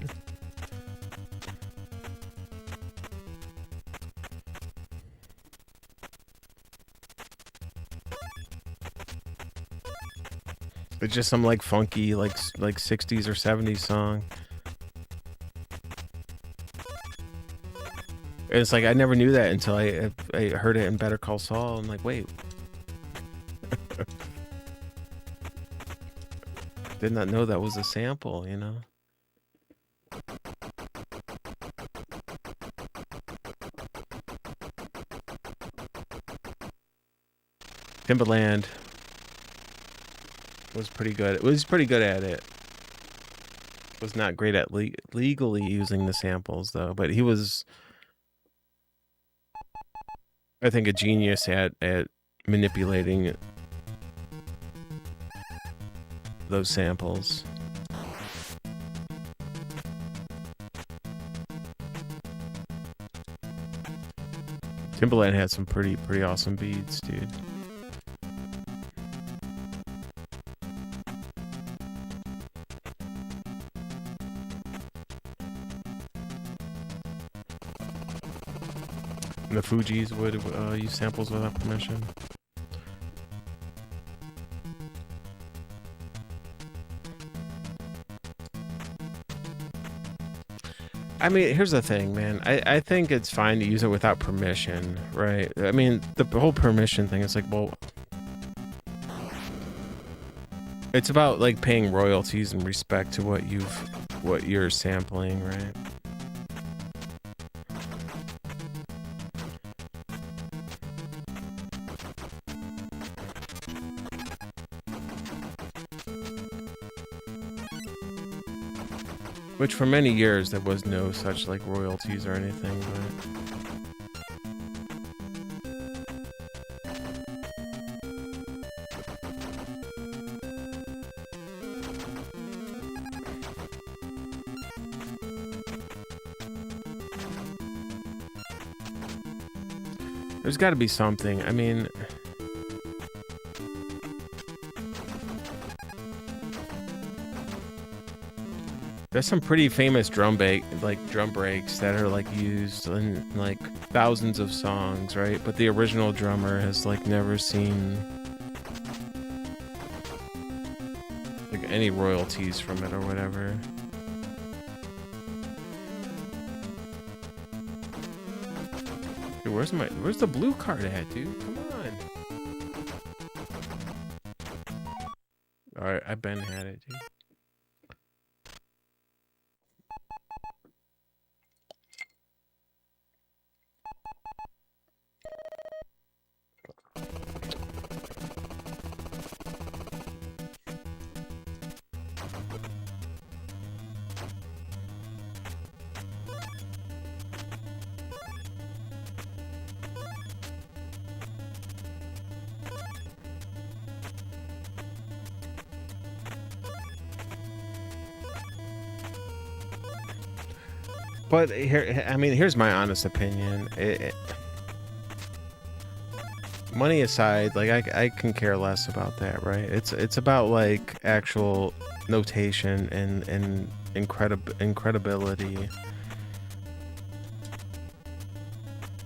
It's just some like funky like 60s or 70s song. And it's like I never knew that until I heard it in Better Call Saul. I'm like, wait. Did not know that was a sample, you know? Timbaland was pretty good. It was pretty good at it. Was not great at legally using the samples though, but he was, I think, a genius at manipulating those samples. Timbaland had some pretty awesome beats, dude. And the Fugees would use samples without permission. I mean, here's the thing, man. I think it's fine to use it without permission, right? I mean, the whole permission thing is like, well, it's about like paying royalties and respect to what you're sampling, right? Which for many years there was no such like royalties or anything, but there's got to be something. I mean, there's some pretty famous drum breaks that are like used in like thousands of songs, right? But the original drummer has like never seen like any royalties from it or whatever. Dude, where's the blue card at, dude? Come on. All right, I Ben had it, dude. But here, I mean, here's my honest opinion. Money aside, like I can care less about that, right? It's about like actual notation and incredibility.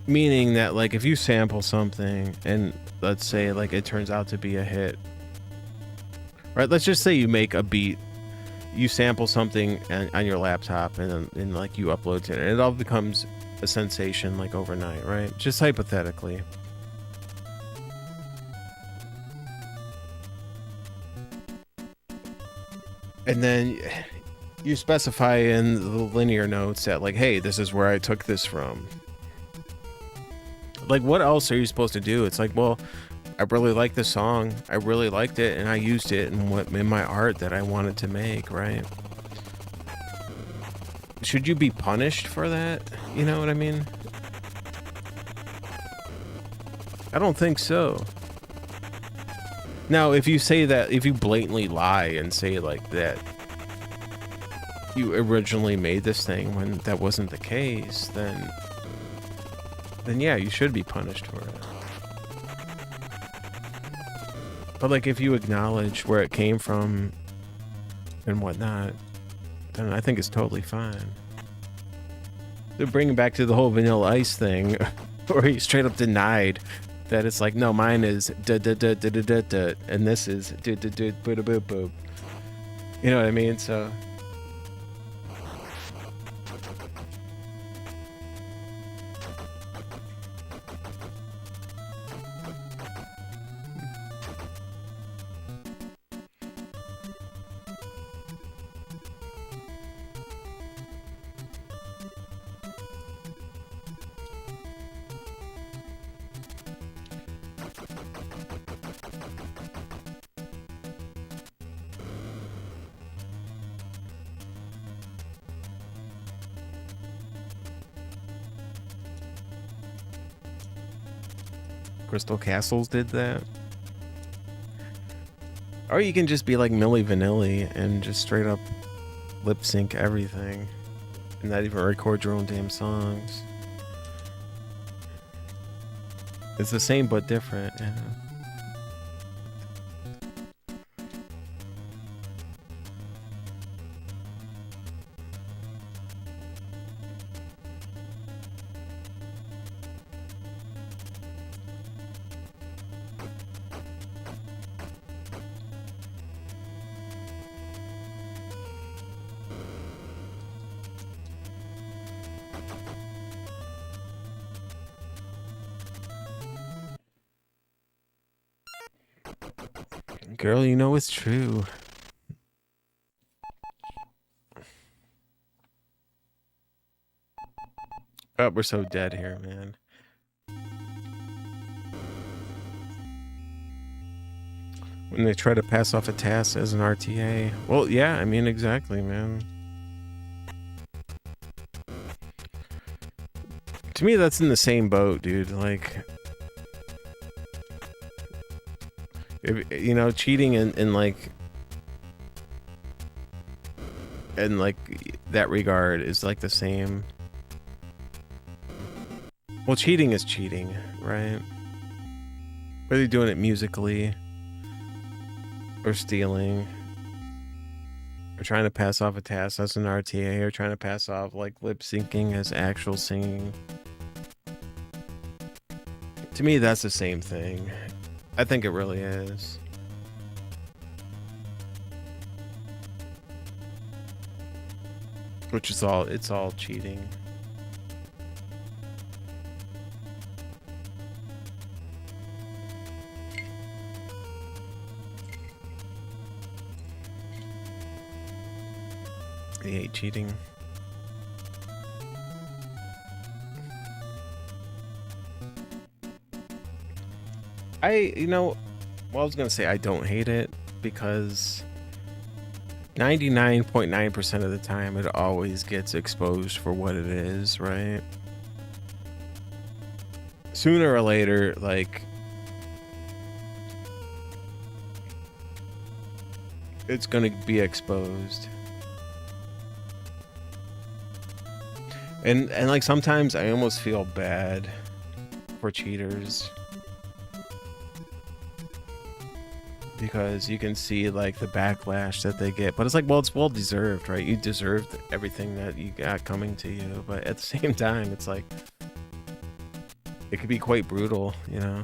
Meaning that like if you sample something and let's say like it turns out to be a hit, right? Let's just say you make a beat. You sample something on your laptop and like you upload it and it all becomes a sensation like overnight, right? Just hypothetically. And then you specify in the linear notes that like, hey, this is where I took this from. Like, what else are you supposed to do? It's like, well, I really like the song. I really liked it, and I used it in my art that I wanted to make, right? Should you be punished for that? You know what I mean? I don't think so. Now, if you say that, if you blatantly lie and say like that you originally made this thing when that wasn't the case, then yeah, you should be punished for it. But like if you acknowledge where it came from and whatnot, then I think it's totally fine. They're bringing back to the whole Vanilla Ice thing, where he straight up denied that it's like, no, mine is da da da da da da da, and this is da da da boo boo boo. You know what I mean? So. Crystal Castles did that. Or you can just be like Milli Vanilli and just straight up lip sync everything and not even record your own damn songs. It's the same but different, yeah. Girl, you know it's true. Oh, we're so dead here, man. When they try to pass off a task as an RTA. Well, yeah, I mean, exactly, man. To me, that's in the same boat, dude. Like, if, you know, cheating in like that regard is like the same. Well, cheating is cheating, right? Whether you're doing it musically or stealing or trying to pass off a task as an RTA or trying to pass off like lip syncing as actual singing. To me, that's the same thing. I think it really is. Which is all, it's all cheating. I hate cheating. You know, well, I was gonna say I don't hate it because 99.9% of the time it always gets exposed for what it is, right? Sooner or later, like, it's gonna be exposed. And like sometimes I almost feel bad for cheaters because you can see like the backlash that they get, but it's like, well, it's well deserved, right? You deserved everything that you got coming to you, but at the same time it's like it could be quite brutal, you know.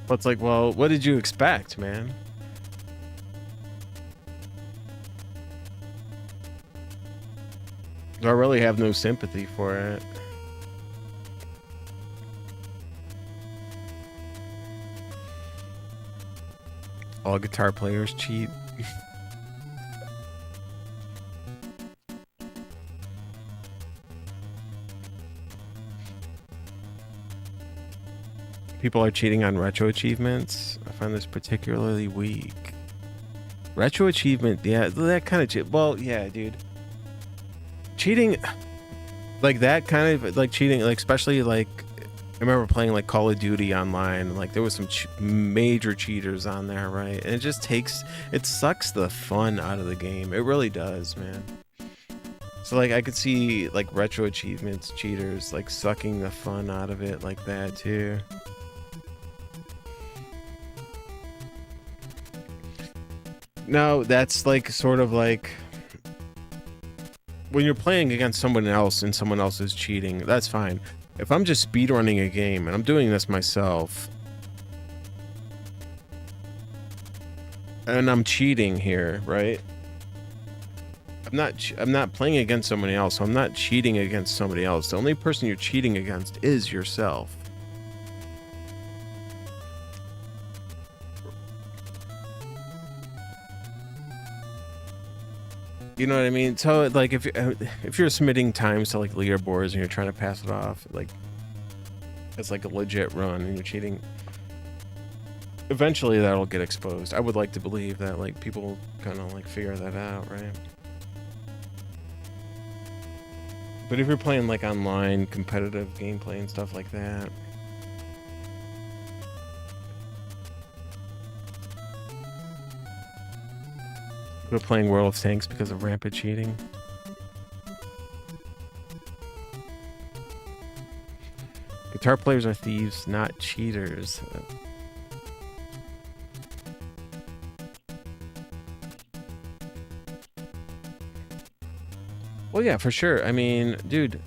But it's like, well, what did you expect, man? I really have no sympathy for it. All guitar players cheat. People are cheating on retro achievements. I find this particularly weak. Retro achievement, yeah, that kind of cheat. Well, yeah, dude. Cheating, like that kind of like cheating, like especially like I remember playing like Call of Duty online, like there was some major cheaters on there, right? And it sucks the fun out of the game. It really does, man. So like I could see like retro achievements cheaters like sucking the fun out of it like that too. No, that's like sort of like when you're playing against someone else and someone else is cheating, that's fine. If I'm just speedrunning a game and I'm doing this myself and I'm cheating here, right? I'm not playing against somebody else, so I'm not cheating against somebody else. The only person you're cheating against is yourself. You know what I mean? So like if you're submitting times to like leaderboards and you're trying to pass it off, like it's like a legit run and you're cheating, eventually that'll get exposed. I would like to believe that like people kind of like figure that out, right? But if you're playing like online competitive gameplay and stuff like that, we're playing World of Tanks because of rampant cheating. Guitar players are thieves, not cheaters. Well, yeah, for sure. I mean, dude,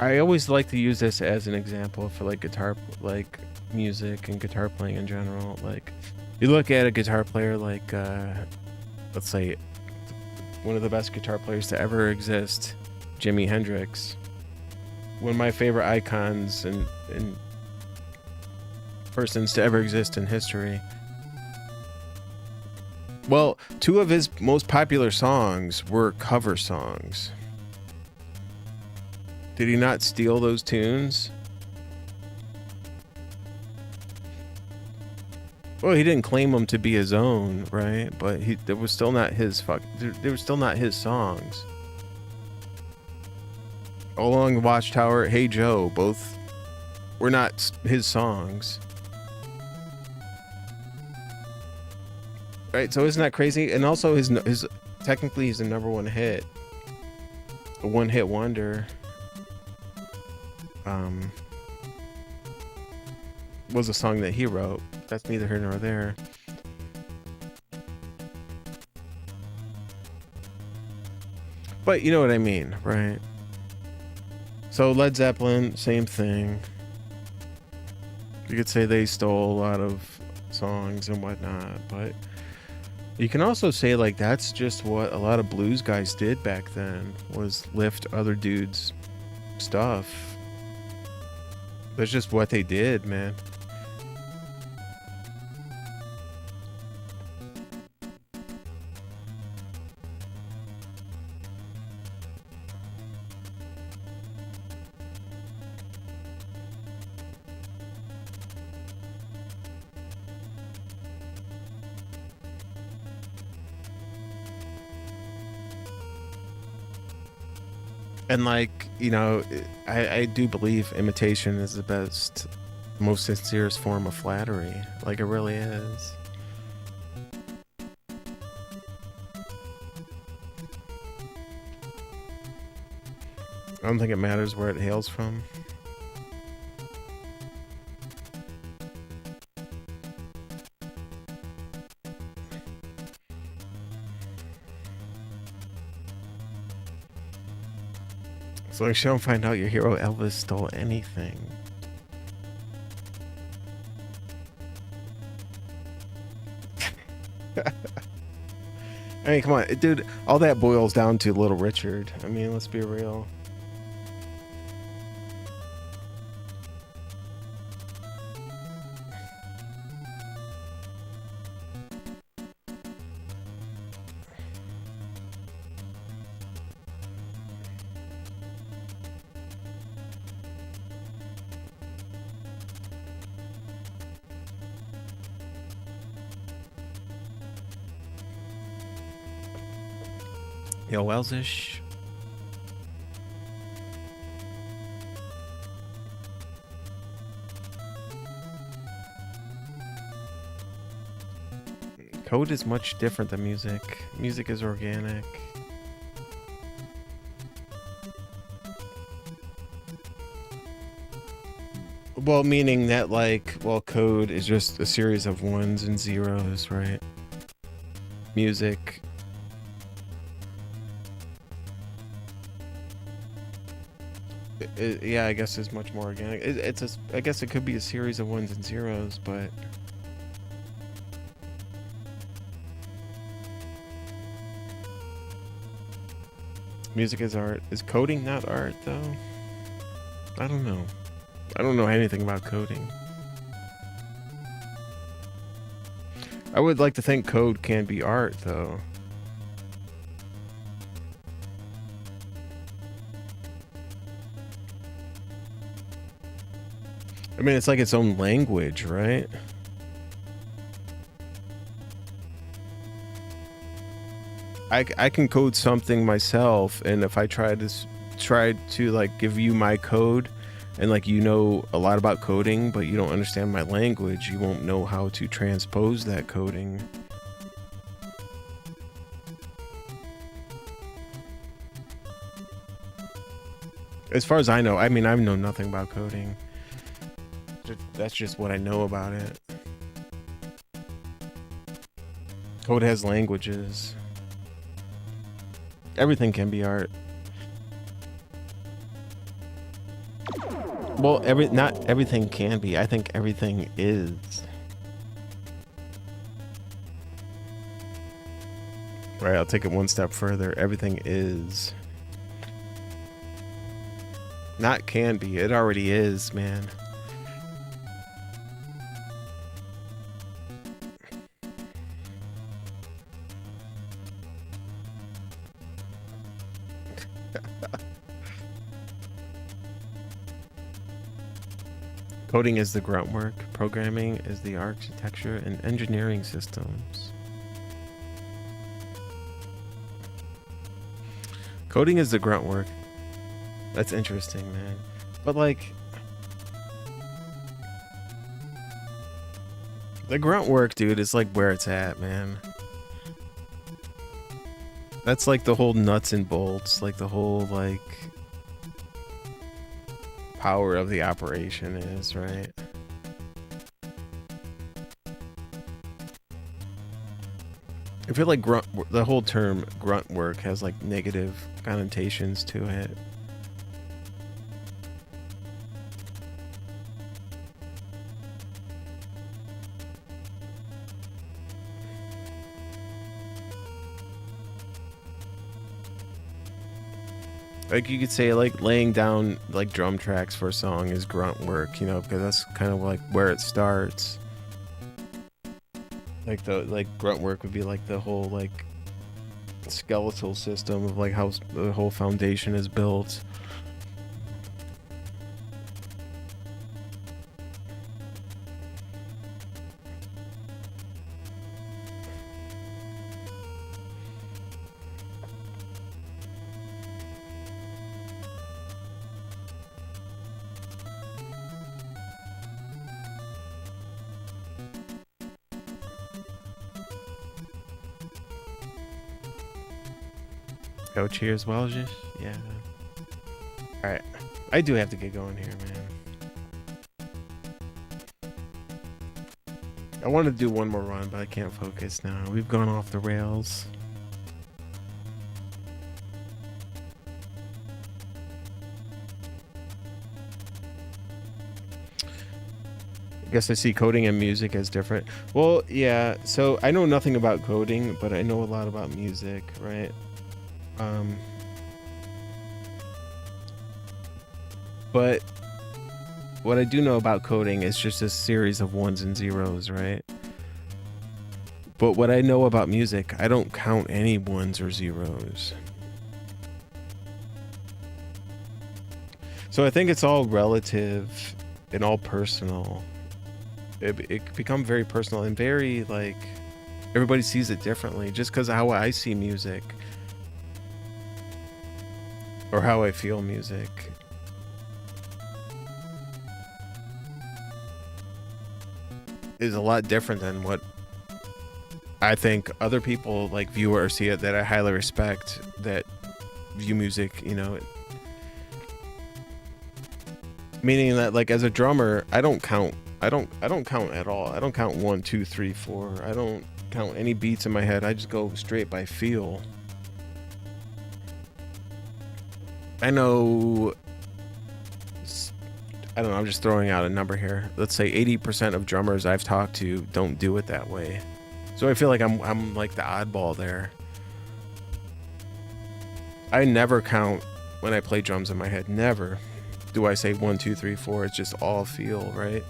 I always like to use this as an example for like guitar, like music and guitar playing in general. Like, you look at a guitar player like, let's say, one of the best guitar players to ever exist, Jimi Hendrix. One of my favorite icons and persons to ever exist in history. Well, two of his most popular songs were cover songs. Did he not steal those tunes? Well, he didn't claim them to be his own, right? But they were still not his they were still not his songs. All Along the Watchtower, Hey Joe, both were not his songs. Right, so isn't that crazy? And also his technically he's a #1 hit. A one-hit wonder. Was a song that he wrote. That's neither here nor there. But you know what I mean, right? So Led Zeppelin, same thing. You could say they stole a lot of songs and whatnot, but you can also say like that's just what a lot of blues guys did back then, was lift other dudes' stuff. That's just what they did, man. And like, you know, I do believe imitation is the best, most sincerest form of flattery. Like, it really is. I don't think it matters where it hails from. So long as you don't find out your hero Elvis stole anything. I mean, come on, dude, all that boils down to Little Richard. I mean, let's be real. Yo, Welsish. Code is much different than music. Music is organic. Well, meaning that, like, well, code is just a series of ones and zeros, right? Music. Yeah, I guess it's much more organic. I guess it could be a series of ones and zeros, but music is art. Is coding not art, though? I don't know. I don't know anything about coding. I would like to think code can be art, though. I mean, it's like its own language, right? I can code something myself, and if I try to like give you my code, and like you know a lot about coding, but you don't understand my language, you won't know how to transpose that coding. As far as I know, I mean, I know nothing about coding. That's just what I know about it. Code has languages. Everything can be art. Well, not everything can be. I think everything is. Right, I'll take it one step further. Everything is. Not can be. It already is, man. Coding is the grunt work. Programming is the architecture and engineering systems. Coding is the grunt work. That's interesting, man. But like, the grunt work, dude, is like where it's at, man. That's like the whole nuts and bolts, like the whole like power of the operation is, right? I feel like the whole term grunt work has like negative connotations to it. Like you could say like laying down like drum tracks for a song is grunt work, you know, because that's kind of like where it starts. Like the grunt work would be like the whole like skeletal system of like how the whole foundation is built. Oh, cheers, Welsh. Yeah. All right, I do have to get going here, man. I want to do one more run, but I can't focus now. We've gone off the rails. I guess I see coding and music as different. Well, yeah. So I know nothing about coding, but I know a lot about music, right? But what I do know about coding is just a series of ones and zeros, right? But what I know about music, I don't count any ones or zeros. So I think it's all relative and all personal. It can become very personal and very like everybody sees it differently just because of how I see music. Or how I feel music. Is a lot different than what I think other people like view or see it that I highly respect that view music, you know. Meaning that like as a drummer, I don't count at all. I don't count 1, 2, 3, 4. I don't count any beats in my head. I just go straight by feel. I know, I don't know, I'm just throwing out a number here. Let's say 80% of drummers I've talked to don't do it that way. So I feel like I'm like the oddball there. I never count when I play drums in my head. Never do I say 1, 2, 3, 4. It's just all feel, right?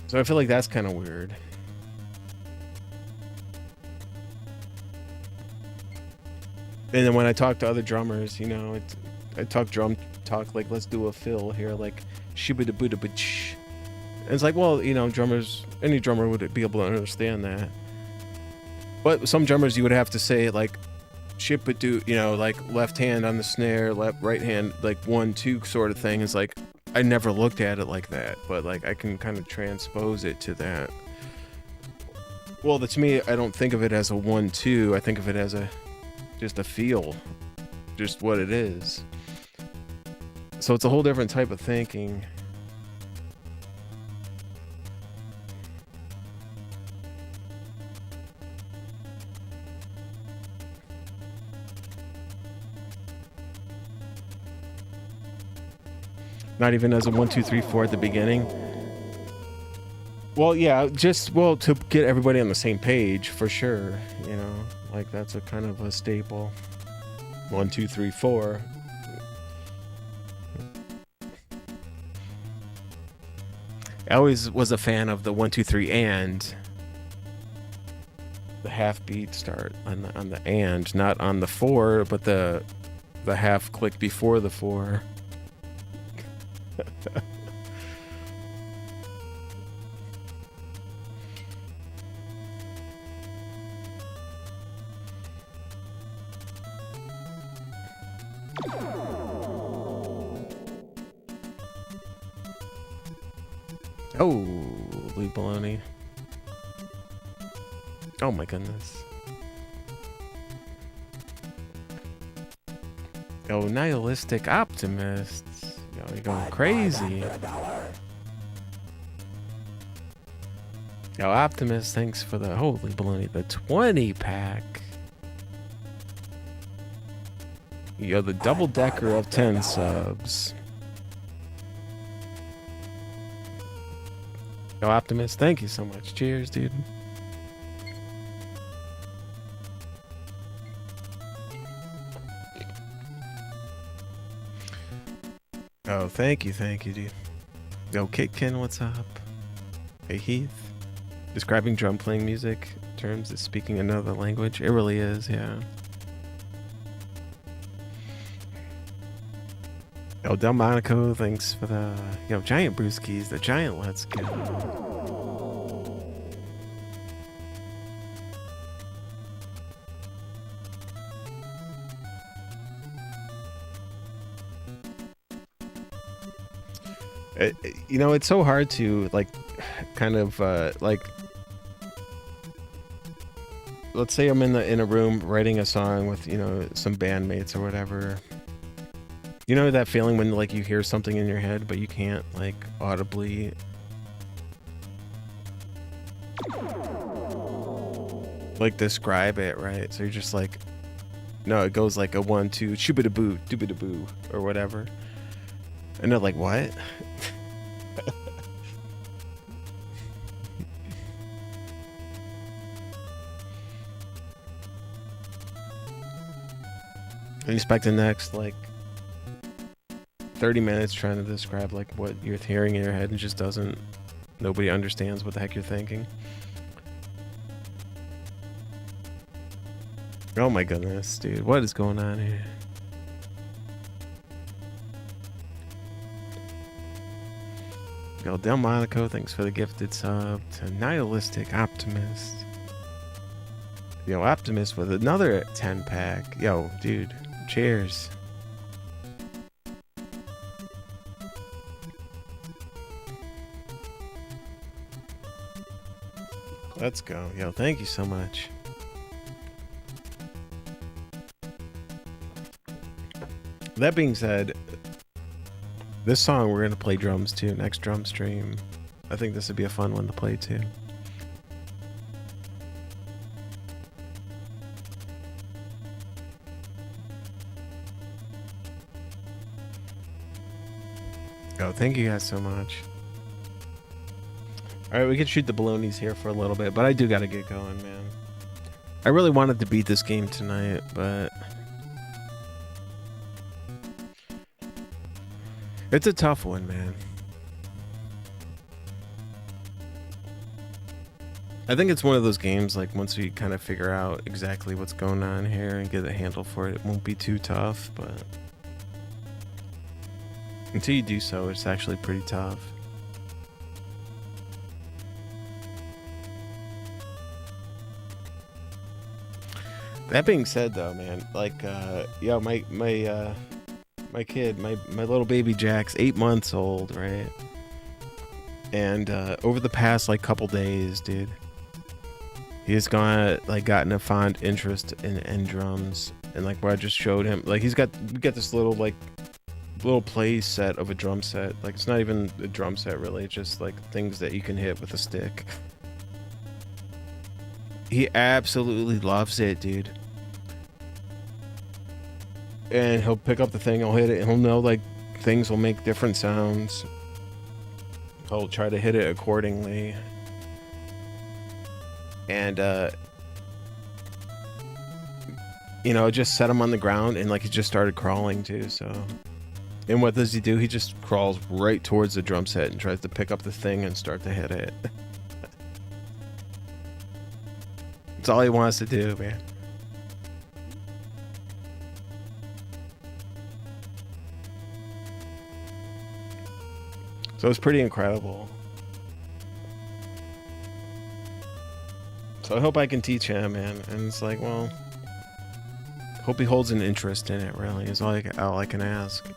So I feel like that's kind of weird. And then when I talk to other drummers, you know, I talk drum talk like let's do a fill here, like shibba-da-boo-da-ba-ch. And it's like, well, you know, drummers, any drummer would be able to understand that. But some drummers you would have to say like ship it do, you know, like left hand on the snare, right hand, like 1-2 sort of thing. It's like I never looked at it like that, but like I can kind of transpose it to that. Well, to me, I don't think of it as a 1-2. I think of it as just a feel, just what it is. So it's a whole different type of thinking. Not even as a 1-2-3-4 at the beginning. Well, yeah, to get everybody on the same page for sure. You know, like that's a kind of a staple. 1-2-3-4. I always was a fan of the 1-2-3 and the half beat start on the and, not on the 4, but the half click before the 4. Holy baloney. Oh my goodness. Oh, nihilistic optimists. Yo, you're going crazy. Yo, Optimus, thanks for the holy baloney, the 20 pack. Yo, the double decker of 10 subs. Yo, Optimus, thank you so much. Cheers, dude. Oh, thank you, dude. Yo, Kitkin, what's up? Hey, Heath. Describing drum playing music terms is speaking another language. It really is, yeah. Yo, Delmonico, thanks for the... Yo, Giant Brewskis, the Giant Let's Go. You know, it's so hard to, like, kind of, like... Let's say I'm in a room writing a song with, you know, some bandmates or whatever. You know that feeling when like you hear something in your head but you can't like audibly like describe it, right? So you're just like, no, it goes like a 1-2 shoo-ba-da-boo, doo-ba-da-boo or whatever. And they're like, what? And you expect the next like 30 minutes trying to describe like what you're hearing in your head and just doesn't, nobody understands what the heck you're thinking. Oh my goodness, dude, what is going on here? Yo, Delmonico, thanks for the gifted sub to Nihilistic Optimist. Yo, Optimist with another 10 pack. Yo, dude, cheers. Let's go. Yo, thank you so much. That being said, this song we're going to play drums too, next drum stream. I think this would be a fun one to play too. Oh, thank you guys so much. Alright, we can shoot the balonies here for a little bit, but I do gotta get going, man. I really wanted to beat this game tonight, but... it's a tough one, man. I think it's one of those games, like, once we kind of figure out exactly what's going on here and get a handle for it, it won't be too tough, but... until you do so, it's actually pretty tough. That being said, though, man, like, yo, my kid, my little baby Jack's 8 months old, right? And over the past like couple days, dude, he's gotten a fond interest in drums, and like where I just showed him, like we got this little play set of a drum set. Like it's not even a drum set really, it's just like things that you can hit with a stick. He absolutely loves it, dude. And he'll pick up the thing, he'll hit it, and he'll know like things will make different sounds. He'll try to hit it accordingly. And you know, just set him on the ground, and like he just started crawling too, so. And what does he do? He just crawls right towards the drum set and tries to pick up the thing and start to hit it. That's all he wants to do, man. So it's pretty incredible. So I hope I can teach him, man. And it's like, well, hope he holds an interest in it, really, is all I can ask.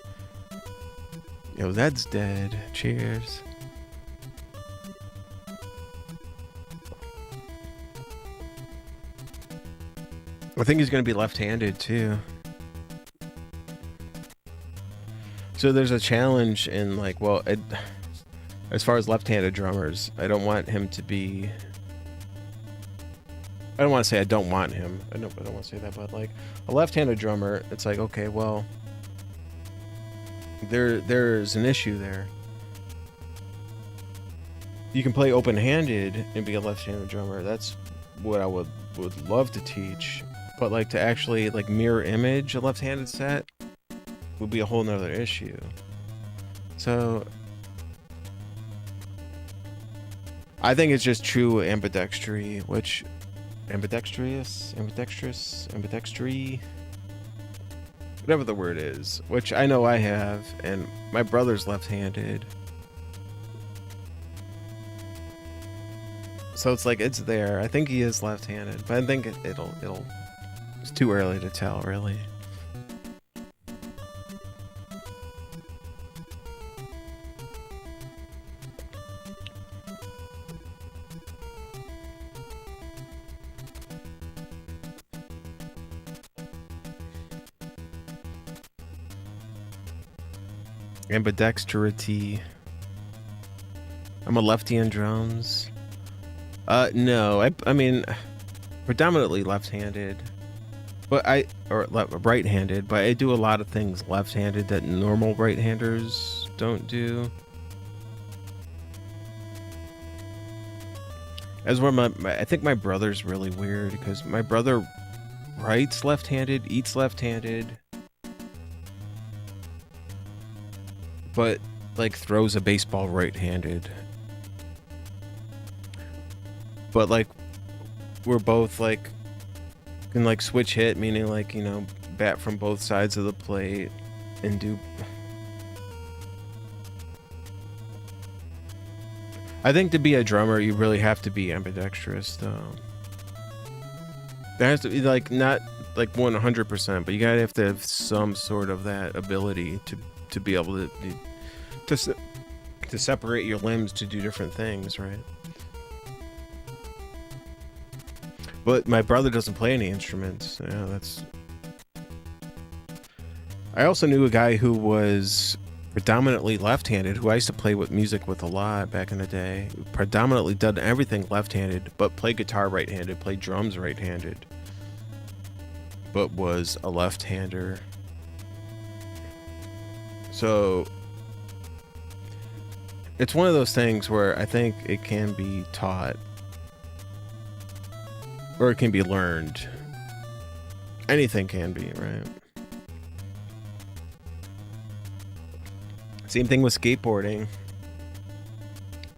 Yo, that's dead. Cheers. I think he's going to be left-handed, too. So there's a challenge in, like, well, as far as left-handed drummers, I don't want him to be... I don't want to say I don't want him. I don't want to say that, but, like, a left-handed drummer, it's like, okay, well, there's an issue there. You can play open-handed and be a left-handed drummer. That's what I would love to teach. But, like, to actually, like, mirror image a left-handed set would be a whole nother issue. So I think it's just true ambidextry, which ambidextrous, whatever the word is, which I know I have, and my brother's left-handed. So it's like, it's there. I think he is left-handed, but I think it'll it's too early to tell, really. Ambidexterity. I'm a lefty on drums. No, I mean, predominantly left-handed, but right-handed, but I do a lot of things left-handed that normal right-handers don't do. As where I think my brother's really weird, because my brother writes left-handed, eats left-handed, but like throws a baseball right-handed. But like we're both like can like switch hit, meaning like, you know, bat from both sides of the plate and do. I think to be a drummer you really have to be ambidextrous though. There has to be like not like 100%, but you gotta have to have some sort of that ability to be able to separate your limbs to do different things, right? But my brother doesn't play any instruments. Yeah, that's. I also knew a guy who was predominantly left-handed, who I used to play with music with a lot back in the day. Predominantly done everything left-handed, but played guitar right-handed, played drums right-handed, but was a left-hander. So it's one of those things where I think it can be taught. Or it can be learned. Anything can be, right? Same thing with skateboarding.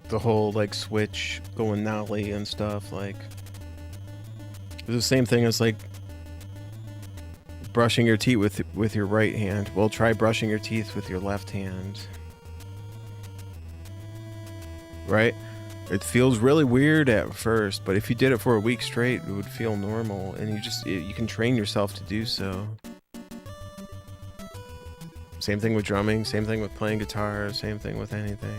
The whole like switch going nollie and stuff, like it's the same thing as like brushing your teeth with your right hand. Well, try brushing your teeth with your left hand. Right? It feels really weird at first, but if you did it for a week straight, it would feel normal, and you can train yourself to do so. Same thing with drumming, same thing with playing guitar, same thing with anything.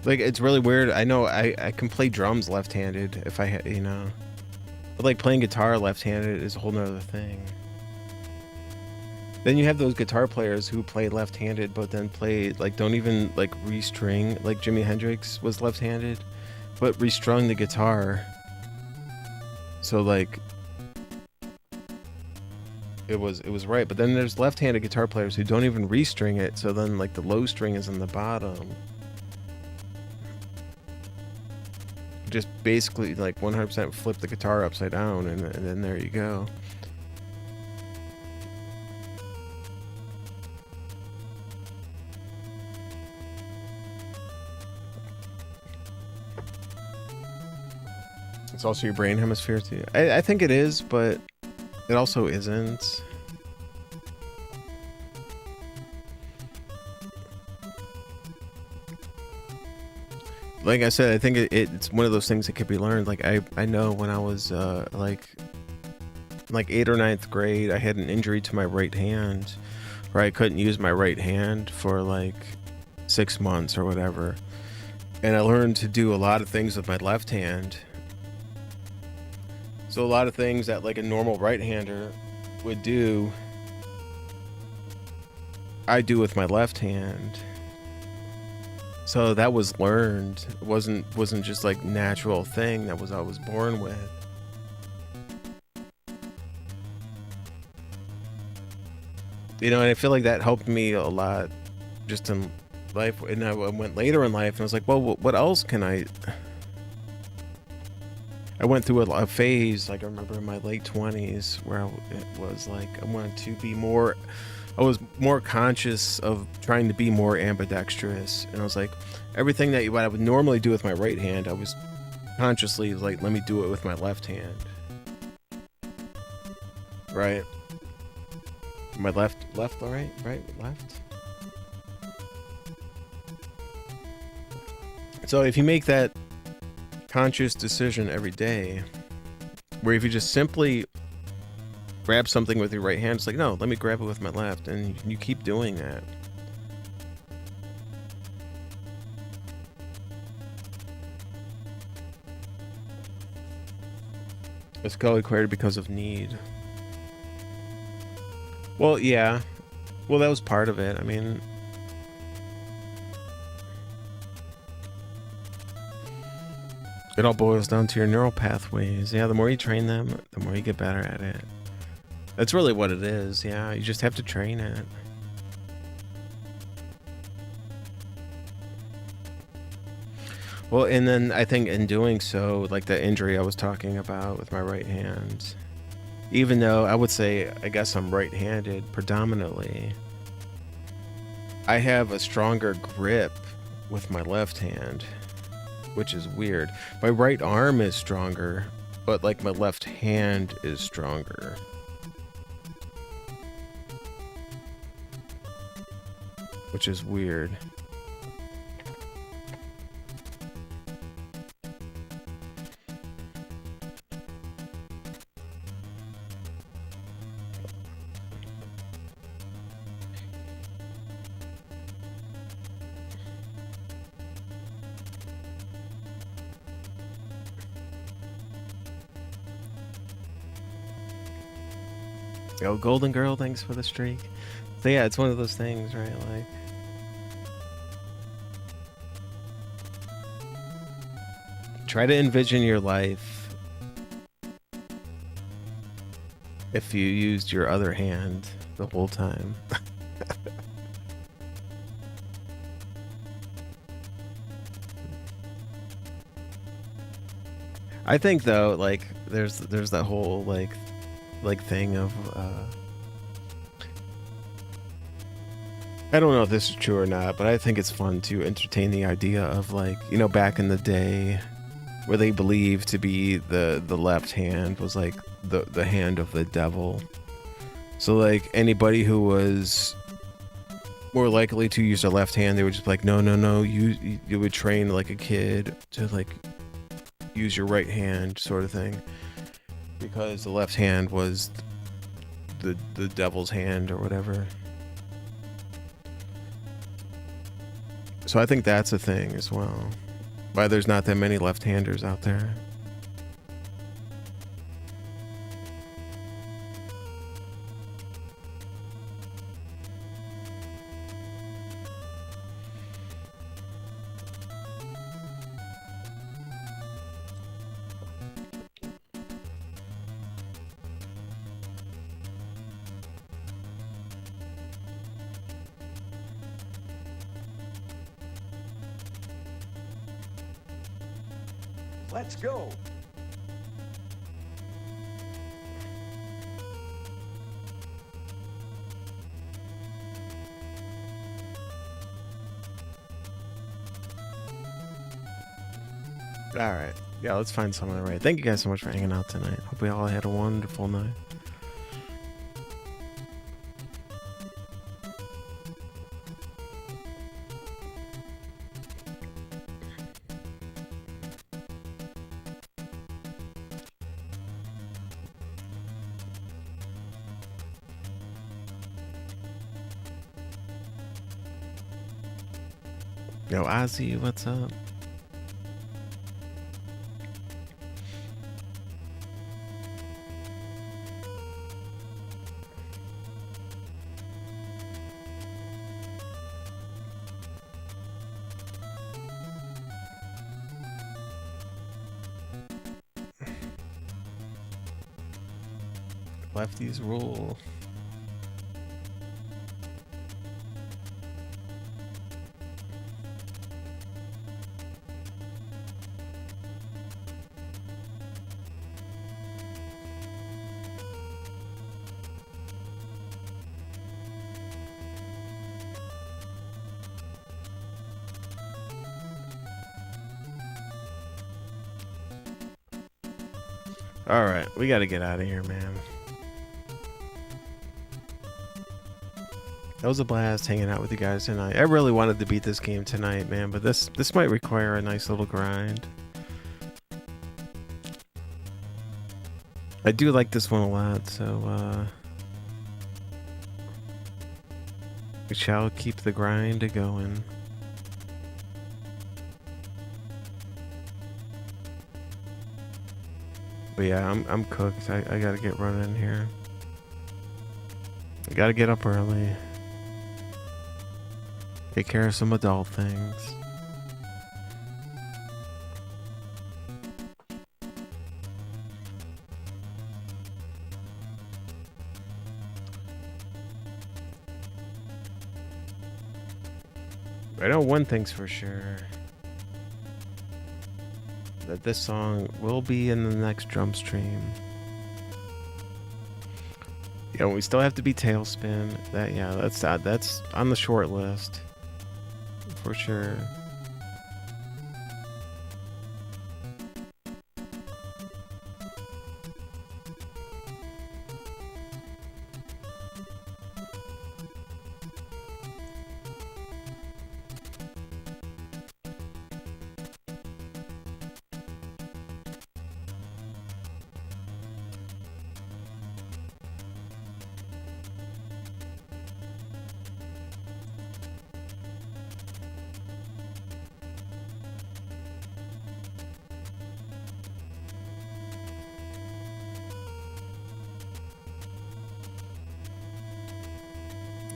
Like, it's really weird. I know I can play drums left-handed if I had, you know. But like playing guitar left-handed is a whole nother thing. Then you have those guitar players who play left-handed, but then play, like, don't even, like, restring. Like Jimi Hendrix was left-handed, but restrung the guitar. So, like, it was right. But then there's left-handed guitar players who don't even restring it, so then, like, the low string is in the bottom. Just basically, like, 100% flip the guitar upside down, and then there you go. It's also your brain hemisphere too. I think it is, but it also isn't. Like I said, I think it's one of those things that could be learned. Like I know when I was like 8th or 9th grade, I had an injury to my right hand, where I couldn't use my right hand for like 6 months or whatever, and I learned to do a lot of things with my left hand. So a lot of things that like a normal right-hander would do, I do with my left hand. So that was learned. It wasn't just like natural thing that I was born with. You know, and I feel like that helped me a lot just in life. And I went later in life and I was like, well, what else can I went through a phase, like I remember in my late 20s, where it was like I wanted to be more, I was more conscious of trying to be more ambidextrous, and I was like, everything that what I would normally do with my right hand, I was consciously like, let me do it with my left hand. Right? My left, right, left. So if you make that conscious decision every day, where if you just simply grab something with your right hand, it's like, no, let me grab it with my left, and you keep doing that. It's called acquired because of need. Well, yeah. Well, that was part of it. I mean, it all boils down to your neural pathways. Yeah, the more you train them, the more you get better at it. That's really what it is. Yeah, you just have to train it. Well, and then I think in doing so, like the injury I was talking about with my right hand, even though I would say, I guess I'm right-handed predominantly, I have a stronger grip with my left hand, which is weird. My right arm is stronger, but like my left hand is stronger. Which is weird. Yo, Golden Girl, thanks for the streak. So yeah, it's one of those things, right? Like, try to envision your life if you used your other hand the whole time. I think though, like, there's that whole like thing of I don't know if this is true or not, but I think it's fun to entertain the idea of, like, you know, back in the day where they believed to be the left hand was like the hand of the devil. So like anybody who was more likely to use their left hand, they would just be like, no, no, no, you would train like a kid to like use your right hand, sort of thing, because the left hand was the devil's hand or whatever. So I think that's a thing as well. Why there's not that many left-handers out there. Let's go. Alright. Yeah, let's find someone right. Thank you guys so much for hanging out tonight. Hope we all had a wonderful night. Yo, Ozzy, what's up? Lefties rule. Alright, we gotta get out of here, man. That was a blast hanging out with you guys tonight. I really wanted to beat this game tonight, man, but this might require a nice little grind. I do like this one a lot, so we shall keep the grind going. But yeah, I'm cooked. I gotta get running here. I gotta get up early. Take care of some adult things. I know one thing's for sure. That this song will be in the next drum stream. Yeah, we still have to be Tailspin. That's on the short list. For sure.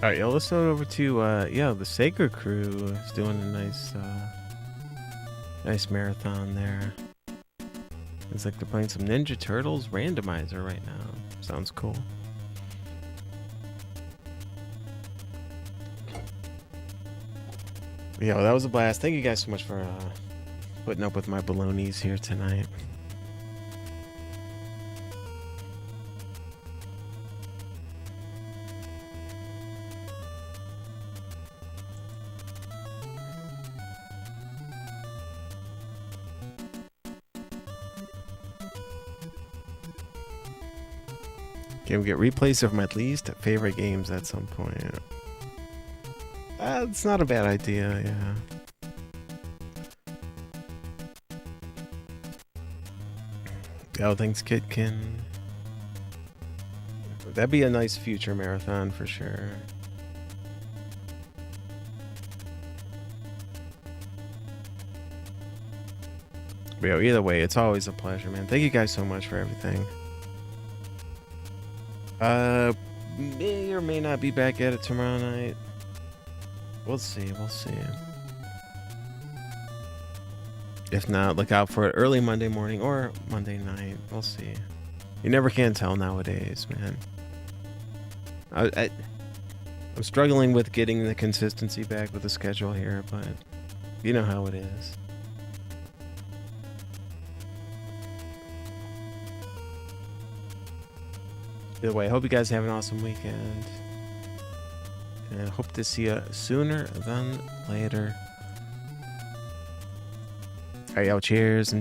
All right, yeah, let's go over to yeah, the Sacred Crew is doing a nice marathon there. It's like they're playing some Ninja Turtles randomizer right now. Sounds cool. Yeah, well, that was a blast. Thank you guys so much for putting up with my balonies here tonight. Can we get replays of my least favorite games at some point? It's not a bad idea, yeah. Oh, thanks, Kitkin. That'd be a nice future marathon for sure. But yo, either way, it's always a pleasure, man. Thank you guys so much for everything. May or may not be back at it tomorrow night. We'll see, we'll see. If not, look out for it early Monday morning or Monday night. We'll see. You never can tell nowadays, man. I'm struggling with getting the consistency back with the schedule here, but you know how it is. Either way, I hope you guys have an awesome weekend. And I hope to see you sooner than later. Alright, yo, cheers.